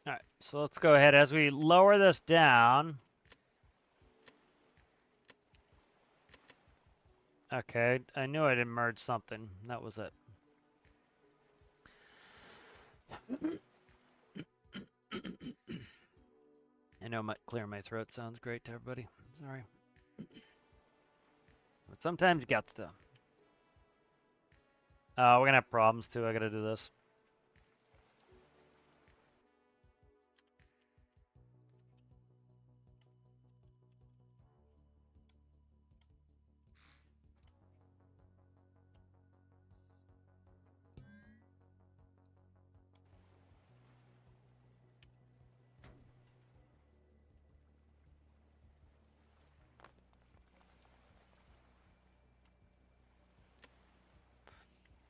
all right, so let's go ahead as we lower this down. Okay, I knew I didn't merge something. That was it. I know clear my throat sounds great to everybody. Sorry. But sometimes you got to. We're gonna have problems too. I gotta do this.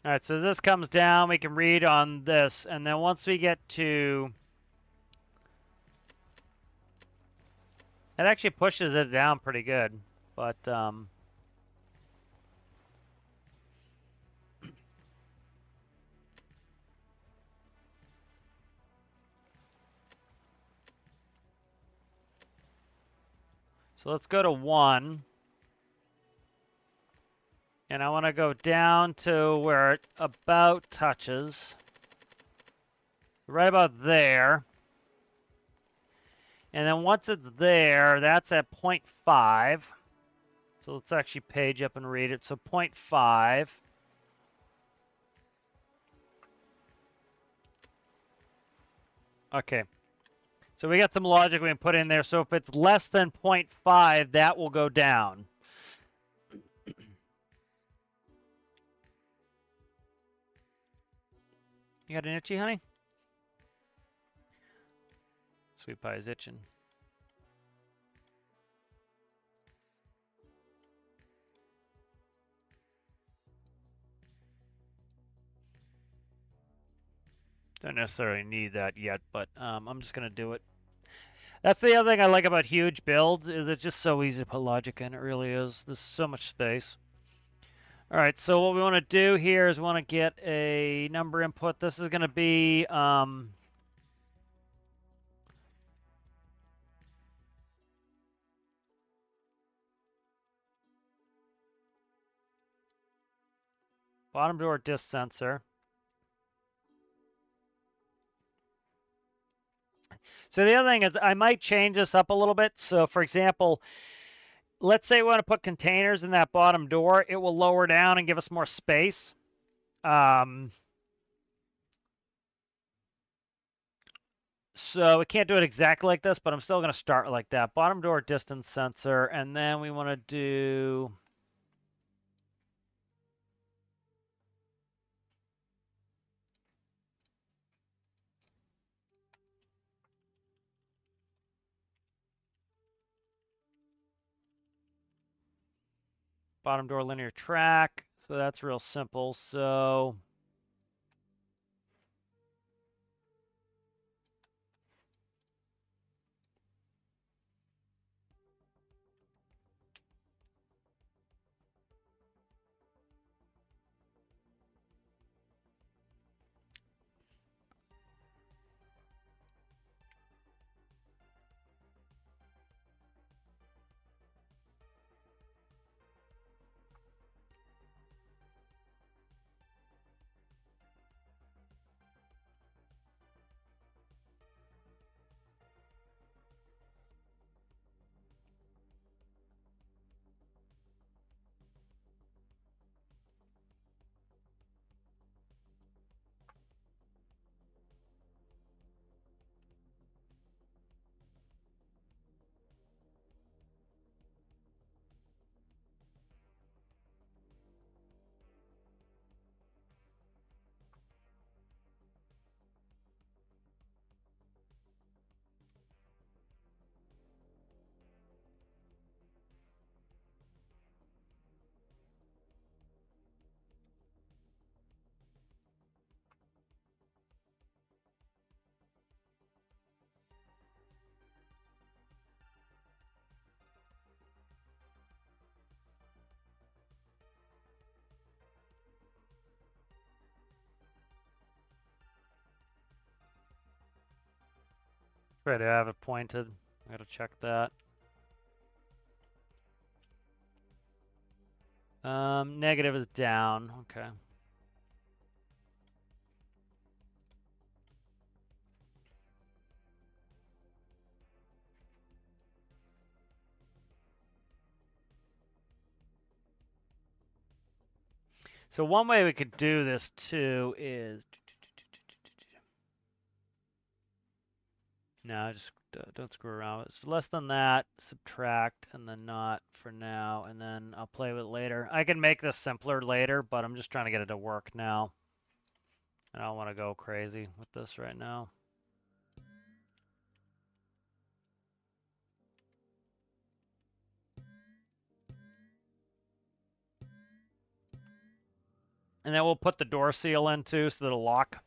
All right, so as this comes down, we can read on this, and then once we get to... It actually pushes it down pretty good, but... So let's go to 1. And I want to go down to where it about touches. Right about there. And then once it's there, that's at 0.5. So let's actually page up and read it. So 0.5. Okay. So we got some logic we can put in there. So if it's less than 0.5, that will go down. You got an itchy, honey? Sweet pie is itching. Don't necessarily need that yet, but I'm just going to do it. That's the other thing I like about huge builds, is it's just so easy to put logic in. It really is. There's so much space. All right, so what we want to do here is we want to get a number input. This is going to be... Bottom door distance sensor. So the other thing is I might change this up a little bit. So for example, let's say we want to put containers in that bottom door. It will lower down and give us more space. So we can't do it exactly like this, but I'm still going to start like that. Bottom door distance sensor, and then we want to do... bottom door linear track. So that's real simple. So... Right, I have it pointed. I gotta check that. Negative is down. Okay. So one way we could do this too is... No, just don't screw around with it. So less than that, subtract, and then not for now, and then I'll play with it later. I can make this simpler later, but I'm just trying to get it to work now. I don't want to go crazy with this right now. And then we'll put the door seal in too, so that it'll lock.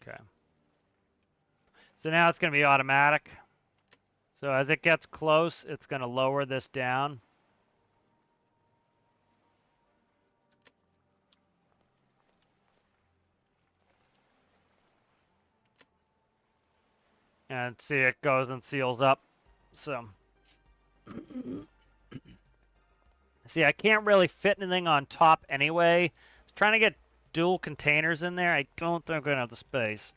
Okay. So now it's going to be automatic. So as it gets close, it's going to lower this down. And see, it goes and seals up. So, see, I can't really fit anything on top anyway. I was trying to get dual containers in there. I don't think I'm going to have the space.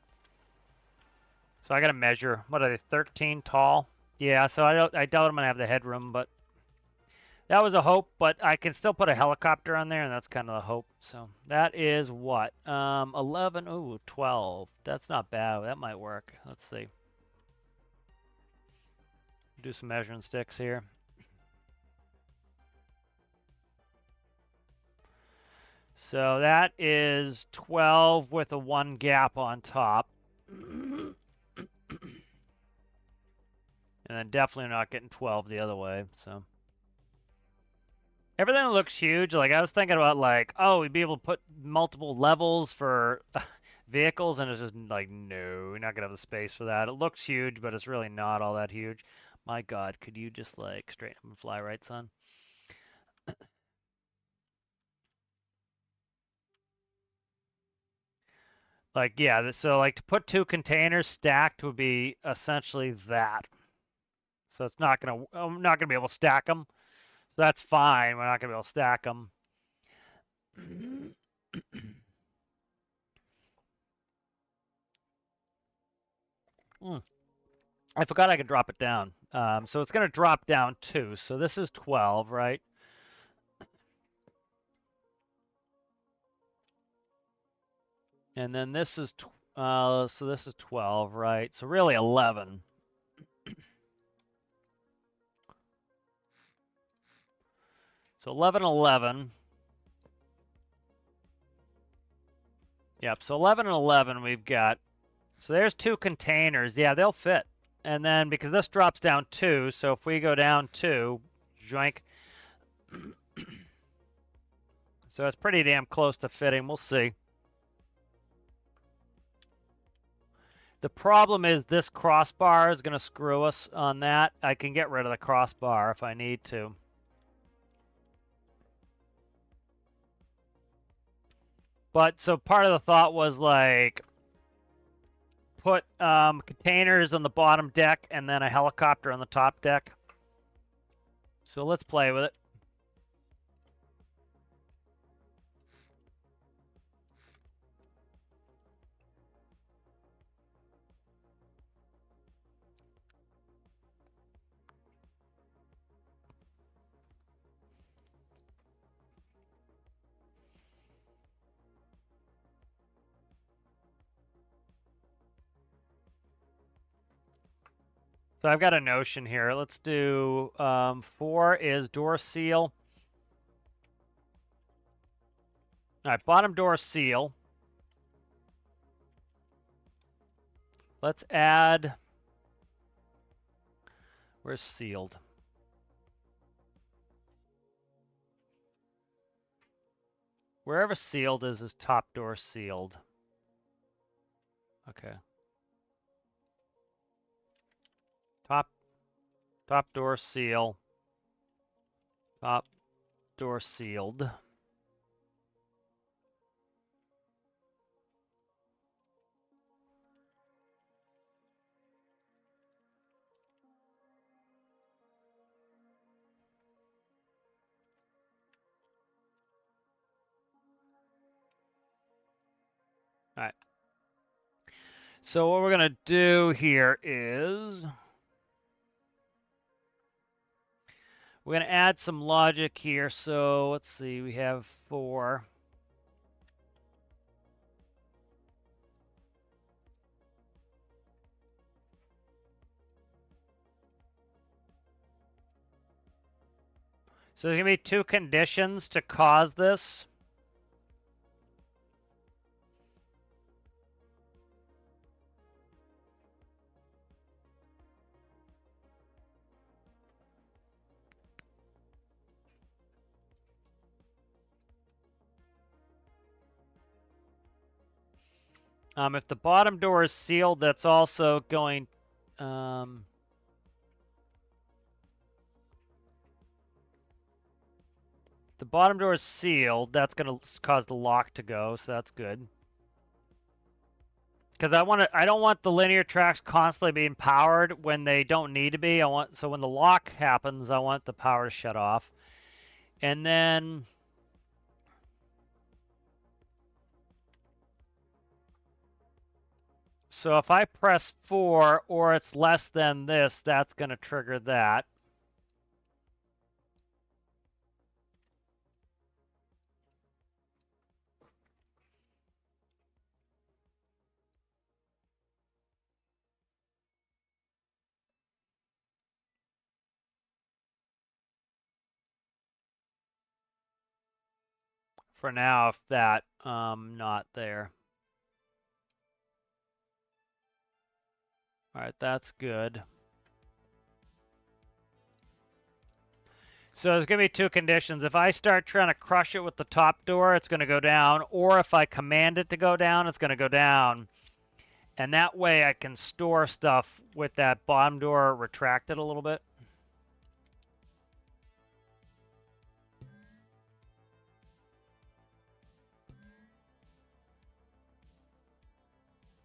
So I got to measure. What are they, 13 tall? Yeah, so I doubt I'm going to have the headroom, but that was a hope, but I can still put a helicopter on there, and that's kind of the hope. So that is what? 11, ooh, 12. That's not bad. That might work. Let's see. Do some measuring sticks here. So that is 12 with a 1 gap on top. And then definitely not getting 12 the other way, so. Everything looks huge. Like, I was thinking about, like, oh, we'd be able to put multiple levels for vehicles, and it's just like, no, we're not going to have the space for that. It looks huge, but it's really not all that huge. My God, could you just, like, straighten up and fly right, son? Like, yeah, so, like, to put 2 containers stacked would be essentially that. So it's not going to, I'm not going to be able to stack them. So that's fine. We're not going to be able to stack them. I forgot I could drop it down. So it's going to drop down 2. So this is 12, right? And then this is, so this is 12, right? So really 11. So 11, 11. Yep, so 11 and 11 we've got. So there's 2 containers. Yeah, they'll fit. And then because this drops down 2, so if we go down 2, joink. So it's pretty damn close to fitting. We'll see. The problem is this crossbar is going to screw us on that. I can get rid of the crossbar if I need to. But so part of the thought was like put containers on the bottom deck and then a helicopter on the top deck. So let's play with it. So I've got a notion here. Let's do 4 is door seal. All right, bottom door seal. Let's add, where's sealed? Wherever sealed is top door sealed. Okay. Top door seal. Top door sealed. All right. So what we're going to do here is we're going to add some logic here. So let's see, we have 4. So there's going to be 2 conditions to cause this. If the bottom door is sealed, that's also going... the bottom door is sealed. That's going to cause the lock to go, so that's good. Because I don't want the linear tracks constantly being powered when they don't need to be. So when the lock happens, I want the power to shut off. And then... So if I press 4 or it's less than this, that's going to trigger that. For now, if that not there. All right, that's good. So there's going to be 2 conditions. If I start trying to crush it with the top door, it's going to go down. Or if I command it to go down, it's going to go down. And that way I can store stuff with that bottom door retracted a little bit.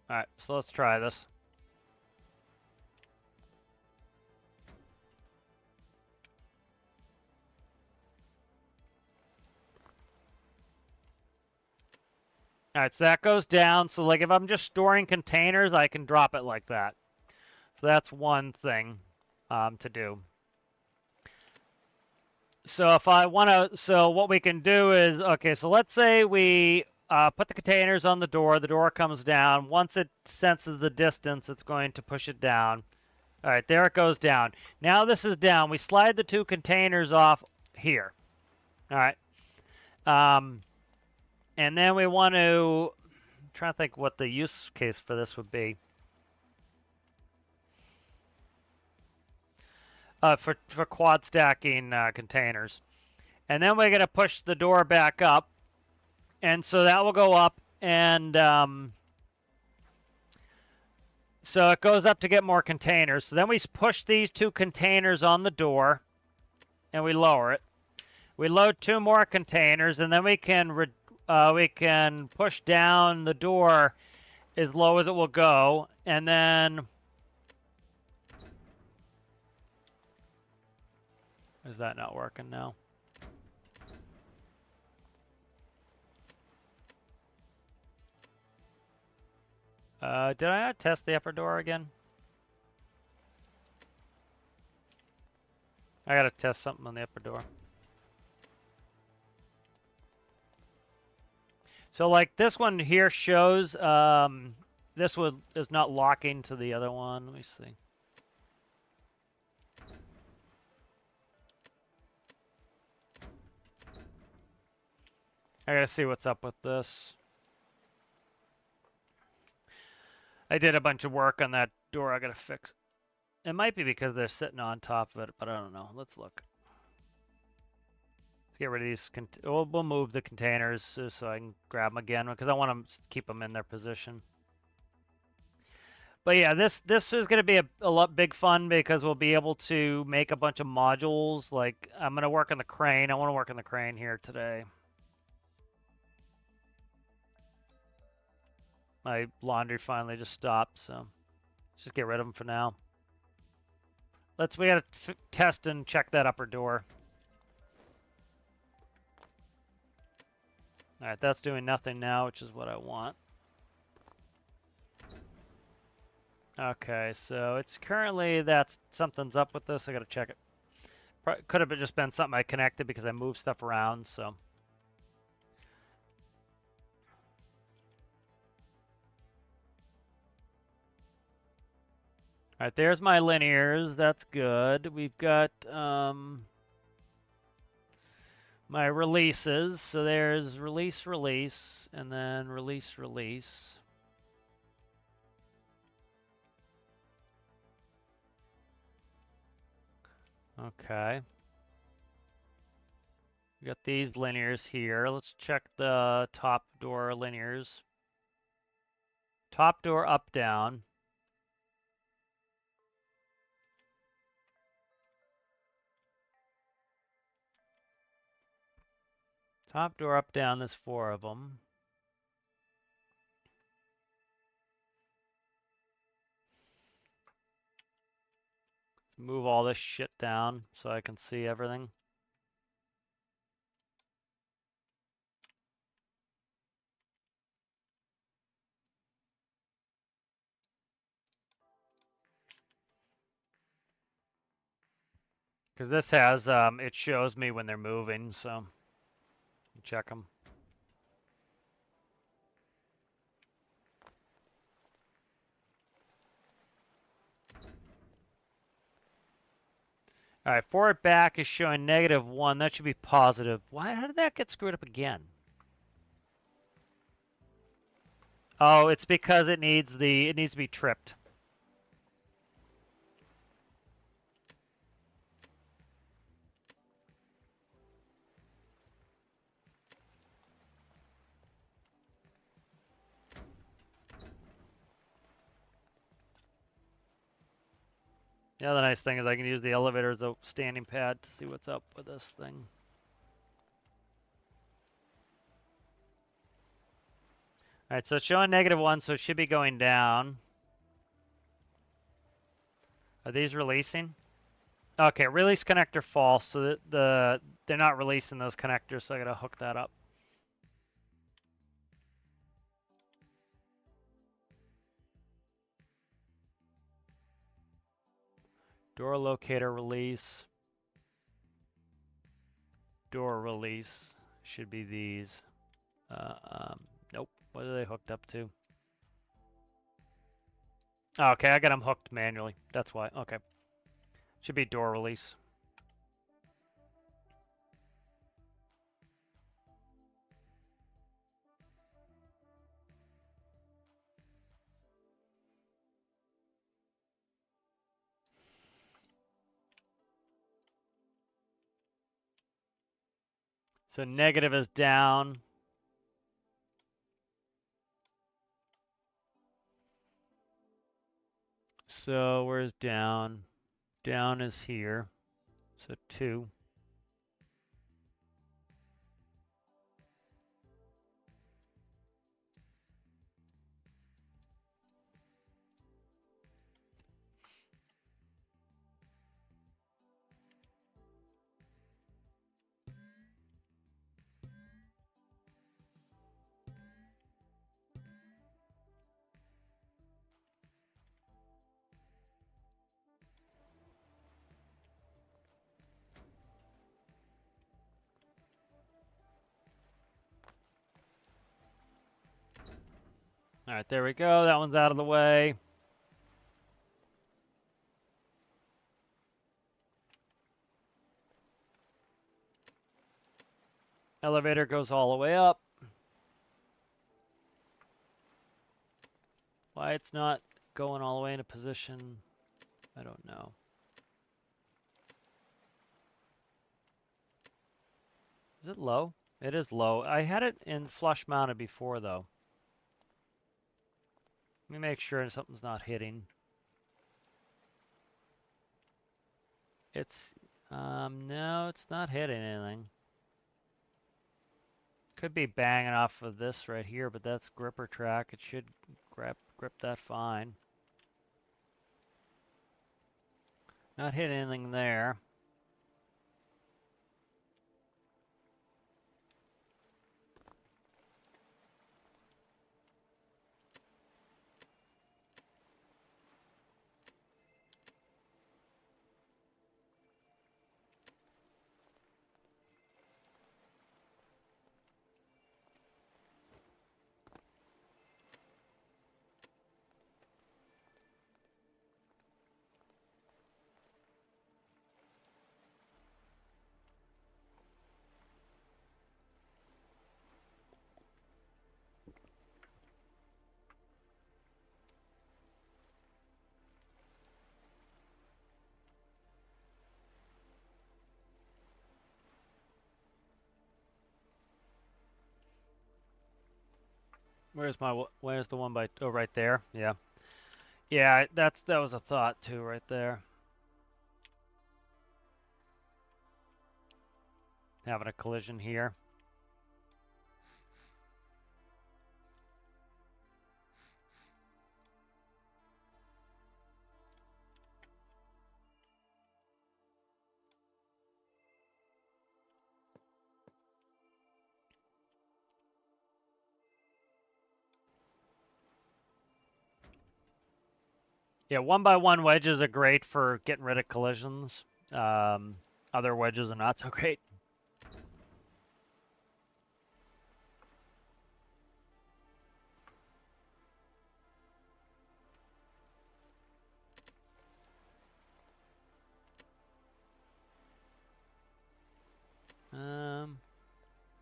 All right, so let's try this. All right, so that goes down. So like if I'm just storing containers, I can drop it like that. So that's one thing to do. So if I want to, so what we can do is, okay, so let's say we put the containers on the door comes down. Once it senses the distance, it's going to push it down. All right, there it goes down. Now this is down. We slide the two containers off here. All right. And then we want to, I'm trying to think what the use case for this would be. For quad stacking containers. And then we're going to push the door back up. And so that will go up. And so it goes up to get more containers. So then we push these two containers on the door. And we lower it. We load two more containers. And then we can push down the door as low as it will go. And then... Is that not working now? Did I not test the upper door again? I gotta test something on the upper door. So like this one here shows this one is not locking to the other one. Let me see. I gotta see what's up with this. I did a bunch of work on that door. I gotta fix. It might be because they're sitting on top of it, but I don't know. Let's look. Let's get rid of these. We'll move the containers so I can grab them again because I want to keep them in their position. But yeah, this is going to be a lot big fun because we'll be able to make a bunch of modules. Like I'm going to work on the crane. I want to work on the crane here today. My laundry finally just stopped, so let's just get rid of them for now. We gotta test and check that upper door. All right, that's doing nothing now, which is what I want. Okay, so it's currently something's up with this. I gotta check it. Could have just been something I connected because I moved stuff around. So. All right, there's my linears. That's good. We've got my releases. So there's release, release, and then release, release. Okay. We got these linears here. Let's check the top door linears. Top door up, down. Top door up, down, there's 4 of them. Let's move all this shit down so I can see everything. Because this has, it shows me when they're moving, so check them. All right, forward back is showing -1. That should be positive. How did that get screwed up again? Oh, it's because it needs to be tripped. The other nice thing is I can use the elevator as a standing pad to see what's up with this thing. All right, so it's showing -1, so it should be going down. Are these releasing? Okay, release connector false, so they're not releasing those connectors, so I gotta hook that up. Door locator release. Door release should be these. Nope. What are they hooked up to? Oh, okay, I got them hooked manually. That's why. Okay. Should be door release. So negative is down. So where's down? Down is here. So 2. All right, there we go. That one's out of the way. Elevator goes all the way up. Why it's not going all the way into position, I don't know. Is it low? It is low. I had it in flush mounted before, though. Let me make sure something's not hitting. It's, no, it's not hitting anything. Could be banging off of this right here, but that's gripper track. It should grip that fine. Not hitting anything there. Where's the one by, oh, right there? Yeah. Yeah, that was a thought too, right there. Having a collision here. Yeah, 1x1 wedges are great for getting rid of collisions. Other wedges are not so great.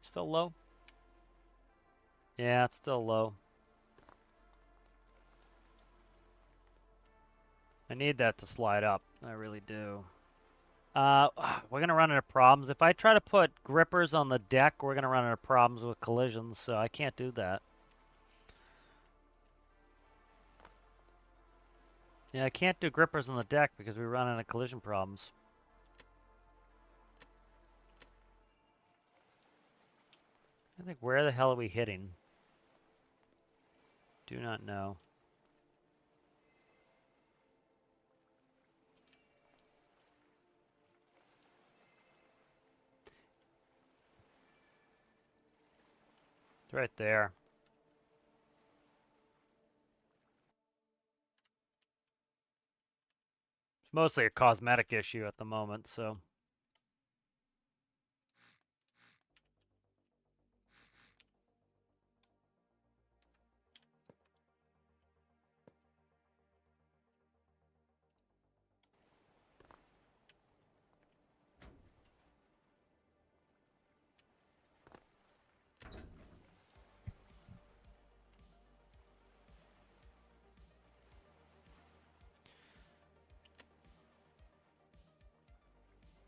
Still low? Yeah, it's still low. I need that to slide up. I really do. We're gonna run into problems. If I try to put grippers on the deck, we're gonna run into problems with collisions, so I can't do that. Yeah, I can't do grippers on the deck because we run into collision problems. I think, where the hell are we hitting? Do not know. It's right there. Mostly a cosmetic issue at the moment, so.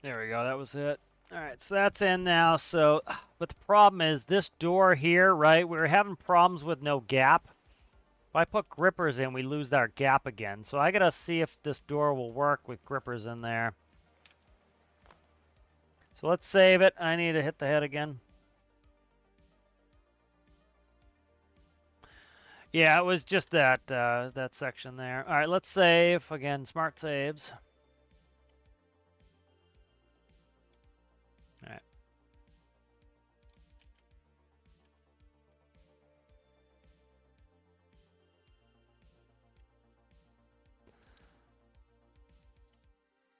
There we go, that was it. All right, so that's in now. So, but the problem is this door here, right? We were having problems with no gap. If I put grippers in, we lose our gap again. So I gotta see if this door will work with grippers in there. So let's save it. I need to hit the head again. Yeah, it was just that that section there. All right, let's save again. Smart saves. All right.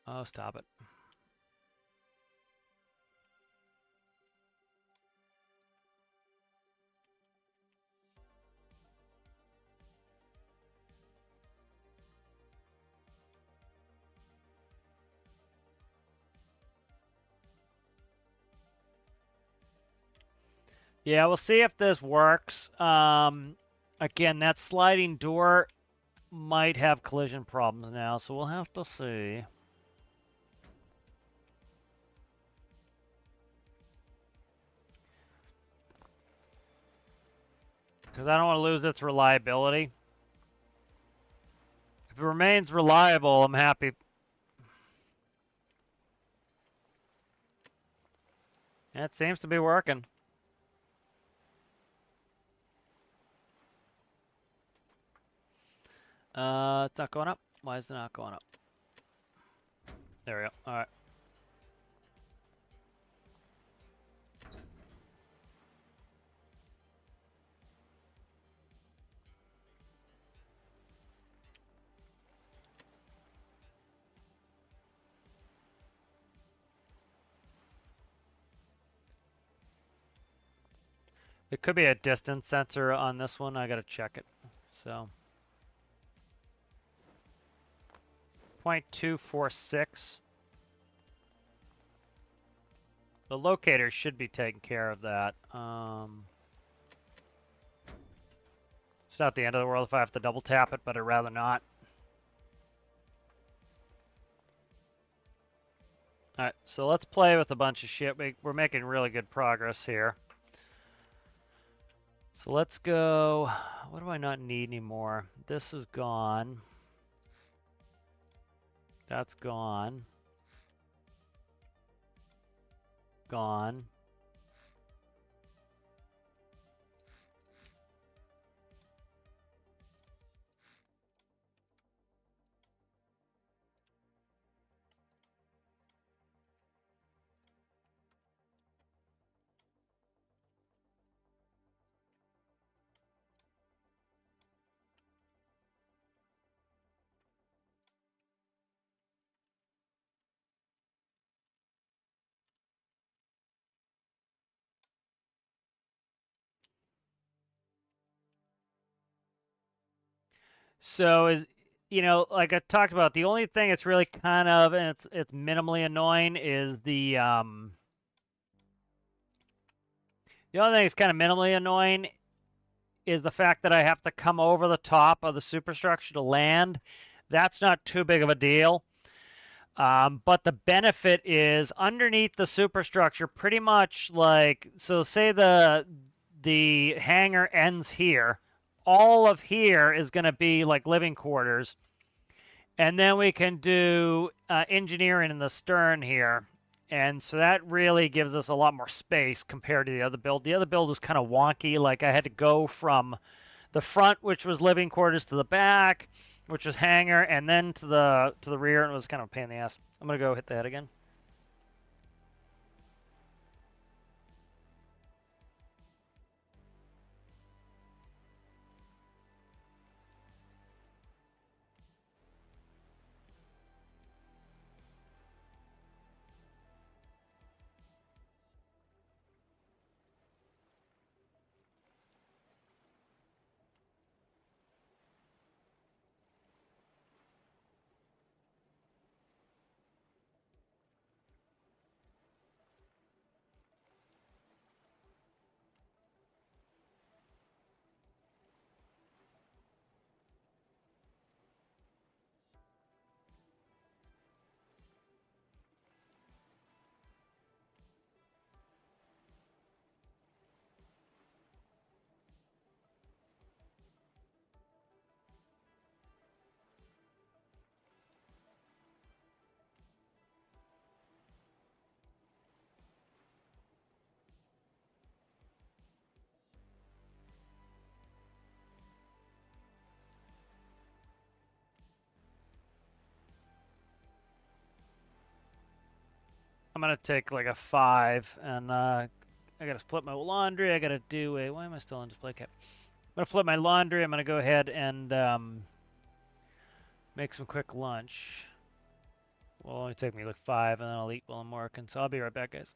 Oh, stop it. Yeah, we'll see if this works. Again, that sliding door might have collision problems now, so we'll have to see. Because I don't want to lose its reliability. If it remains reliable, I'm happy. It seems to be working. It's not going up. Why is it not going up? There we go. All right. It could be a distance sensor on this one. I gotta check it. So 0.246. The locator should be taking care of that. It's not the end of the world if I have to double tap it, but I'd rather not. All right, so let's play with a bunch of shit. We're making really good progress here. So let's go. What do I not need anymore? This is gone. That's gone. Gone. So is like I talked about, the only thing it's really kind of, and it's minimally annoying, is the only thing that's kind of minimally annoying is the fact that I have to come over the top of the superstructure to land. That's not too big of a deal. But the benefit is underneath the superstructure, pretty much like, so say the hangar ends here. All of here is going to be like living quarters. And then we can do engineering in the stern here. And so that really gives us a lot more space compared to the other build. The other build was kind of wonky. Like I had to go from the front, which was living quarters, to the back, which was hangar, and then to the rear, and it was kind of a pain in the ass. I'm gonna go hit the head again. I'm gonna take like a 5, and I gotta flip my laundry. I gotta do a. Why am I still on display cap? I'm gonna flip my laundry. I'm gonna go ahead and make some quick lunch. Will only take me like 5, and then I'll eat while I'm working. So I'll be right back, guys.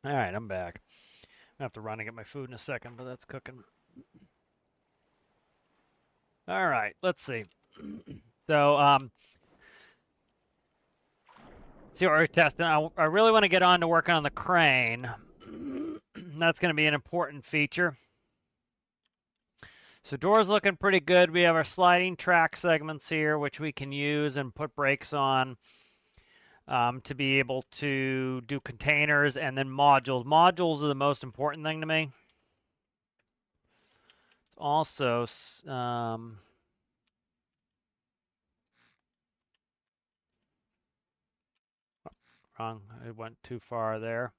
All right, I'm back. I have to run and get my food in a second, but that's cooking. All right, let's see. So, see what we're testing. I really want to get on to working on the crane. That's going to be an important feature. So door's looking pretty good. We have our sliding track segments here, which we can use and put brakes on to be able to do containers and then modules. Modules are the most important thing to me. Also, wrong. I went too far there.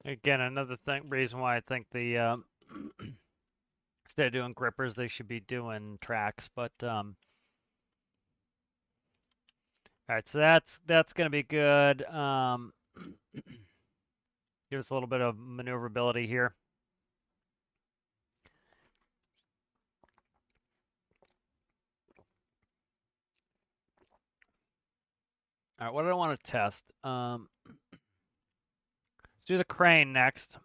Again, another reason why I think the instead of doing grippers, they should be doing tracks. But all right, so that's going to be good. Give us a little bit of maneuverability here. All right, what do I want to test? Let's do the crane next.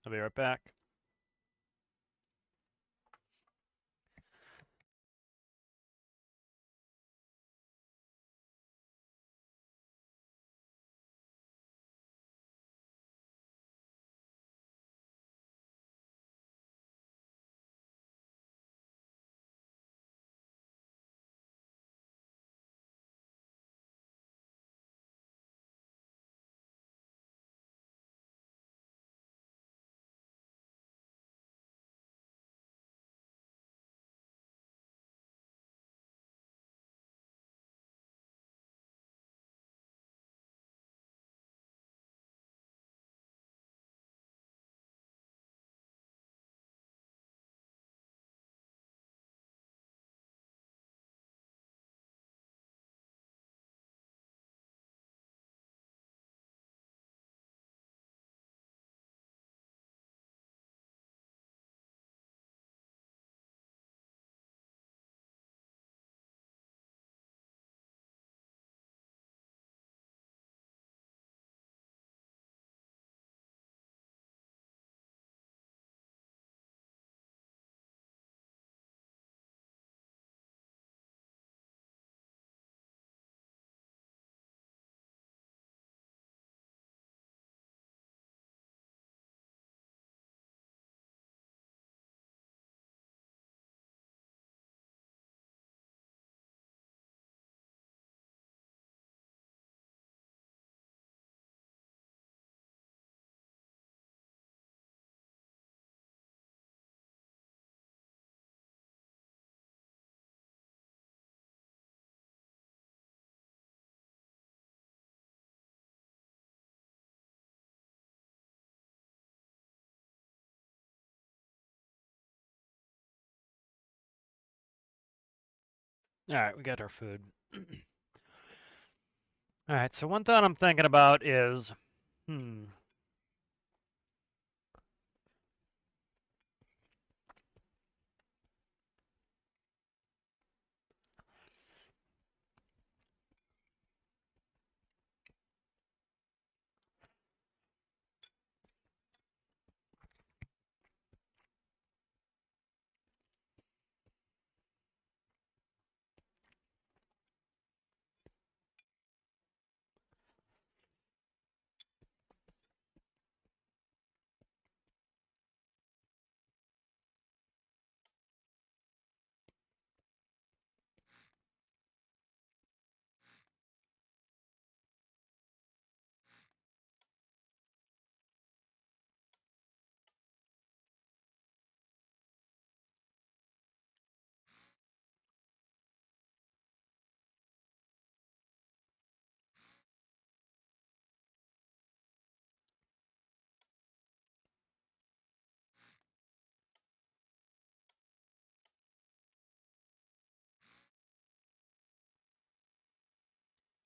I'll be right back. All right, we got our food. All right, so one thought I'm thinking about is,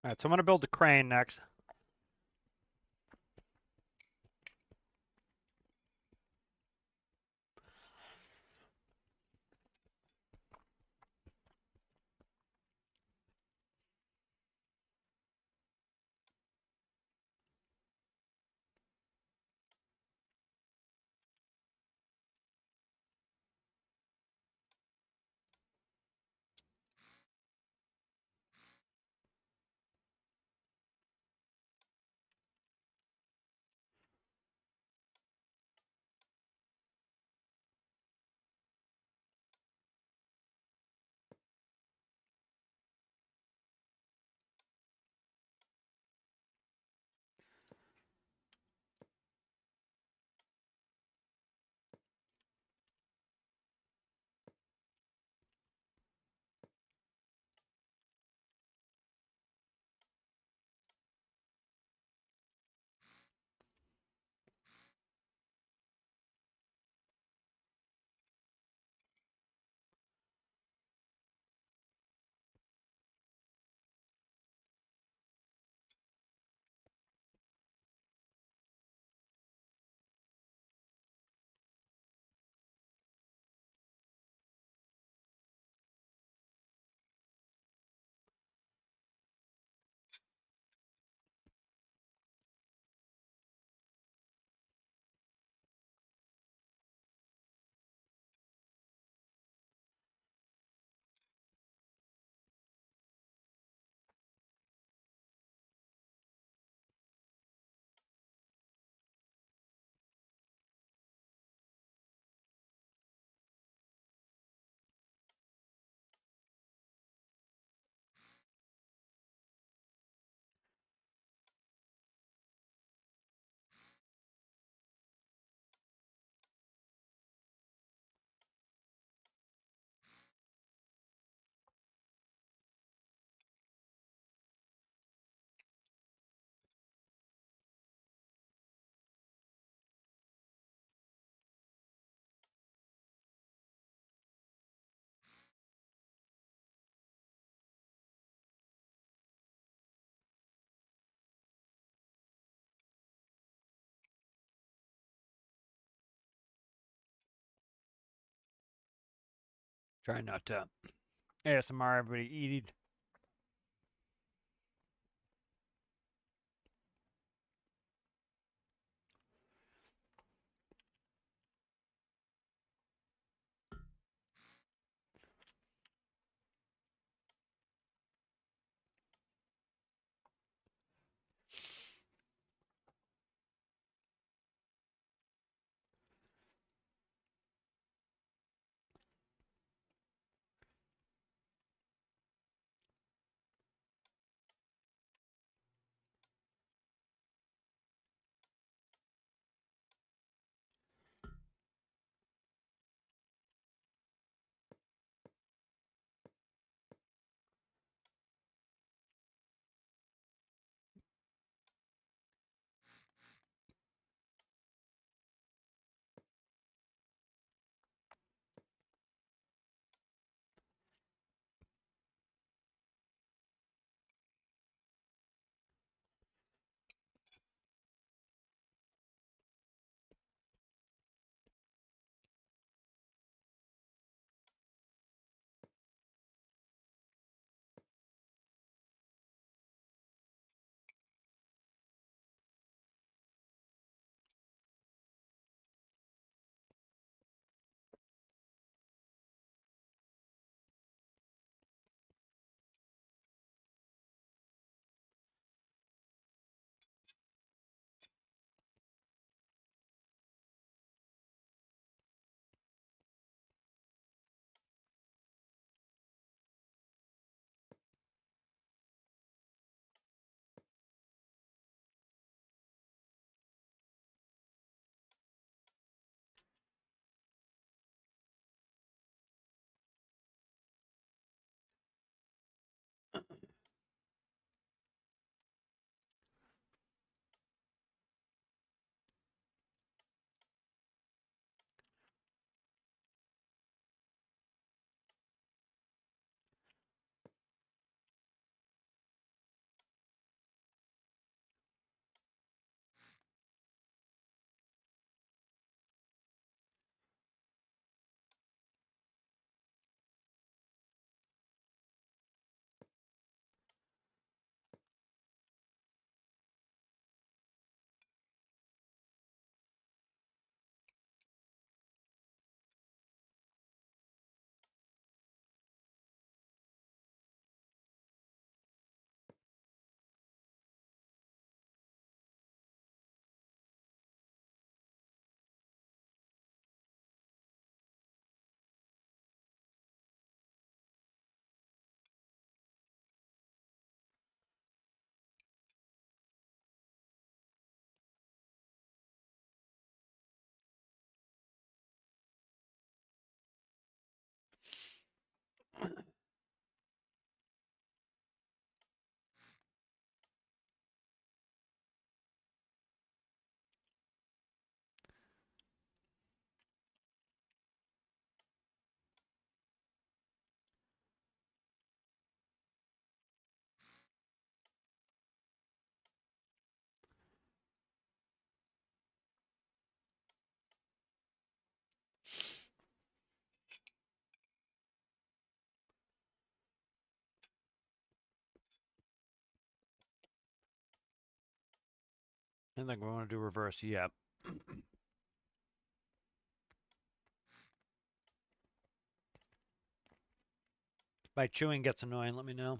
All right, so I'm going to build the crane next. Try not to ASMR everybody eating. don't think we want to do reverse yet. If my chewing gets annoying, let me know.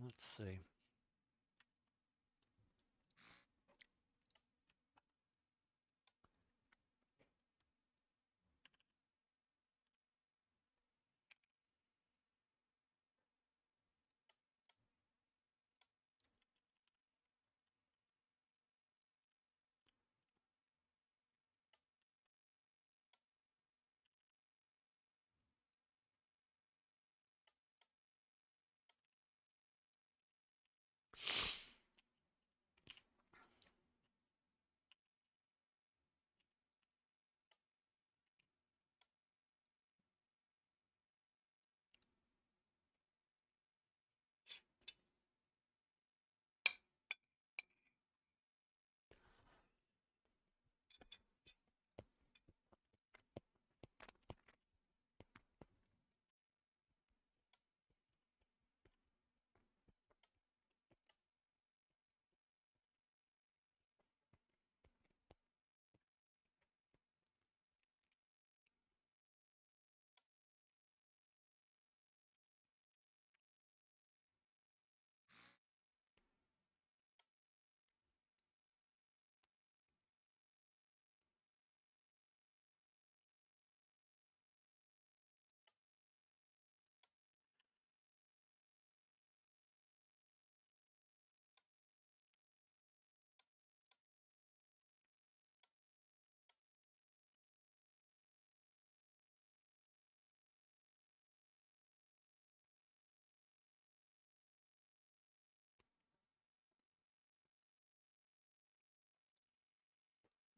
Let's see.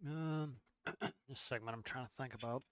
Um, this segment I'm trying to think about.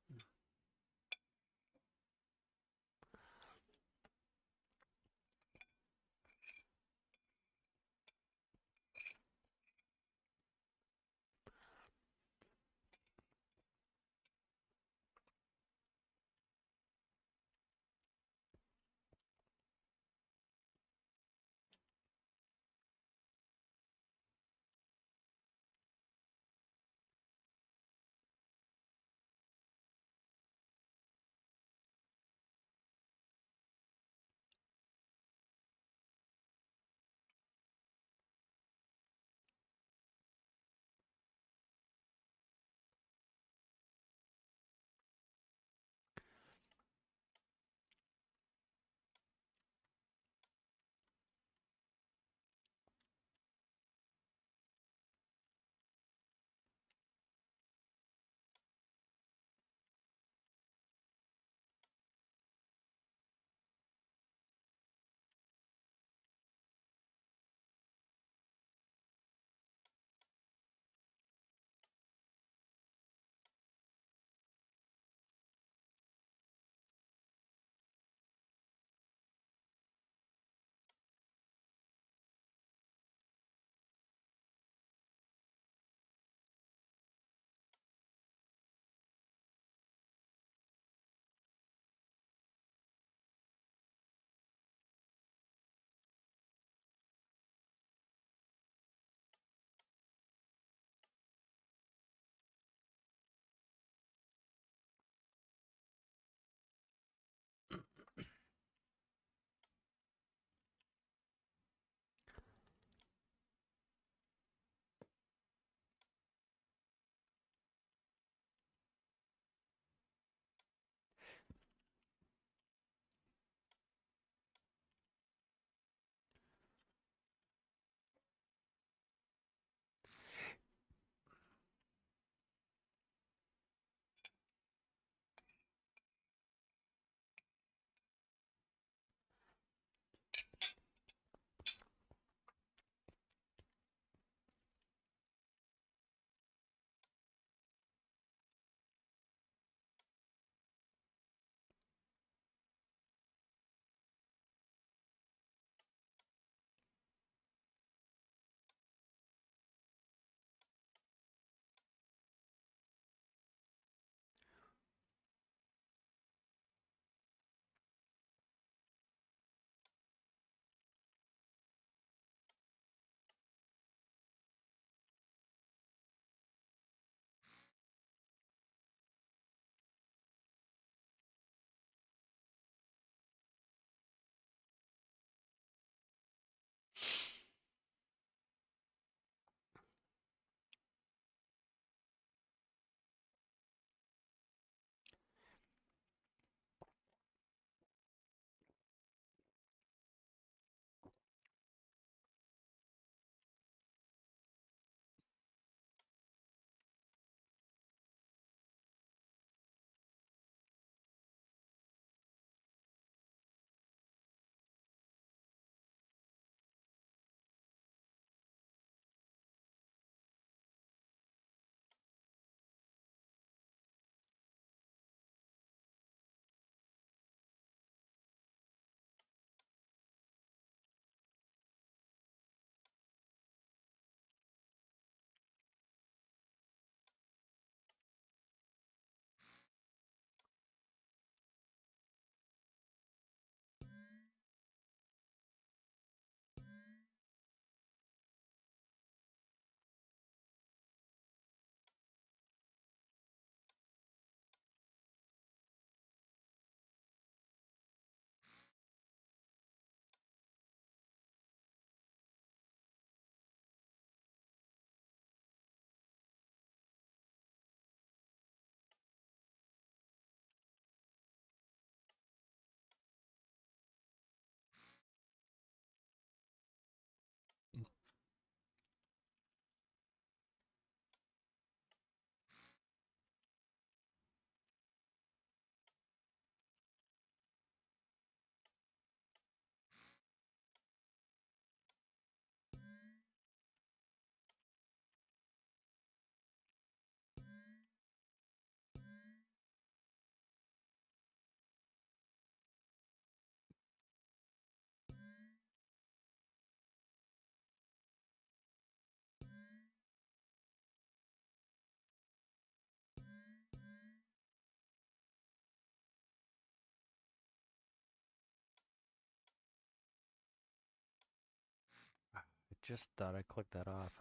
just thought I clicked that off.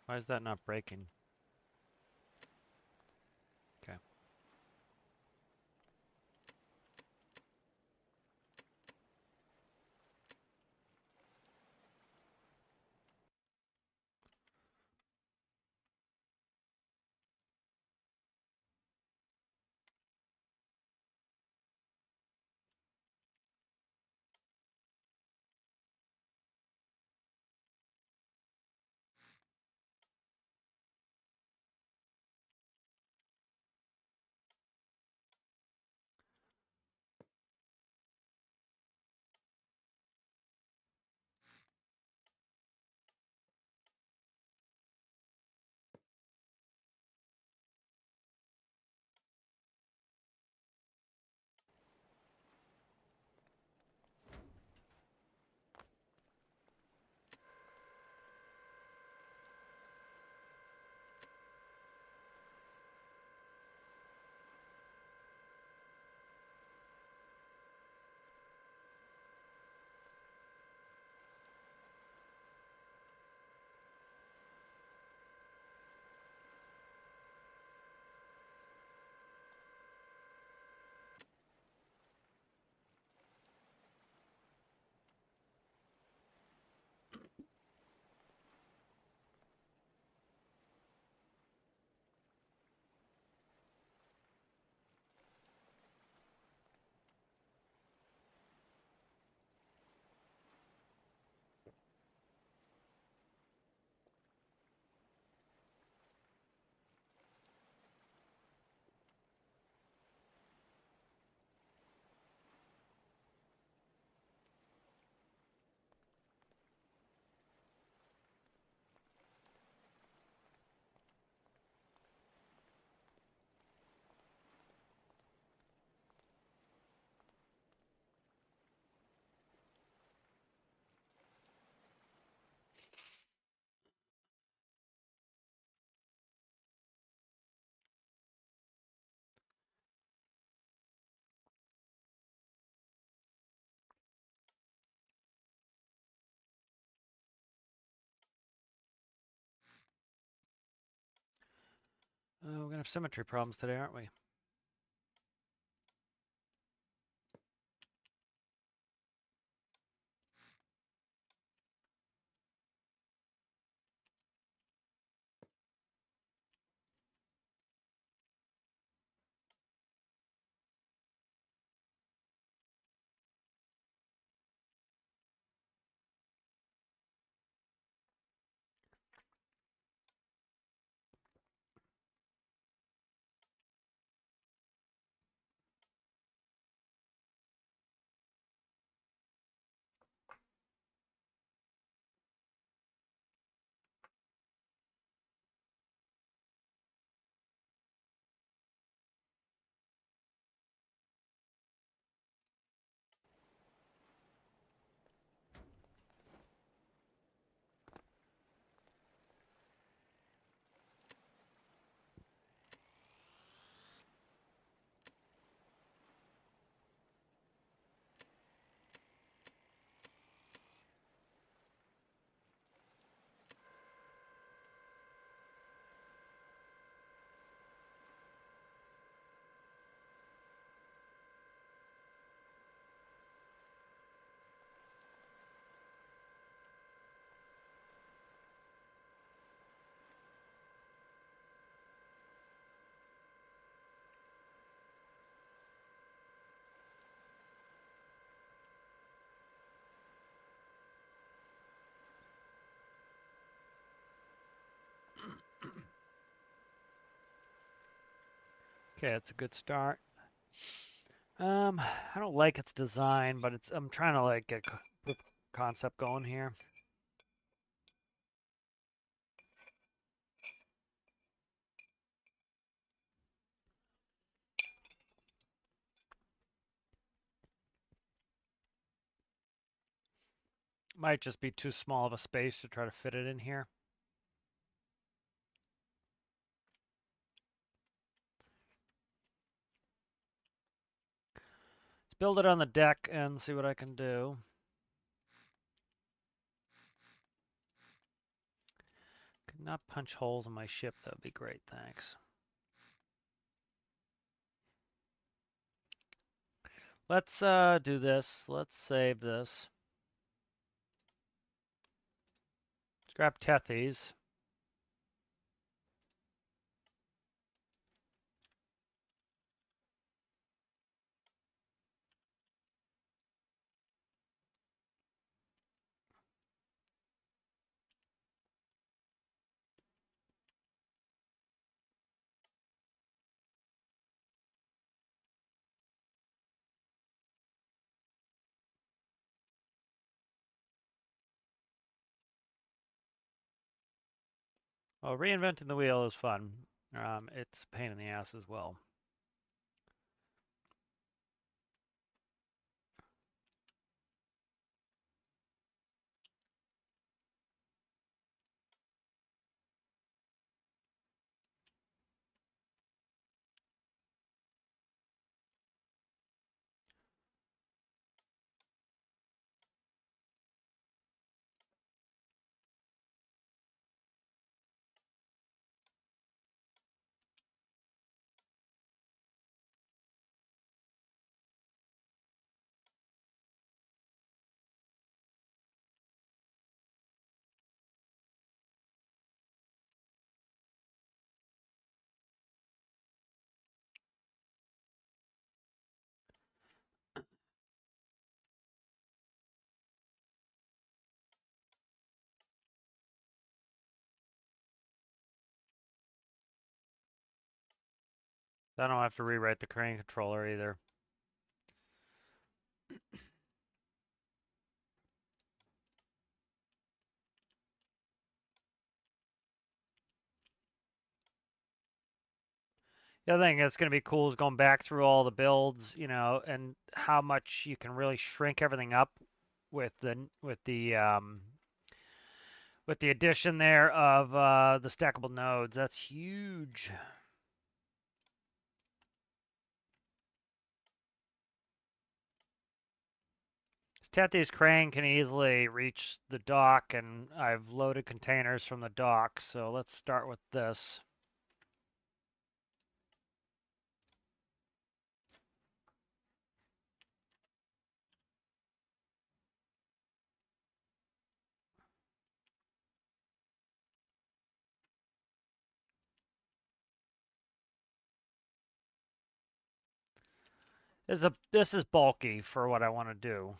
Why is that not breaking? Okay. We're gonna have symmetry problems today, aren't we? Okay, that's a good start. I don't like its design, but I'm trying to like get proof of concept going here. Might just be too small of a space to try to fit it in here. Let's build it on the deck and see what I can do. Could not punch holes in my ship. That would be great, thanks. Let's do this. Let's save this. Let's grab Tethys. Well, reinventing the wheel is fun. It's a pain in the ass as well. I don't have to rewrite the crane controller either. The other thing that's going to be cool is going back through all the builds, you know, and how much you can really shrink everything up with the addition there of the stackable nodes. That's huge. Tethys crane can easily reach the dock, and I've loaded containers from the dock, so let's start with this. This is bulky for what I want to do.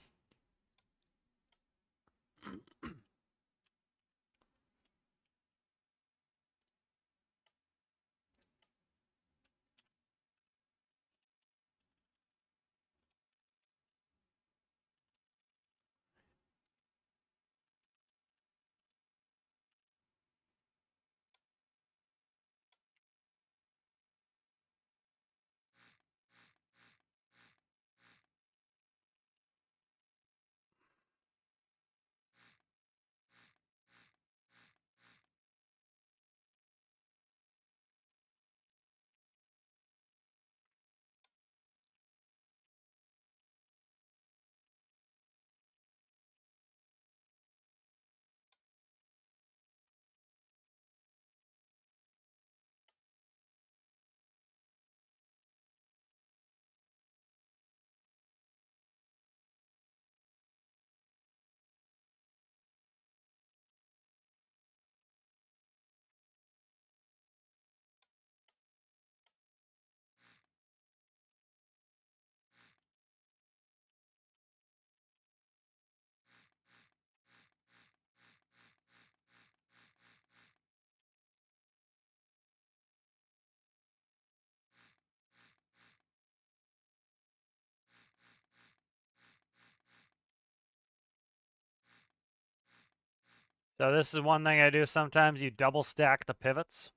So this is one thing I do sometimes. You double stack the pivots,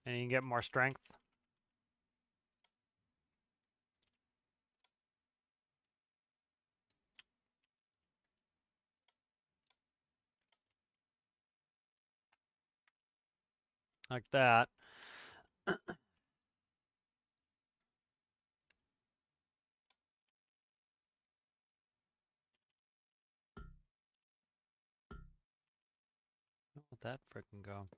and you can get more strength. like that. Let that frickin' go.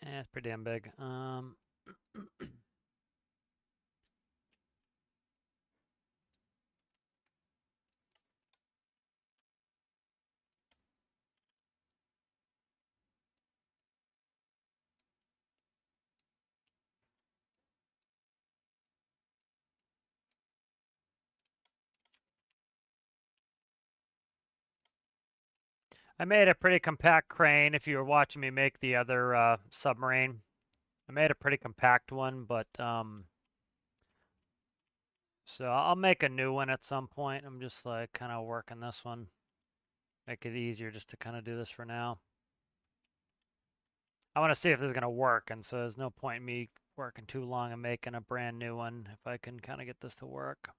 Yeah, it's pretty damn big. I made a pretty compact crane if you were watching me make the other submarine. I made a pretty compact one, but so I'll make a new one at some point. I'm just like kind of working this one. Make it easier just to kind of do this for now. I want to see if this is going to work, and so there's no point in me working too long and making a brand new one if I can kind of get this to work.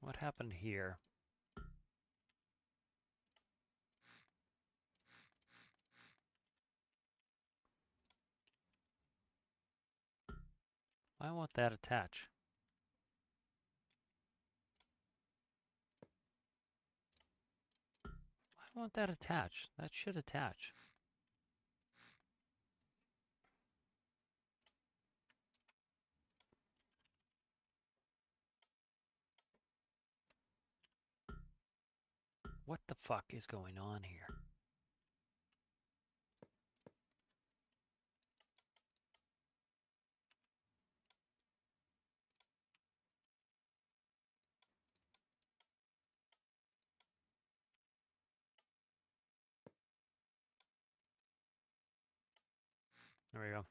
What happened here? Why won't that attach? Why won't that attach? That should attach. What the fuck is going on here? There we go.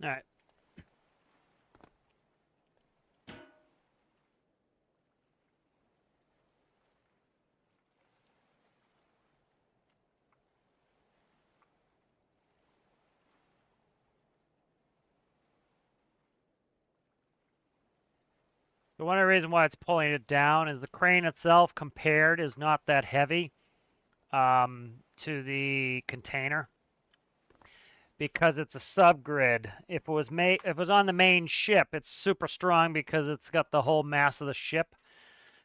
All right. So one of the reasons why it's pulling it down is the crane itself compared is not that heavy to the container because it's a subgrid. If it was on the main ship, it's super strong because it's got the whole mass of the ship.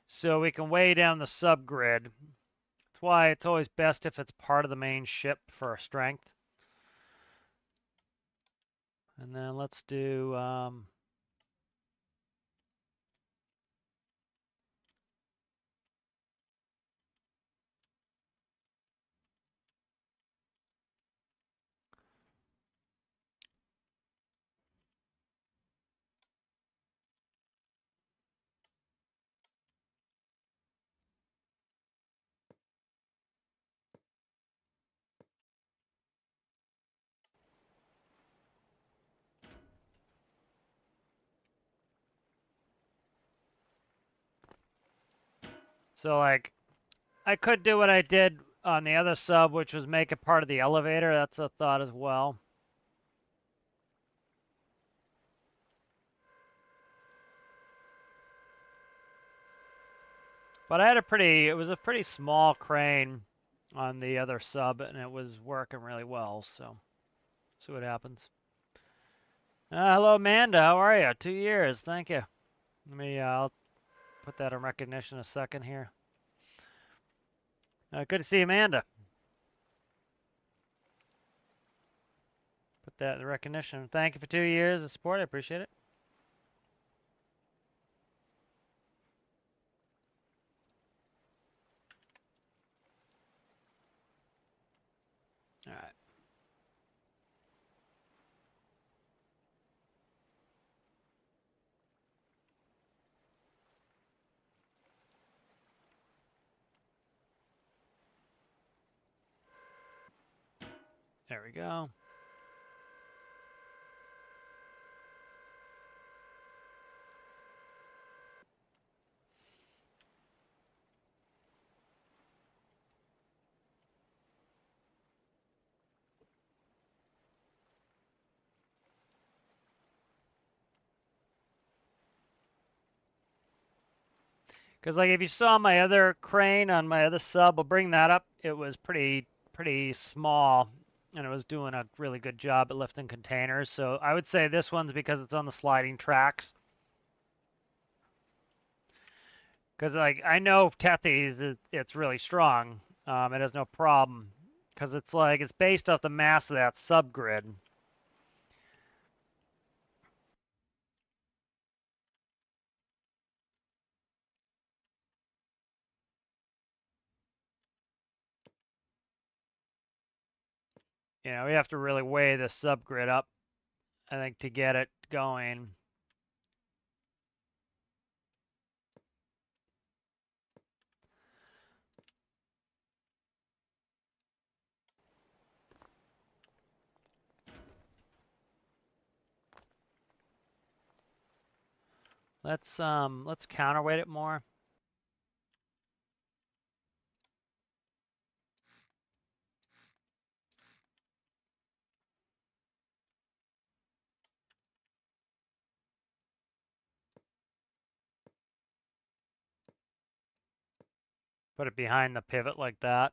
So we can weigh down the subgrid. That's why it's always best if it's part of the main ship for strength. And then let's do so like I could do what I did on the other sub, which was make it part of the elevator. That's a thought as well. But it was a pretty small crane on the other sub, and it was working really well, so see what happens. Hello, Amanda. How are you? 2 years. Thank you. I'll put that in recognition in a second here. Good to see you, Amanda. Put that in recognition. Thank you for 2 years of support. I appreciate it. All right. There we go. Because like if you saw my other crane on my other sub, I'll bring that up. It was pretty small, and it was doing a really good job at lifting containers. So I would say this one's because it's on the sliding tracks. Because like I know Tethys, it's really strong. It has no problem because it's based off the mass of that subgrid. You know, we have to really weigh the subgrid up, I think, to get it going. Let's counterweight it more. Put it behind the pivot like that.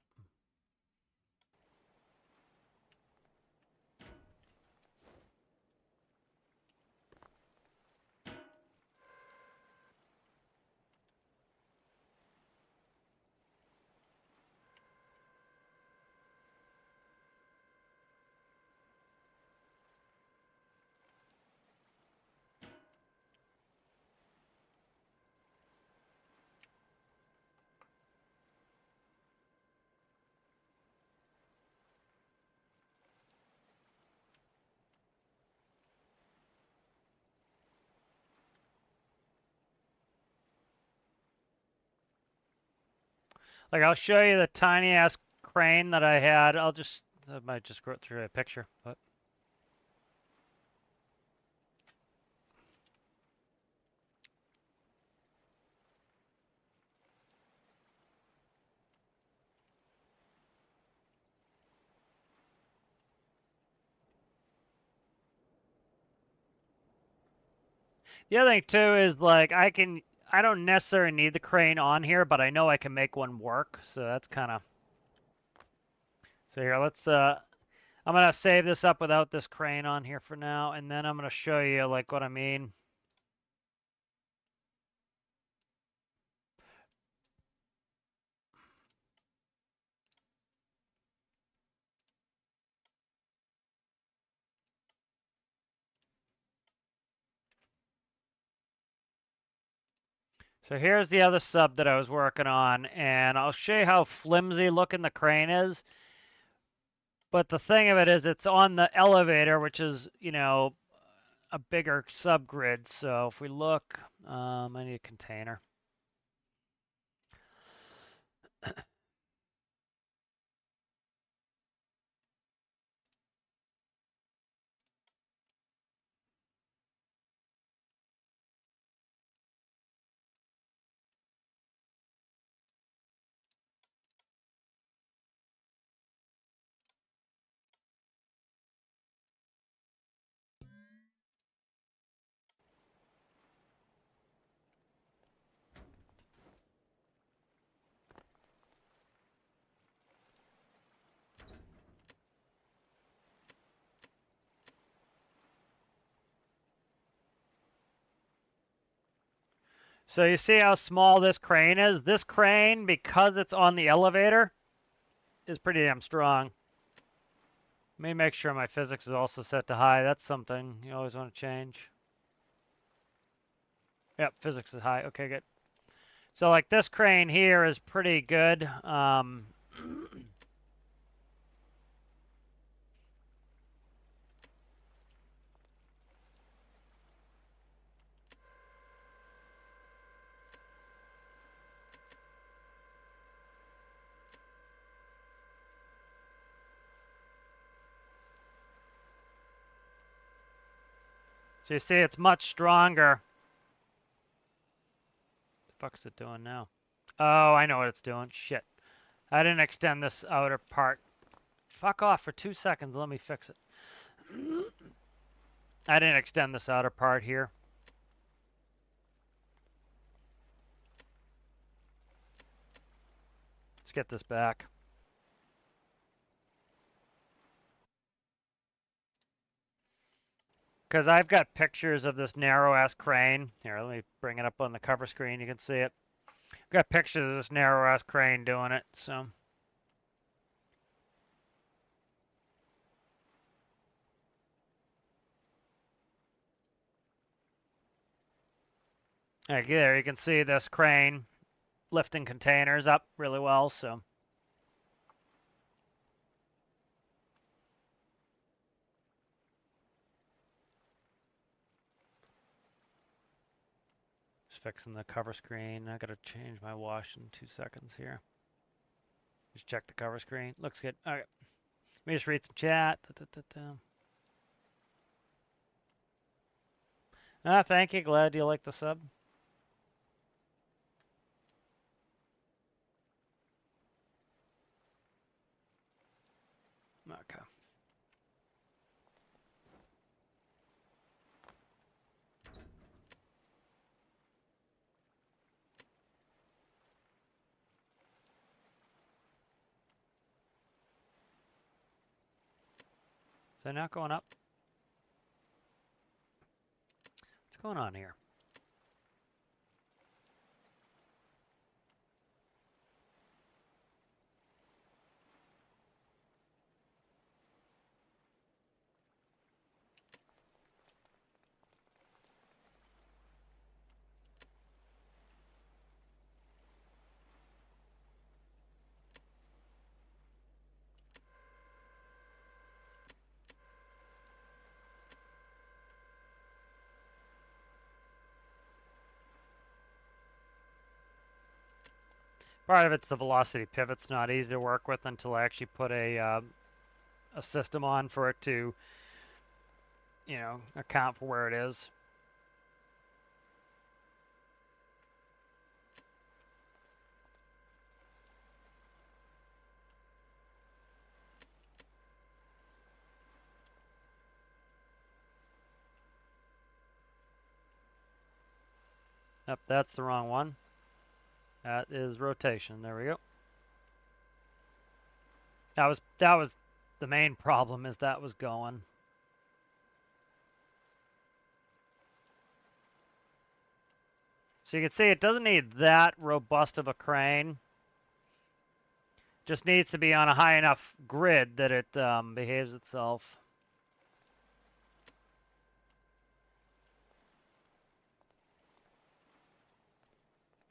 Like I'll show you the tiny ass crane that I had. I might just go through a picture, but The other thing too is like I don't necessarily need the crane on here, but I know I can make one work, so that's kind of. So here, let's I'm gonna save this up without this crane on here for now, and then I'm gonna show you like what I mean. So here's the other sub that I was working on, and I'll show you how flimsy looking the crane is. But the thing of it is, it's on the elevator, which is, you know, a bigger subgrid. So if we look, I need a container. So you see how small this crane is? This crane, because it's on the elevator, is pretty damn strong. Let me make sure my physics is also set to high. That's something you always want to change. Yep, physics is high. Okay, good. So like this crane here is pretty good. So you see it's much stronger. What the fuck's it doing now? Oh, I know what it's doing. Shit. I didn't extend this outer part. Fuck off for 2 seconds. Let me fix it. I didn't extend this outer part here. Let's get this back. Because I've got pictures of this narrow-ass crane. Here, let me bring it up on the cover screen. You can see it. I've got pictures of this narrow-ass crane doing it, so. Like there, you can see this crane lifting containers up really well, so. Just fixing the cover screen. I gotta change my wash in 2 seconds here. Just check the cover screen. Looks good. All right. Let me just read some chat. Thank you. Glad you like the sub. Okay. So now going up. What's going on here? Part of it's the velocity pivot's not easy to work with until I actually put a system on for it to, you know, account for where it is. Yep, that's the wrong one. That is rotation. There we go. That was the main problem, is that was going. So you can see it doesn't need that robust of a crane. Just needs to be on a high enough grid that it behaves itself.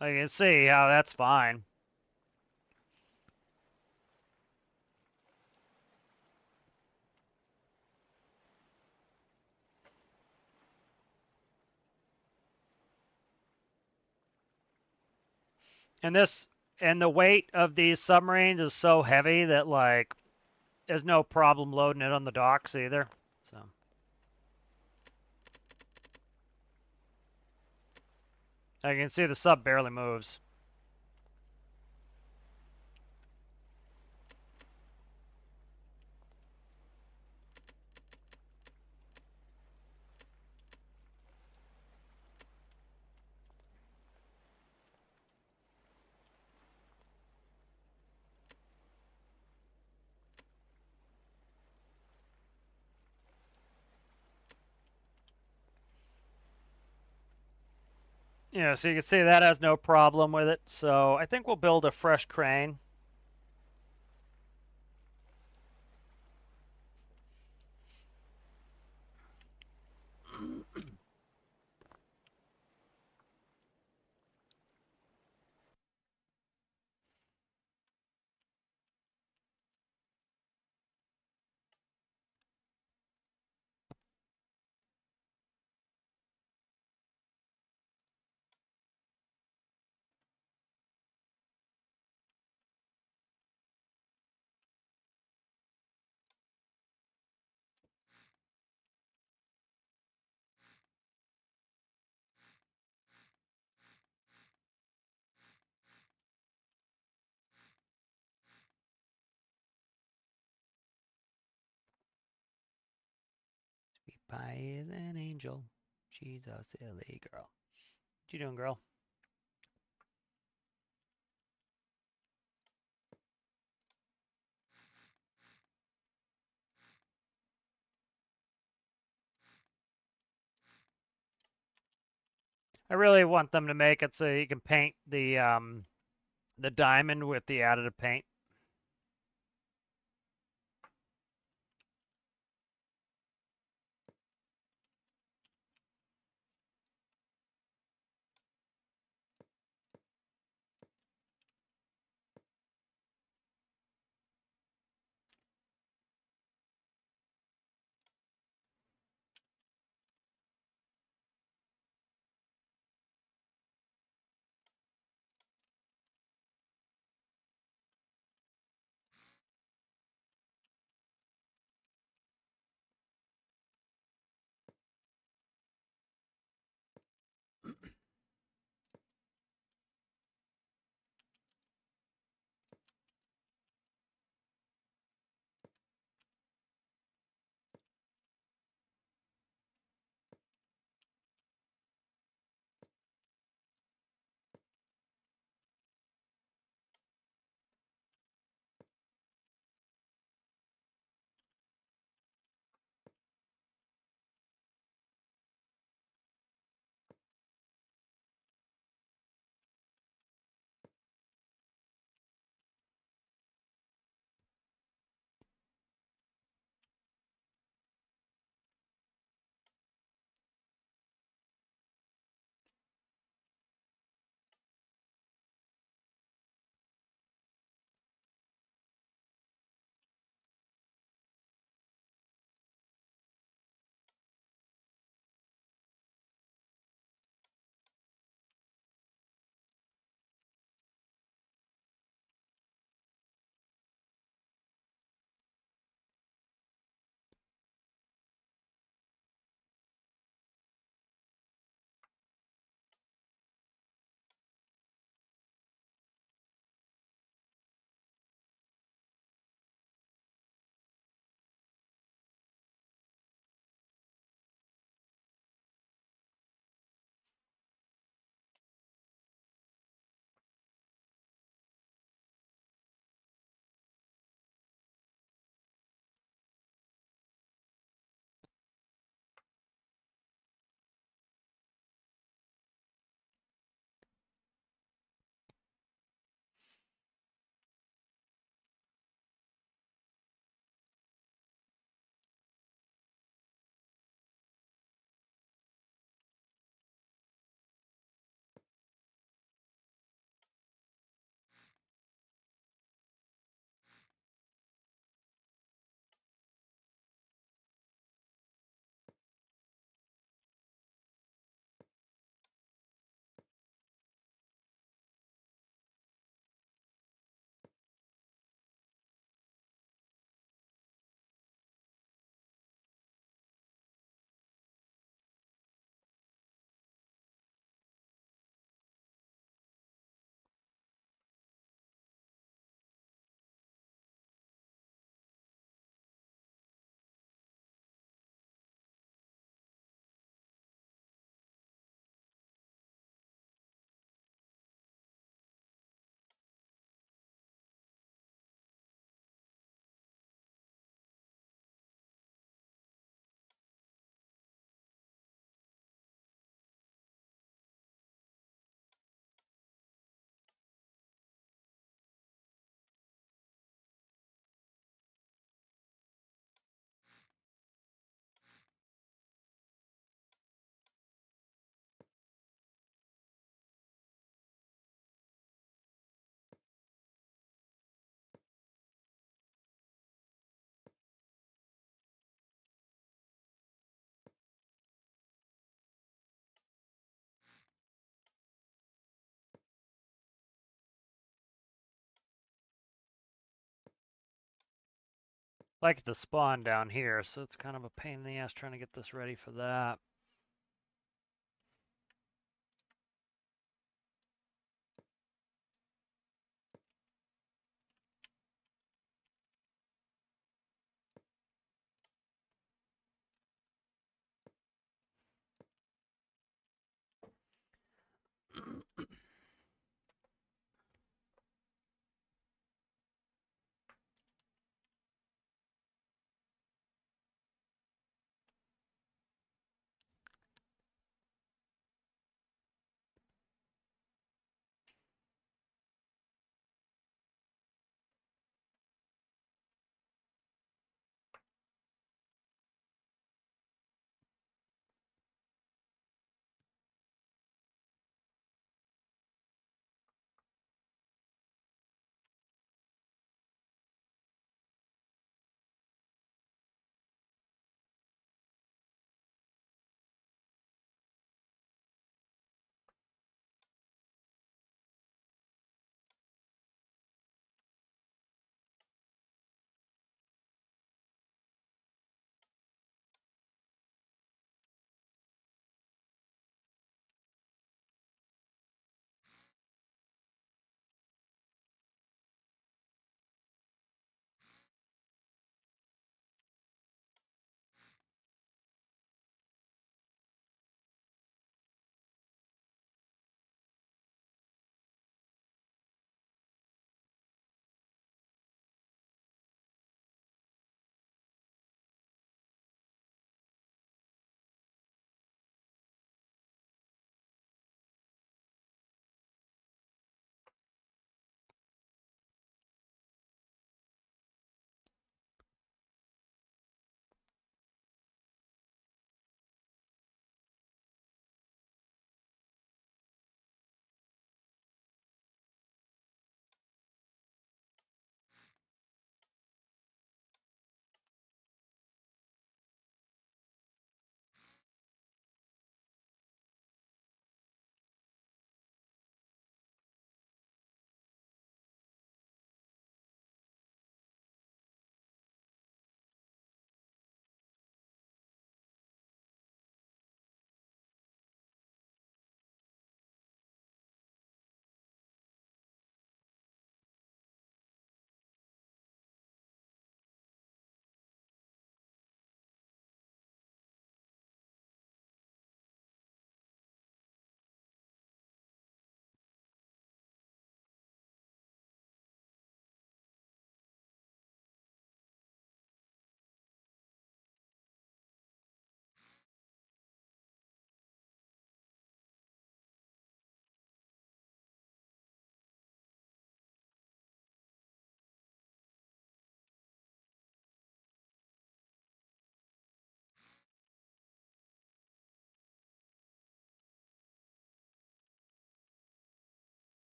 You can see how that's fine. And the weight of these submarines is so heavy that, like, there's no problem loading it on the docks either. So I can see the sub barely moves. Yeah, so you can see that has no problem with it. So I think we'll build a fresh crane. Sweet pie is an angel. She's a silly girl. What you doing, girl? I really want them to make it so you can paint the diamond with the additive paint. like it to spawn down here, so it's kind of a pain in the ass trying to get this ready for that.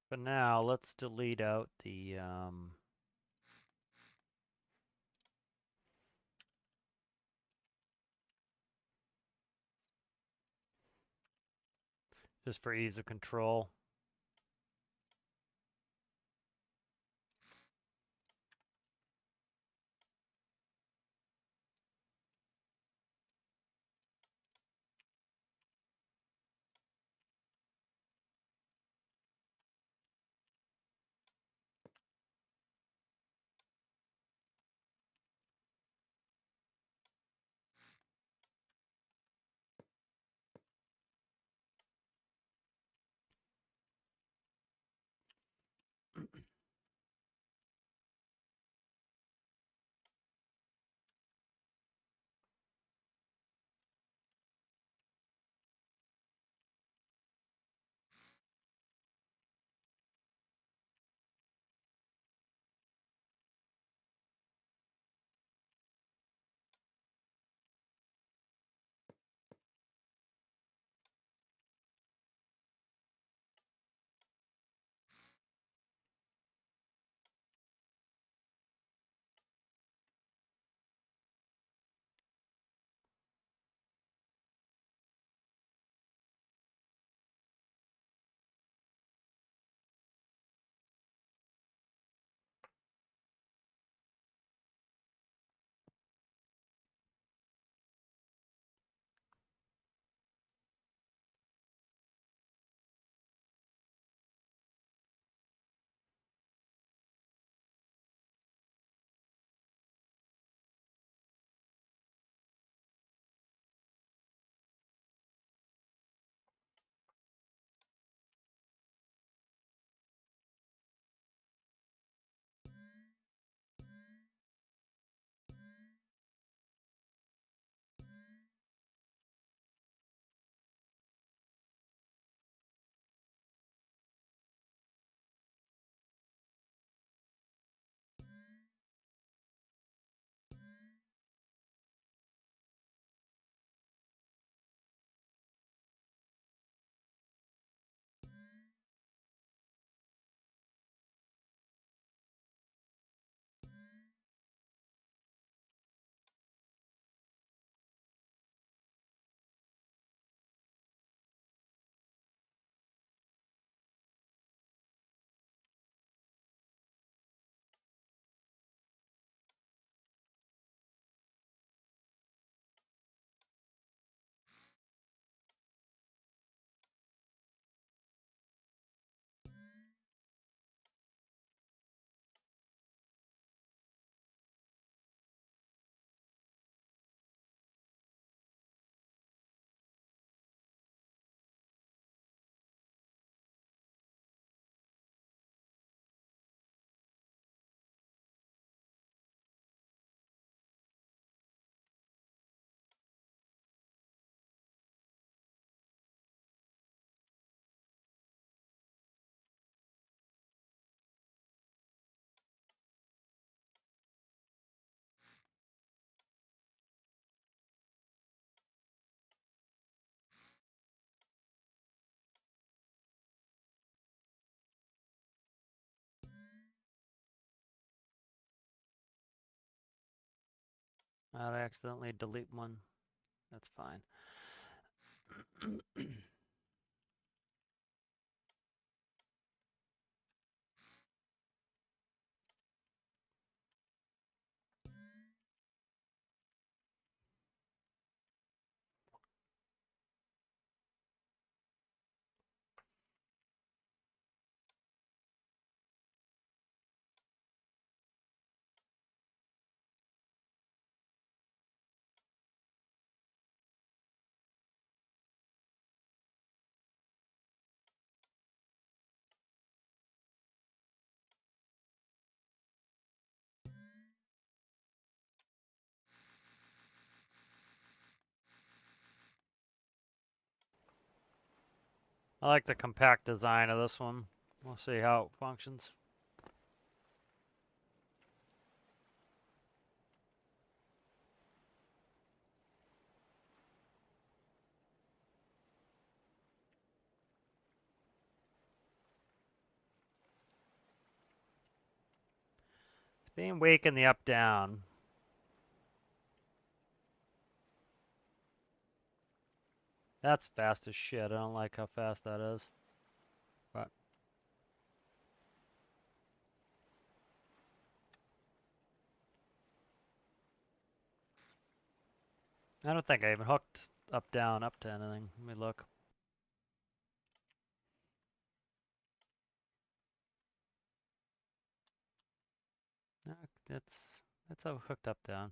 But now let's delete out the just for ease of control. I'd accidentally delete one. That's fine. I like the compact design of this one. We'll see how it functions. Being weak in the up-down. That's fast as shit. I don't like how fast that is. But I don't think I even hooked up-down up to anything. Let me look. No, it's hooked up-down.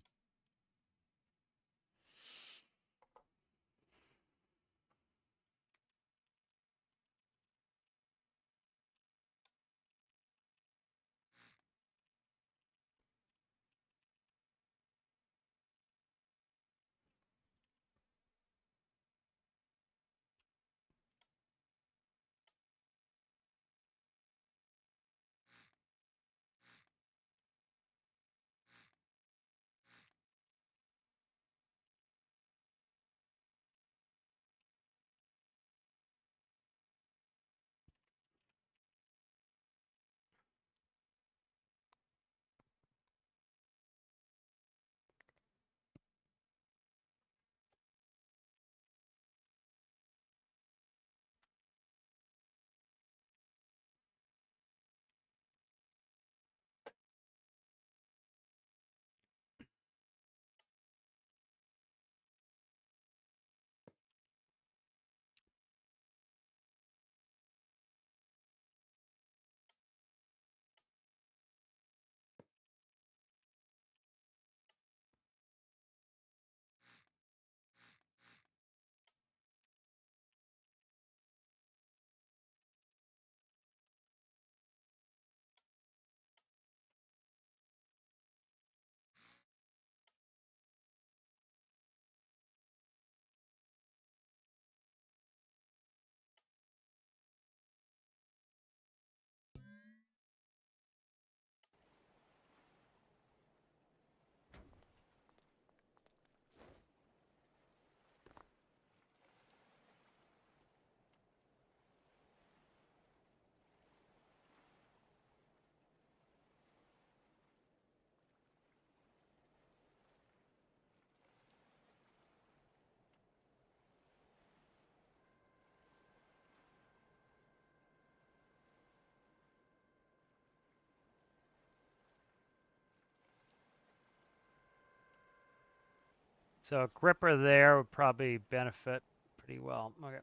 So a gripper there would probably benefit pretty well. Okay.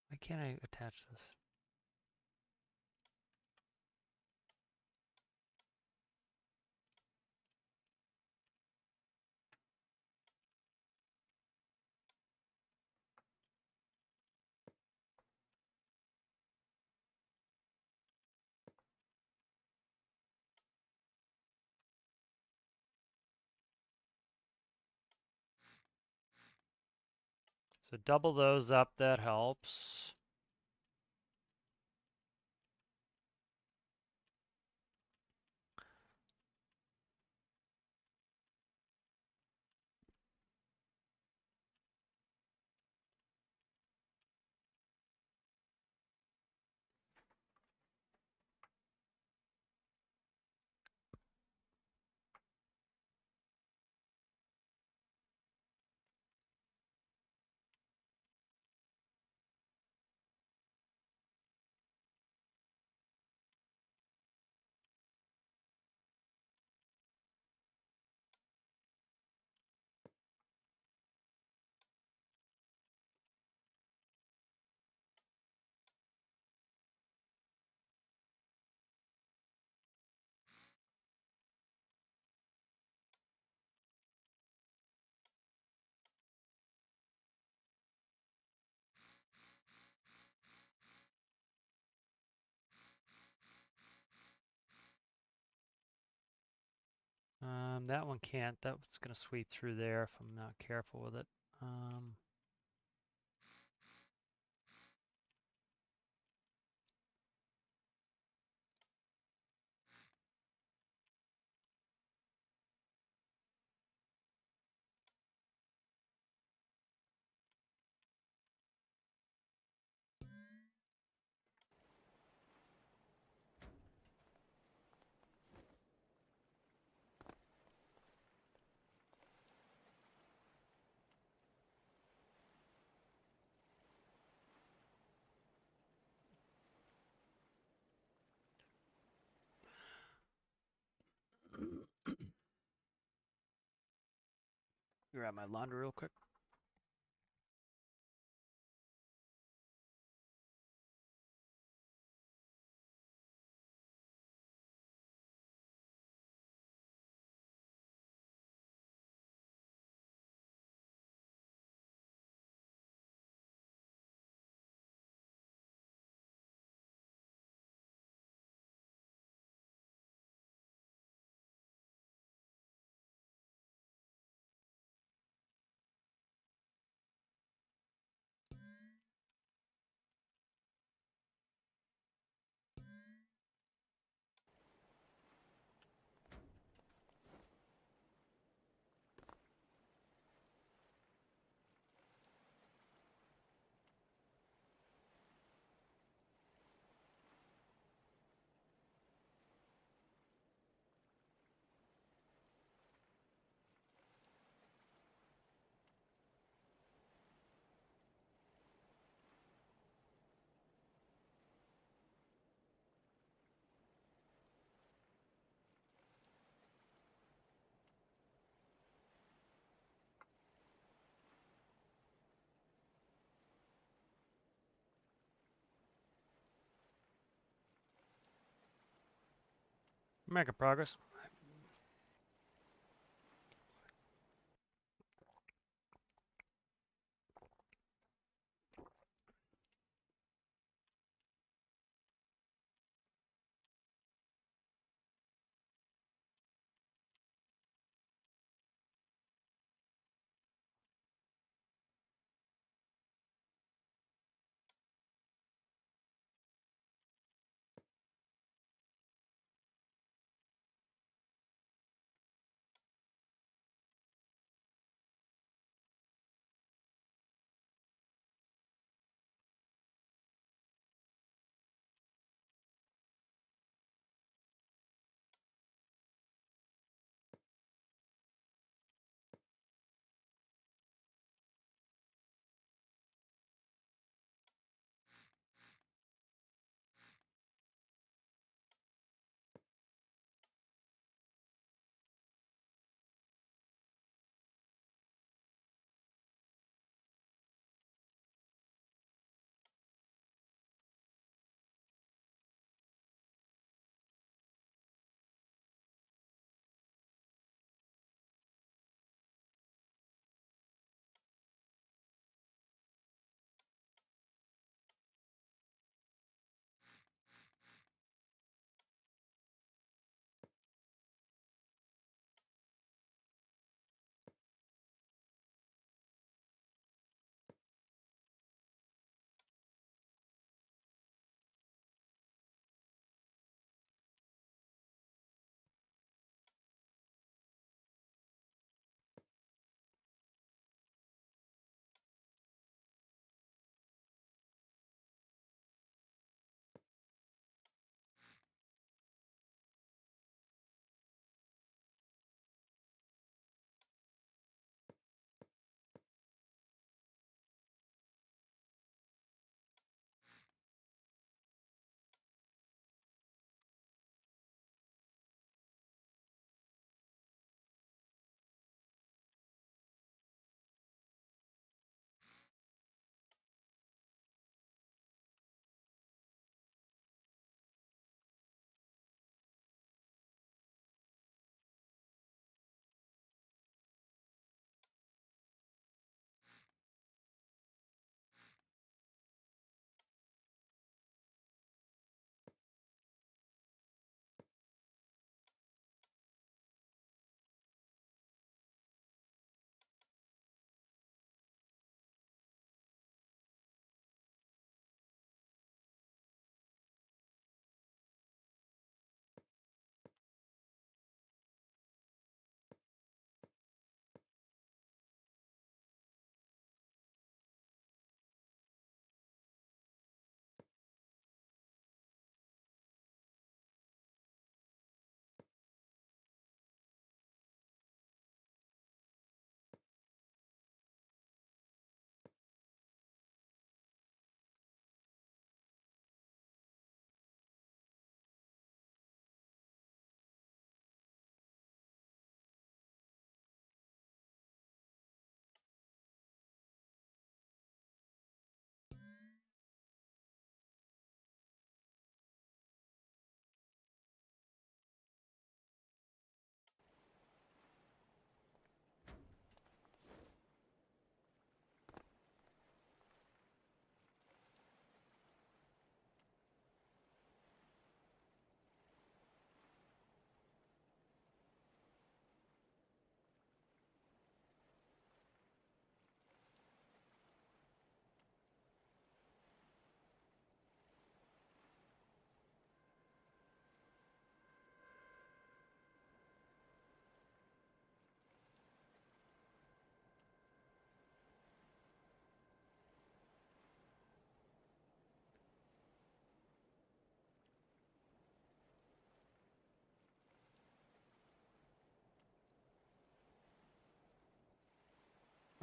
Why can't I attach this? So double those up, that helps. That one can't. That's going to sweep through there if I'm not careful with it. Grab my laundry real quick. Making progress.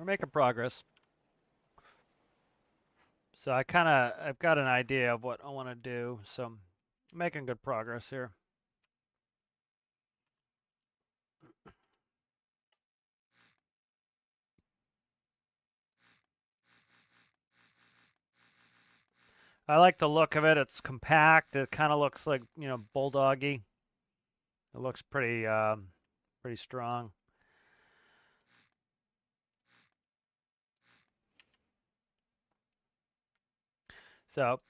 We're making progress. So I've got an idea of what I want to do. So I'm making good progress here. I like the look of it. It's compact. It kind of looks like, bulldoggy. It looks pretty strong. So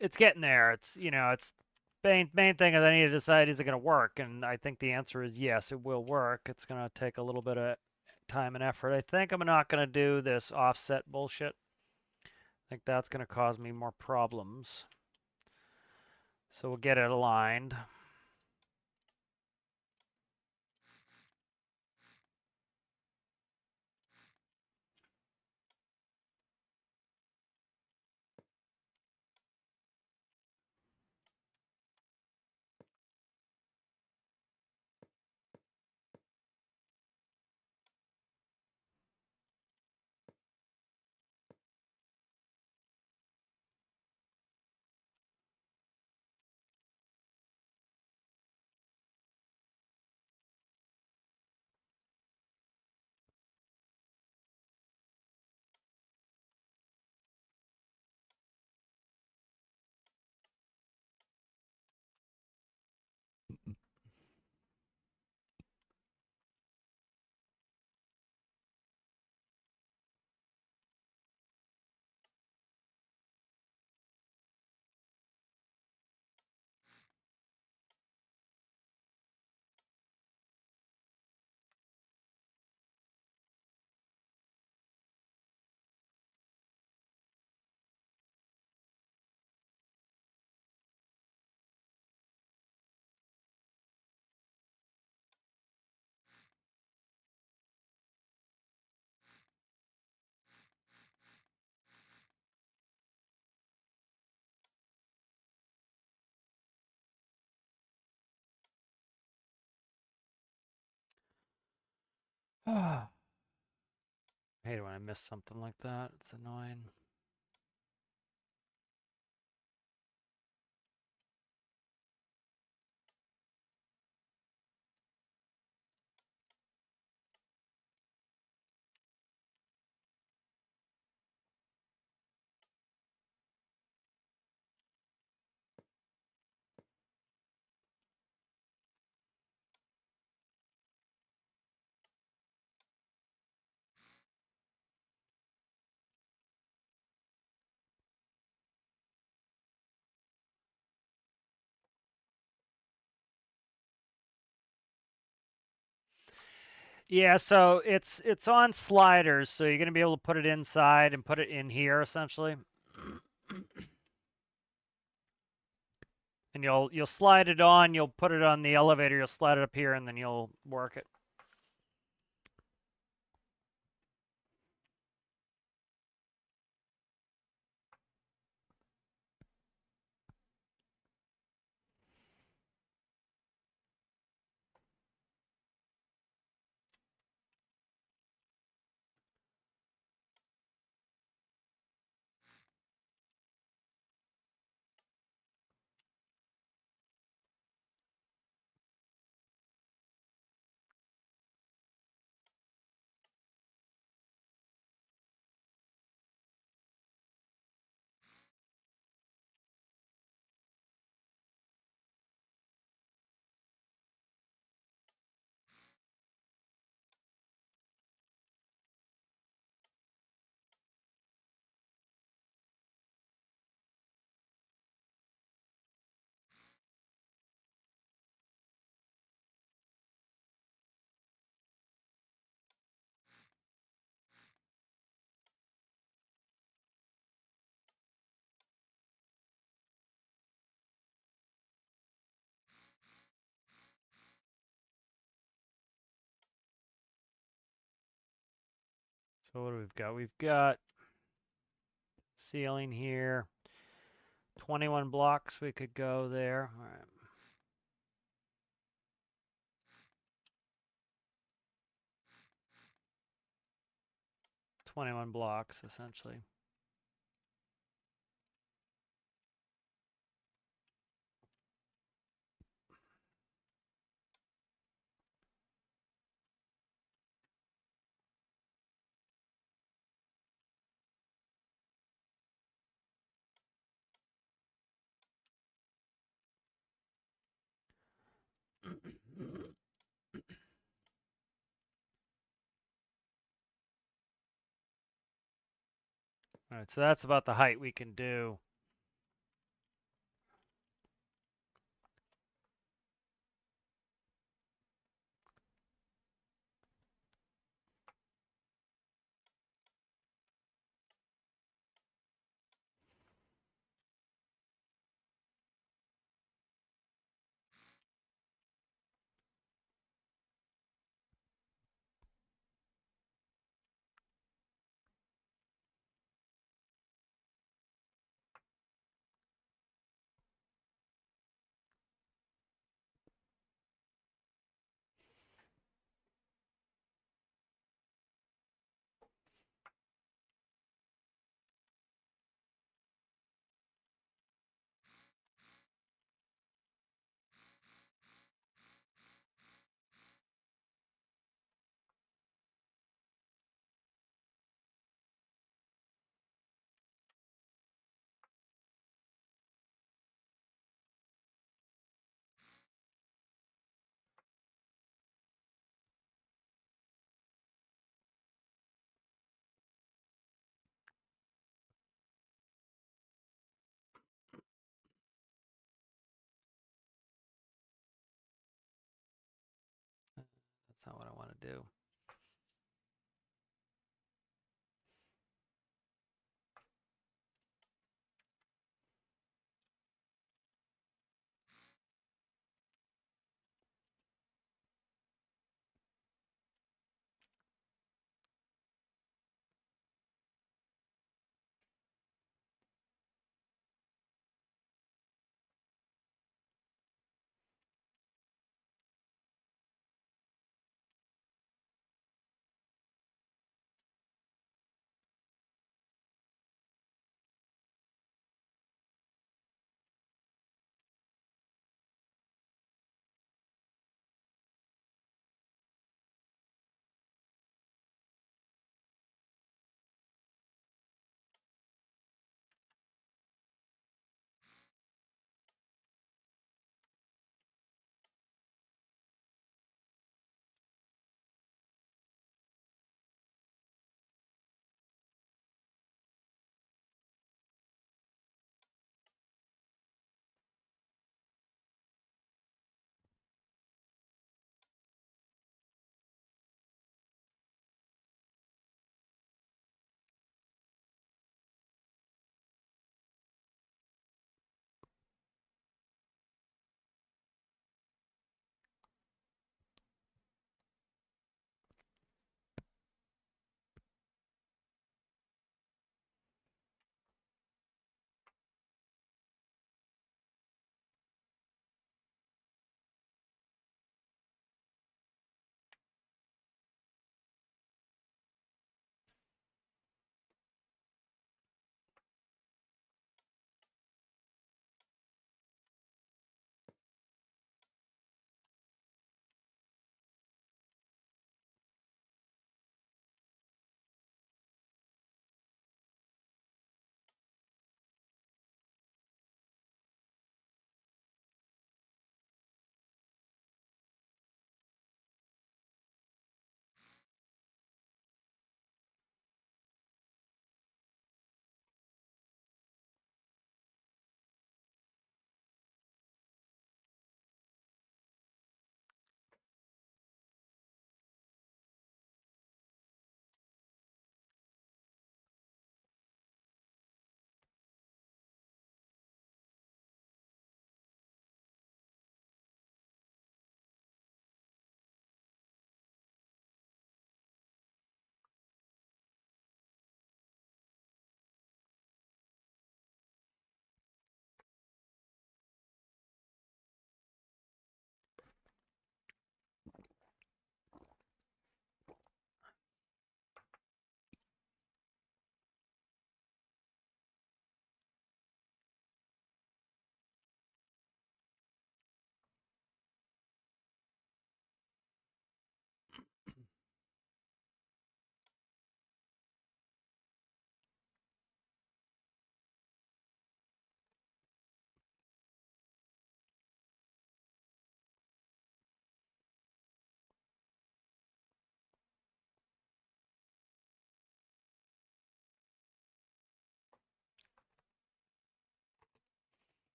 it's getting there. It's main thing is I need to decide, is it going to work? And I think the answer is yes, it will work. It's going to take a little bit of time and effort. I think I'm not going to do this offset bullshit. I think that's going to cause me more problems. So we'll get it aligned. I hate it when I miss something like that. It's annoying. Yeah, so it's on sliders, so you're gonna be able to put it inside and put it in here essentially. And you'll slide it on, you'll put it on the elevator, you'll slide it up here, and then you'll work it. So what do we've got? We've got ceiling here. 21 blocks we could go there. All right. 21 blocks, essentially. All right, so that's about the height we can do. That's not what I want to do.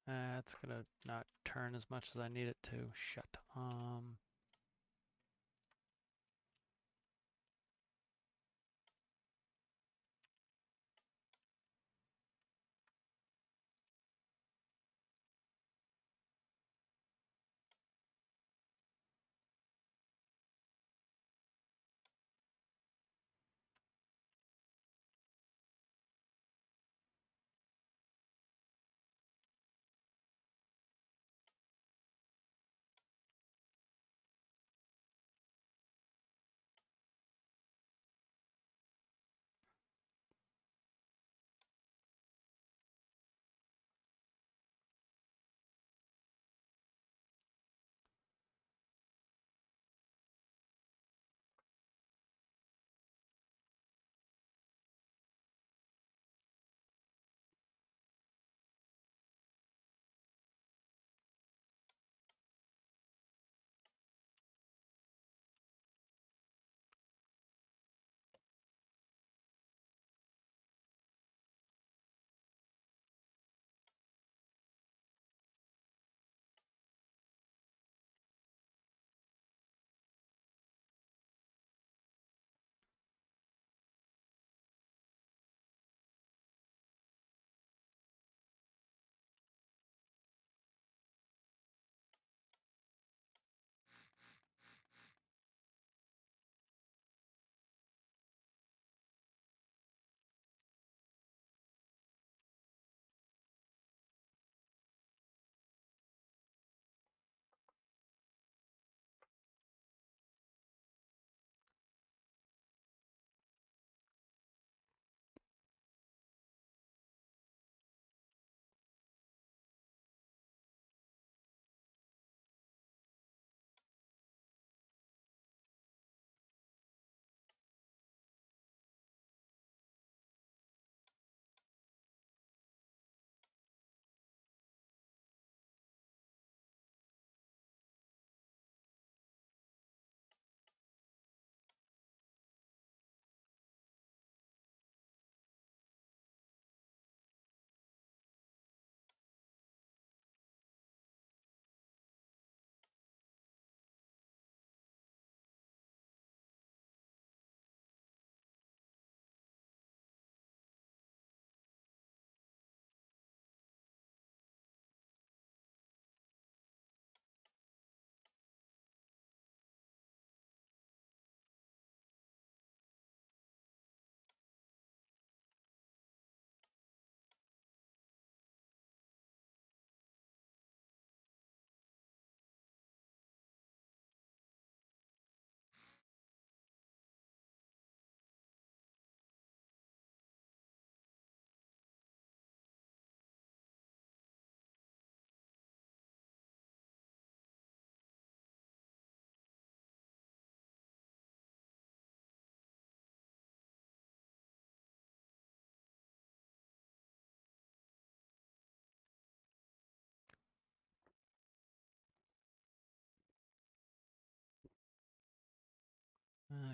It's gonna not turn as much as I need it to. Shut.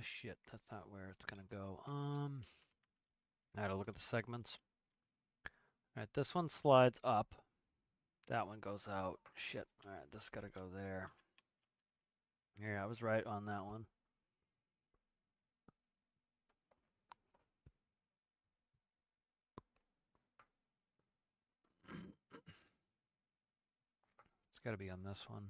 Shit, that's not where it's gonna go. I gotta look at the segments. Alright, this one slides up. That one goes out. Shit. Alright, this gotta go there. Yeah, I was right on that one. It's gotta be on this one.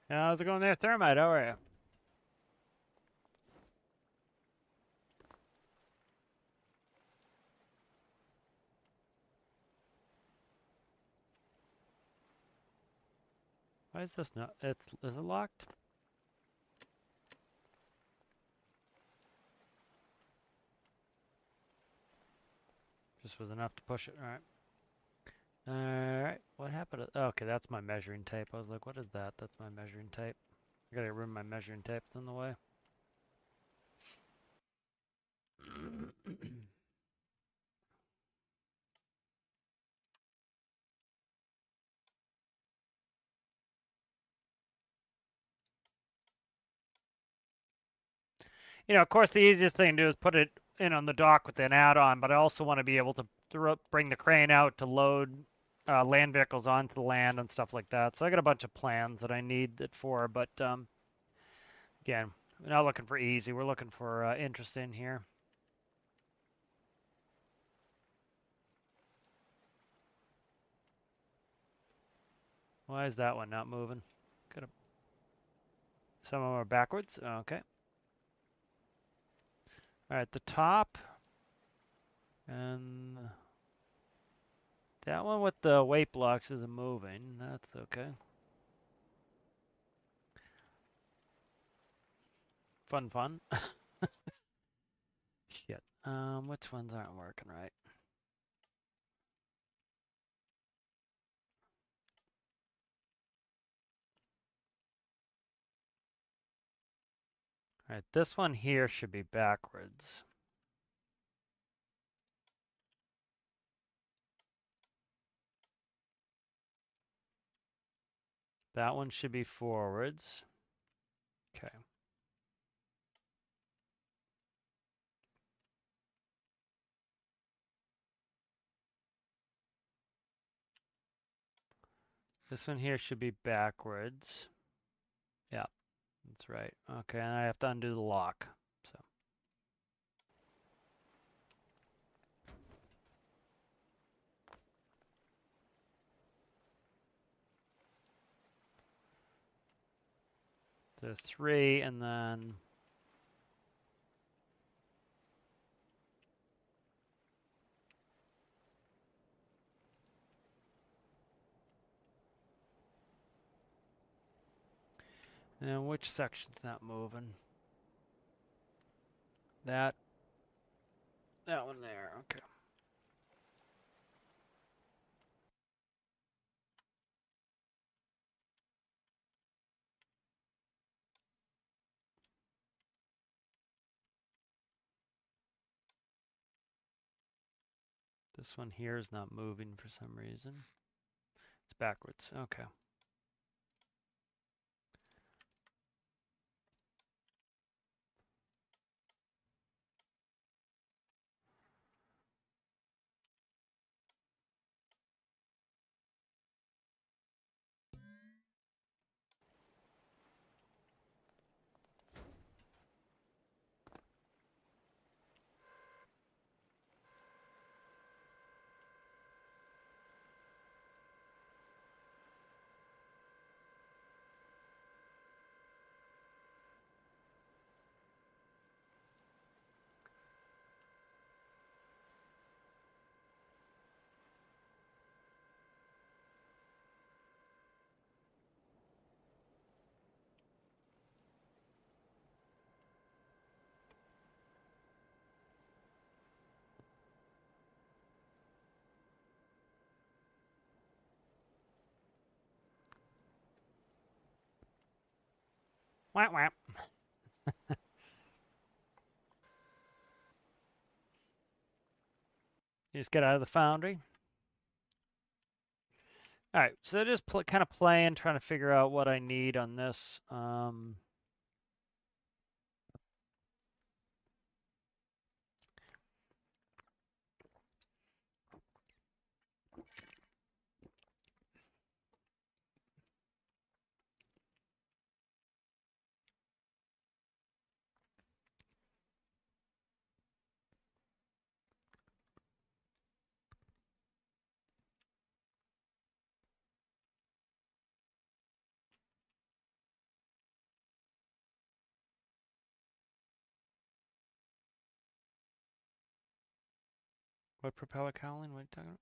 How's it going there, Thermite? How are you? Why is this not? Is it locked? Just was enough to push it. All right. All right. What happened? Oh, okay, that's my measuring tape. I was like, what is that? That's my measuring tape. I gotta remove my measuring tape. It's in the way. Of course, the easiest thing to do is put it in on the dock with an add-on, but I also want to be able to bring the crane out to load land vehicles onto the land and stuff like that. So I got a bunch of plans that I need it for, but again, we're not looking for easy. We're looking for interest in here. Why is that one not moving? Some of them are backwards. Okay. All right, the top. And that one with the weight blocks isn't moving. That's okay. Fun. Shit. Which ones aren't working right? All right, this one here should be backwards. That one should be forwards. Okay. This one here should be backwards. Yeah, that's right. Okay, and I have to undo the lock. So. There's 3, and then which section's not moving? That one there. Okay. This one here is not moving for some reason. It's backwards. Okay. Wah, wah. You just get out of the foundry. All right, so just kind of playing, trying to figure out what I need on this. What propeller cowling? What are you talking about?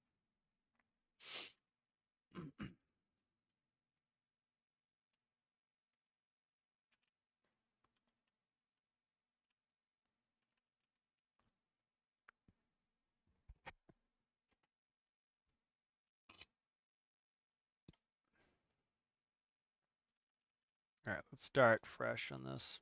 All right, let's start fresh on this.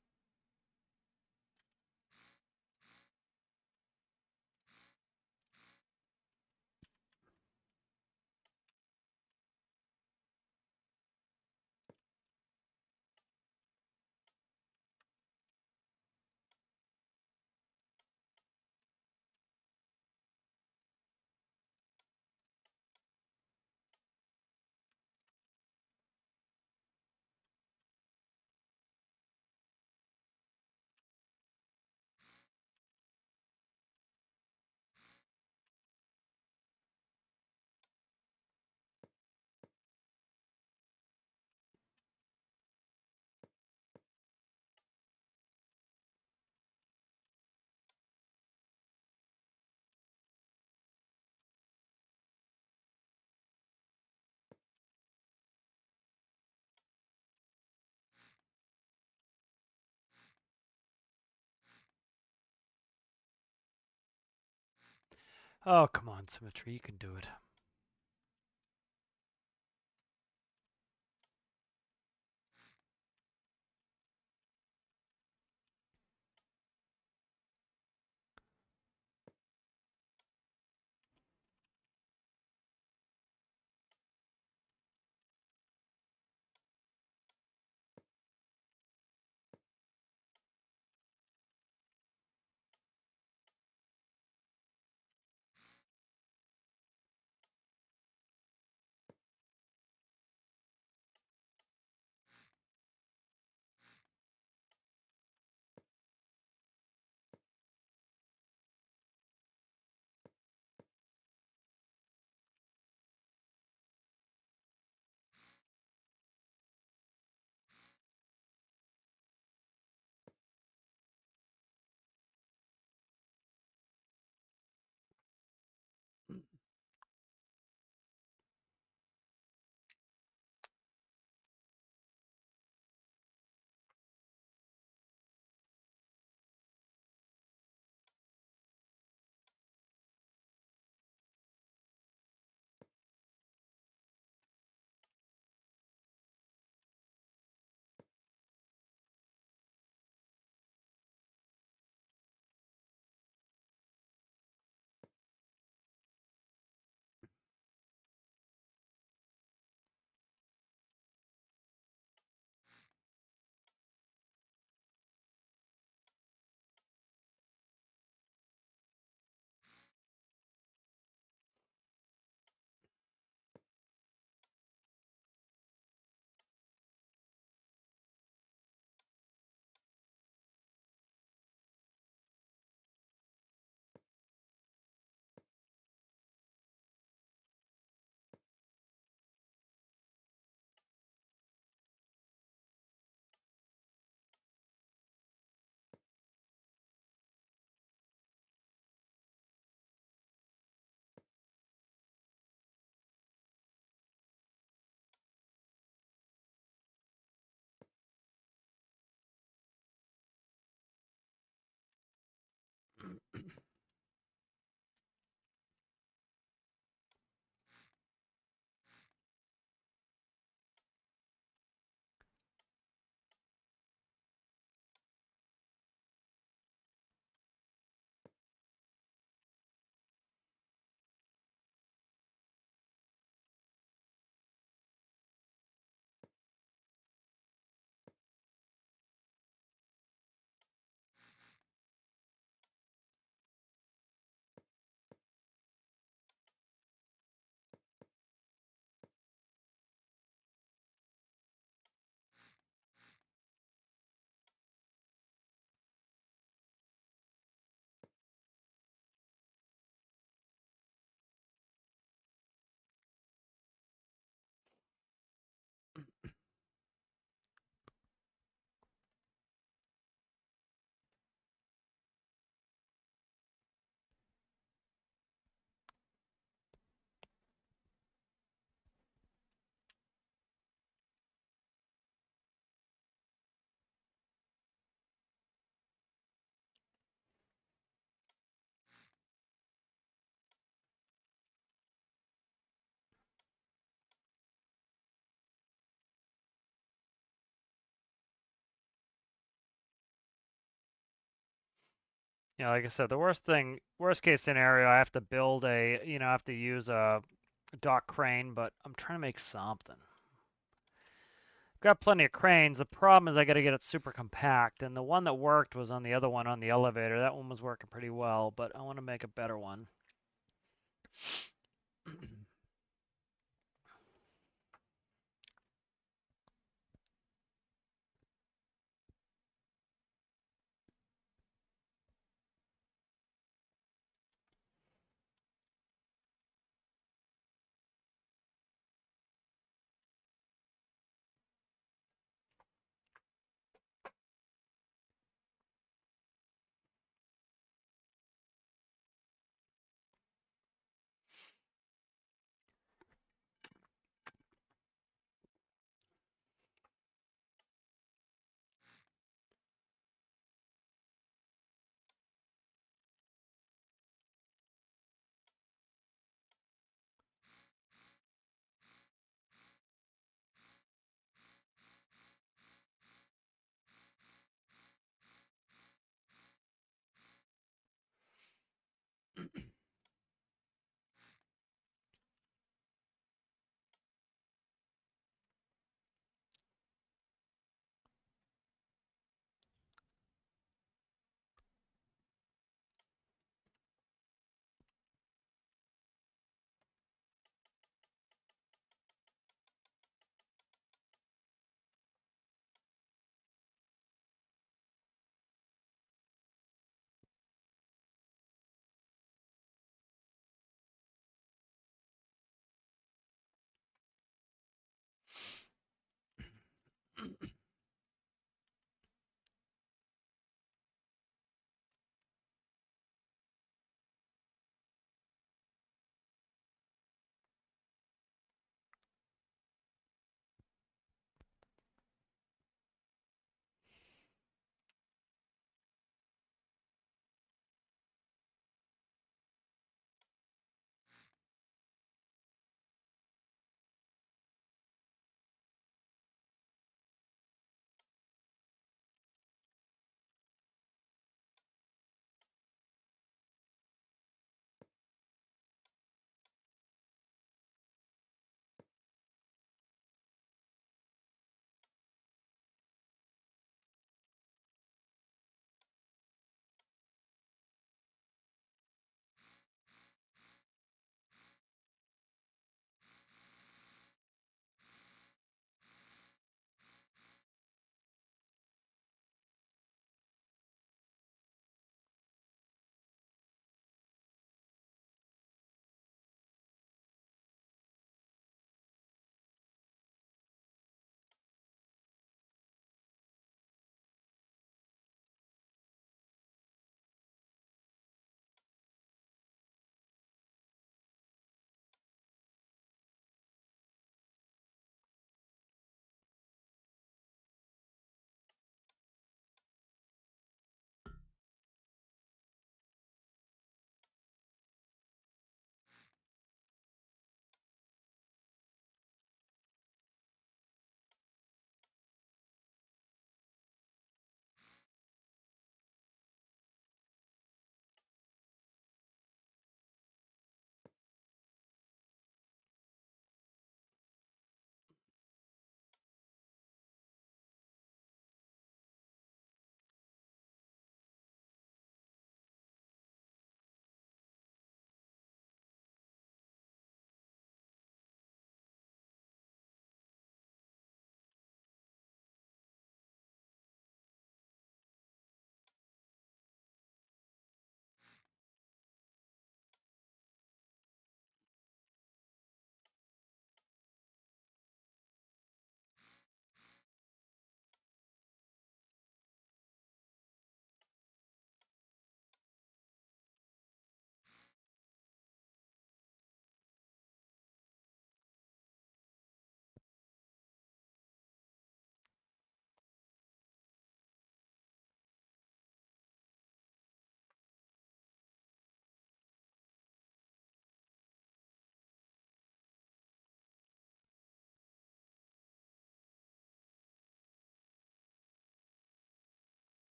Oh, come on, Symmetry, you can do it. You know, like I said, the worst case scenario, I have to build I have to use a dock crane, but I'm trying to make something. Got plenty of cranes. The problem is I got to get it super compact, and the one that worked was on the other one on the elevator. That one was working pretty well, but I want to make a better one.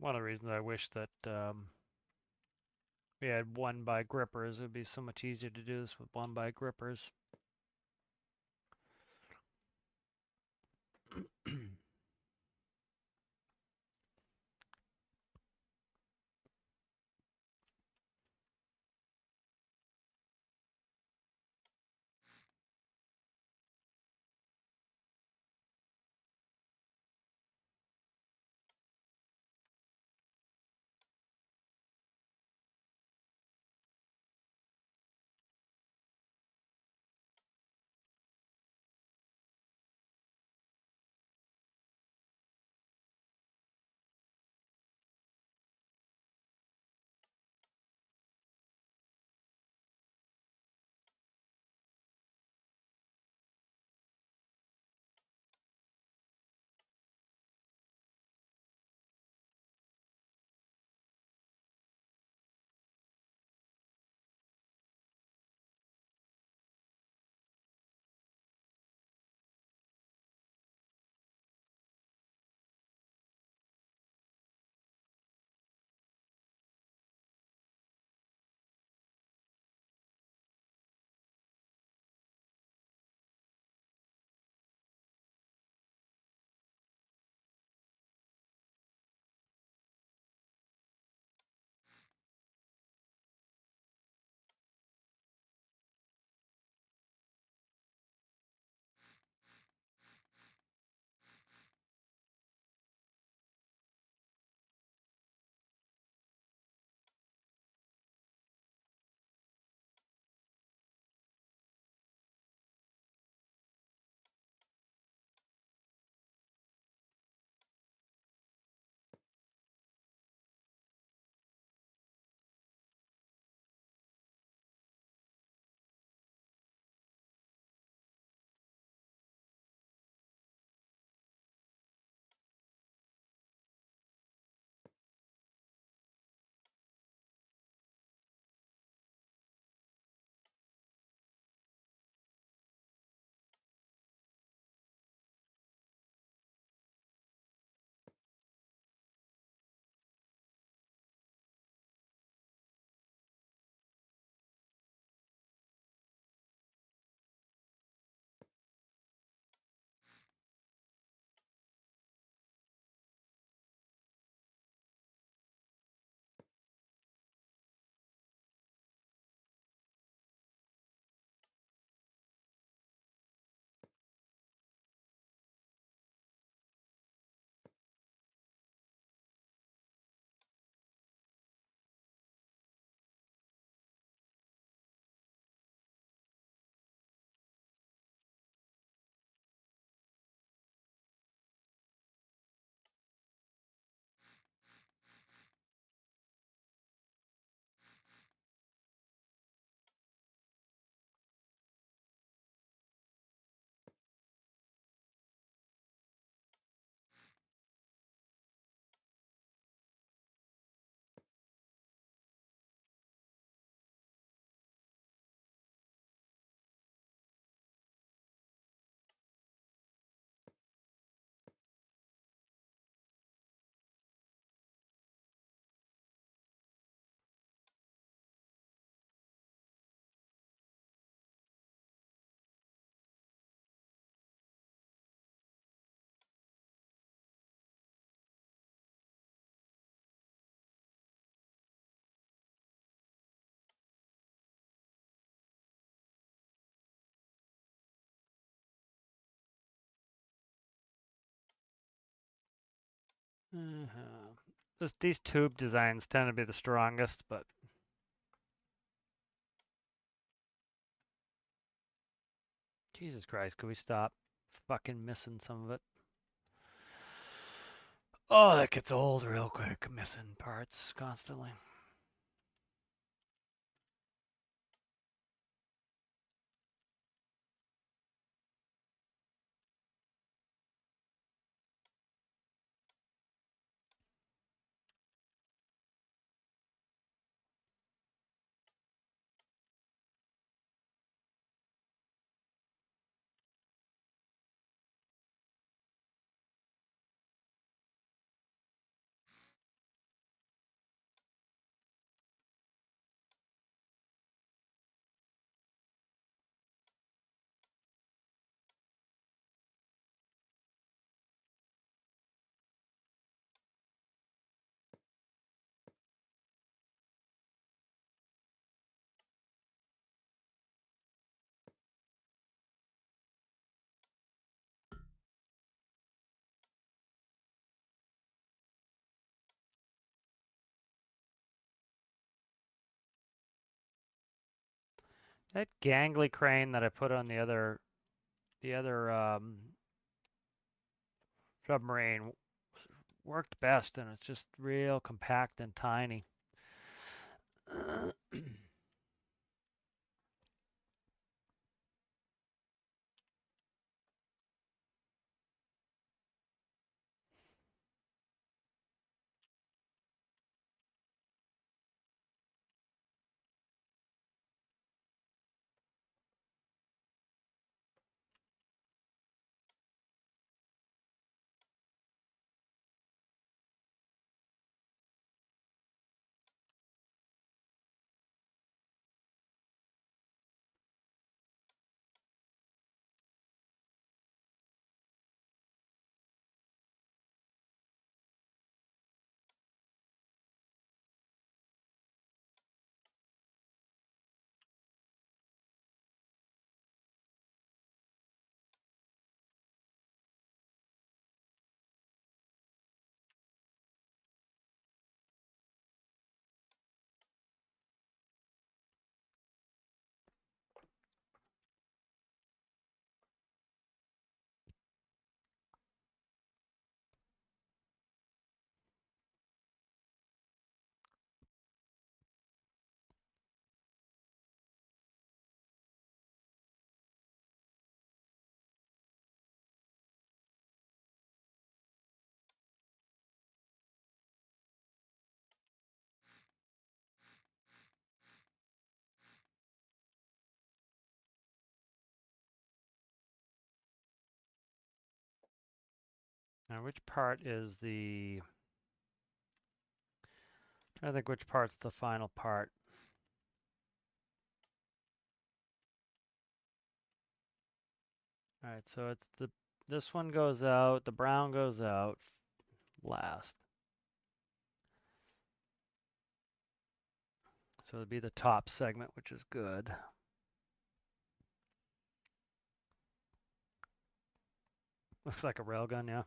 One of the reasons I wish that we had one by grippers. It would be so much easier to do this with one by grippers. These tube designs tend to be the strongest, but Jesus Christ, could we stop fucking missing some of it? Oh, that gets old real quick, missing parts constantly. That gangly crane that I put on the other submarine worked best, and it's just real compact and tiny. Now, which part is the? I think which part's the final part. All right, so it's this one goes out, the brown goes out last. So it'd be the top segment, which is good. Looks like a railgun, yeah.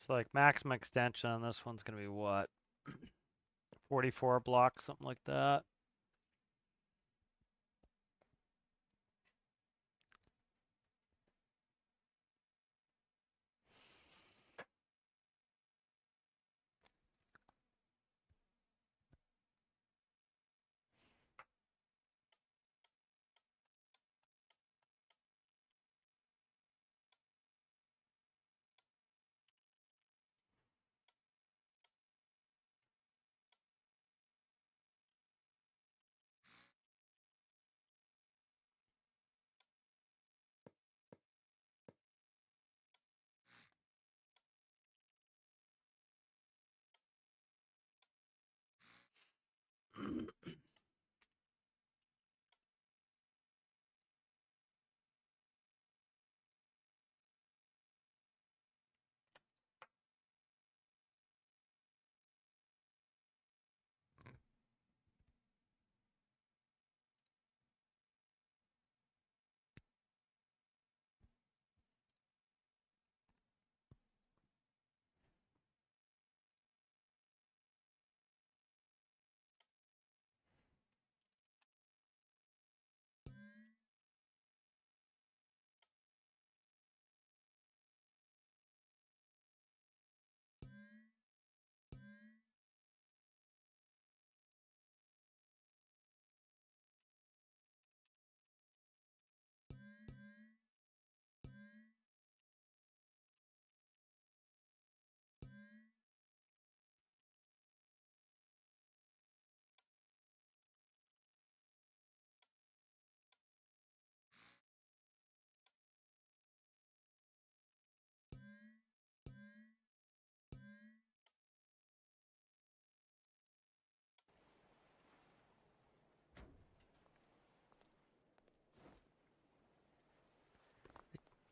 So like maximum extension on this one's gonna be what? 44 blocks, something like that.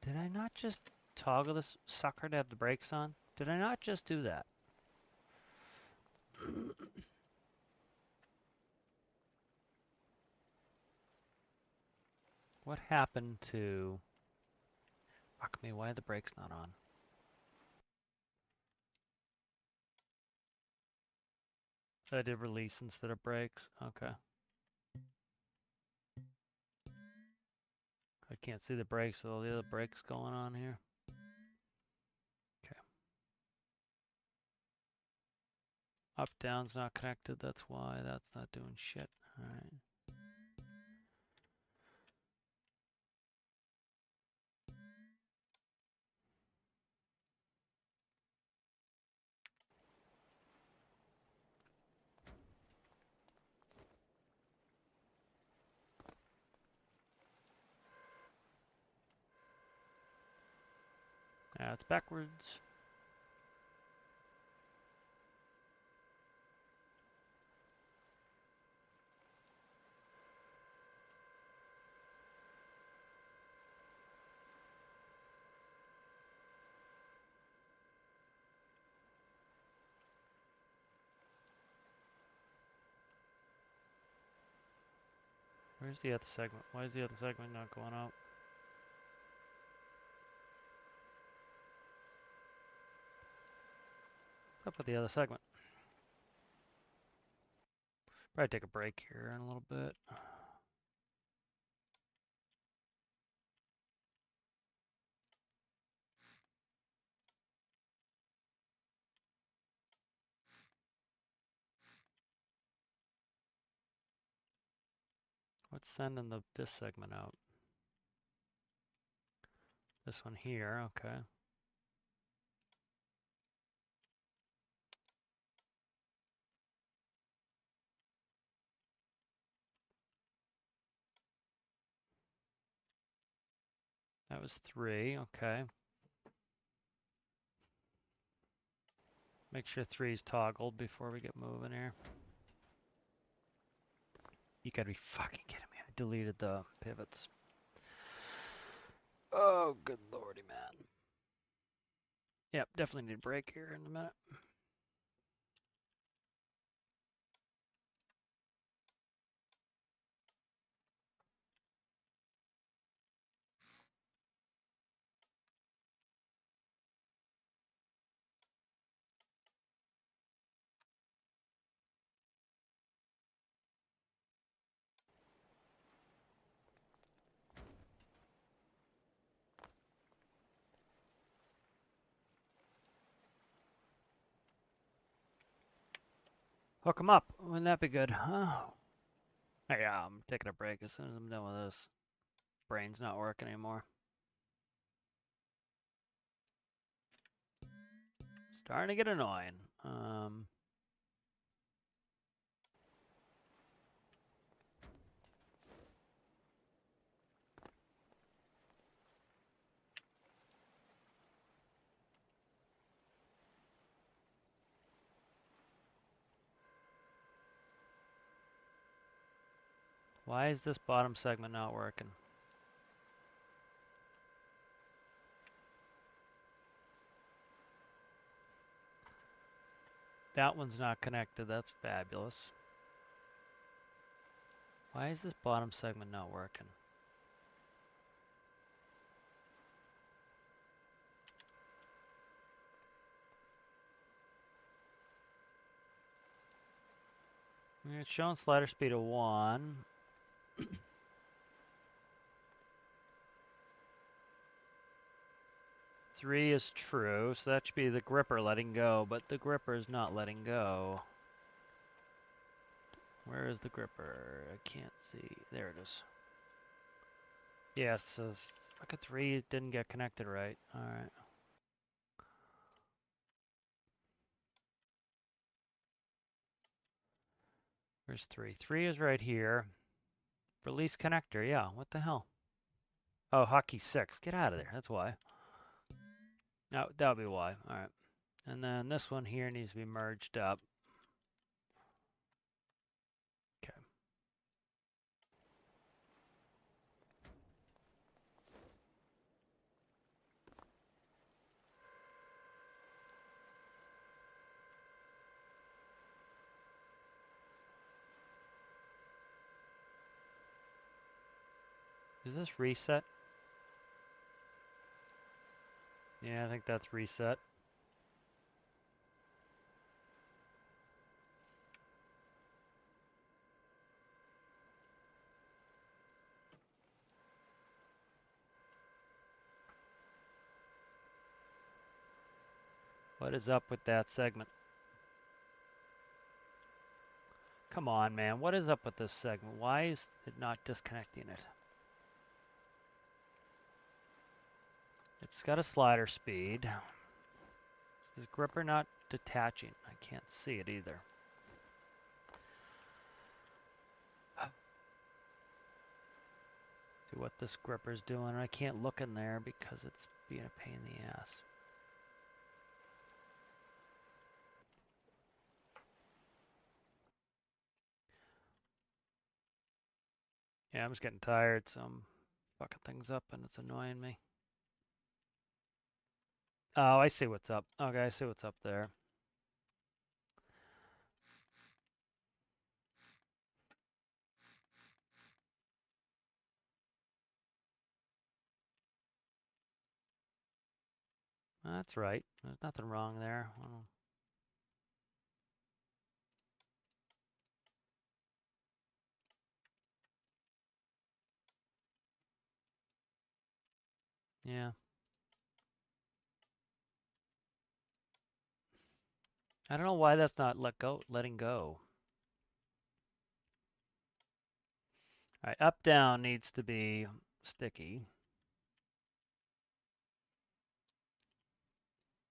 Did I not just toggle this sucker to have the brakes on? Did I not just do that? What happened to... Fuck me, why are the brakes not on? So I did release instead of brakes? Okay. I can't see the brakes with all the other brakes going on here. Okay. Up, down's not connected, that's why. That's not doing shit. Alright. It's backwards. Where's the other segment? Why is the other segment not going out? What's up with the other segment? Probably take a break here in a little bit. What's sending this segment out? This one here, okay. That was 3, okay. Make sure 3's toggled before we get moving here. You gotta be fucking kidding me. I deleted the pivots. Oh, good lordy, man. Yep, definitely need a break here in a minute. Hook 'em up. Wouldn't that be good? Oh. Yeah, I'm taking a break as soon as I'm done with this. Brain's not working anymore. Starting to get annoying. Why is this bottom segment not working? That one's not connected. That's fabulous. Why is this bottom segment not working? It's showing slider speed of 1. 3 is true, so that should be the gripper letting go, but the gripper is not letting go. Where is the gripper? I can't see. There it is. Yes, so fucking 3 didn't get connected right. Alright. Where's 3? 3 is right here. Release connector, yeah, what the hell? Oh, hotkey 6. Get out of there, that's why. No, that would be why. Alright. And then this one here needs to be merged up. Okay. Is this reset? Yeah, I think that's reset. What is up with that segment? Come on, man. What is up with this segment? Why is it not disconnecting it? It's got a slider speed. Is this gripper not detaching? I can't see it either. See what this gripper's doing. I can't look in there because it's being a pain in the ass. Yeah, I'm just getting tired, so I'm fucking things up and it's annoying me. Oh, I see what's up. Okay, I see what's up there. That's right. There's nothing wrong there. Yeah. I don't know why that's not letting go. All right, up down needs to be sticky.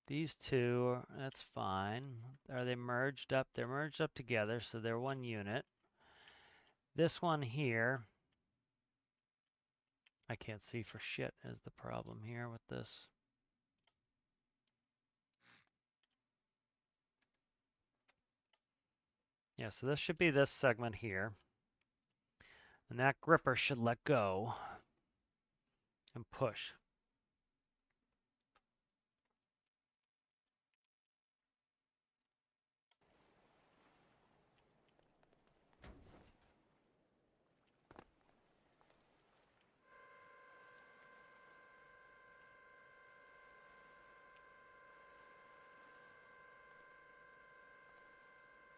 These two, that's fine. Are they merged up? They're merged up together, so they're one unit. This one here, I can't see for shit is the problem here with this. Yeah, so this should be this segment here. And that gripper should let go and push.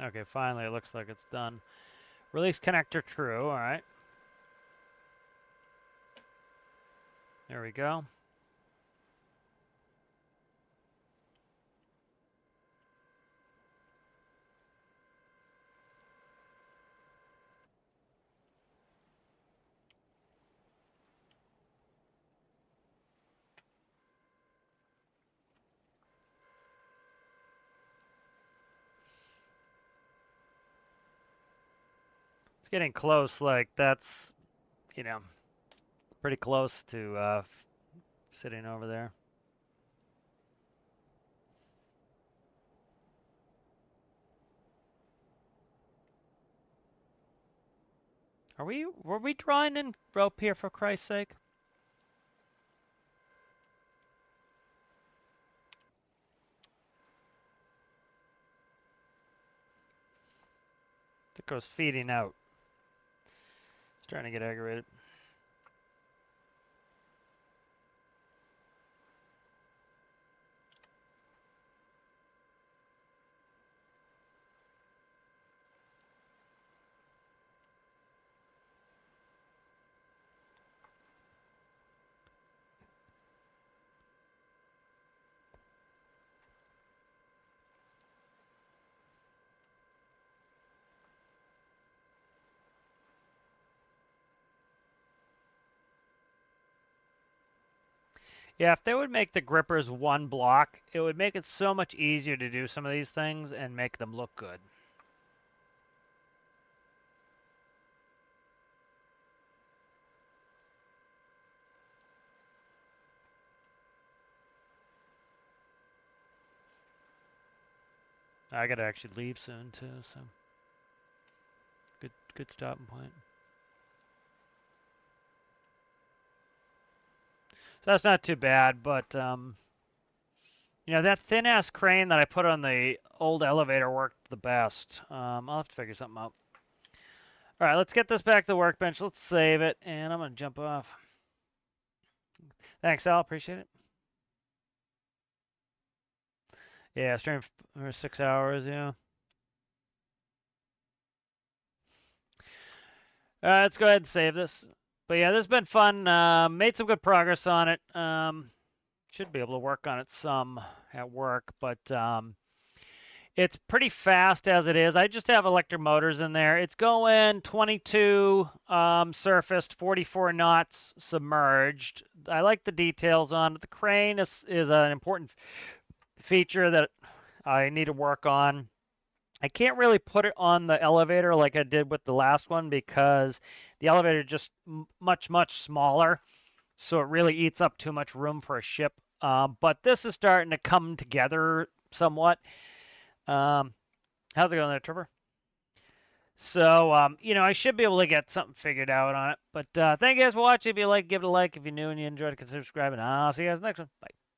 Okay, finally it looks like it's done. Release connector true, all right. There we go. It's getting close, like that's, you know, pretty close to sitting over there. Were we drawing in rope here for Christ's sake? I think I was feeding out. It's trying to get aggravated. Yeah, if they would make the grippers one block, it would make it so much easier to do some of these things and make them look good. I gotta actually leave soon too, so good stopping point. So that's not too bad, but you know, that thin ass crane that I put on the old elevator worked the best. I'll have to figure something out. All right, let's get this back to the workbench. Let's save it, and I'm gonna jump off. Thanks, Al. Appreciate it. Yeah, stream for 6 hours. Yeah. Let's go ahead and save this. But yeah, this has been fun. Made some good progress on it. Should be able to work on it some at work, but it's pretty fast as it is. I just have electric motors in there. It's going 22 surfaced, 44 knots submerged. I like the details on it. The crane is an important feature that I need to work on. I can't really put it on the elevator like I did with the last one because the elevator is just much, much smaller. So it really eats up too much room for a ship. But this is starting to come together somewhat. How's it going there, Trevor? So, I should be able to get something figured out on it. But thank you guys for watching. If you like, give it a like. If you're new and you enjoyed it, consider subscribing. I'll see you guys next one. Bye.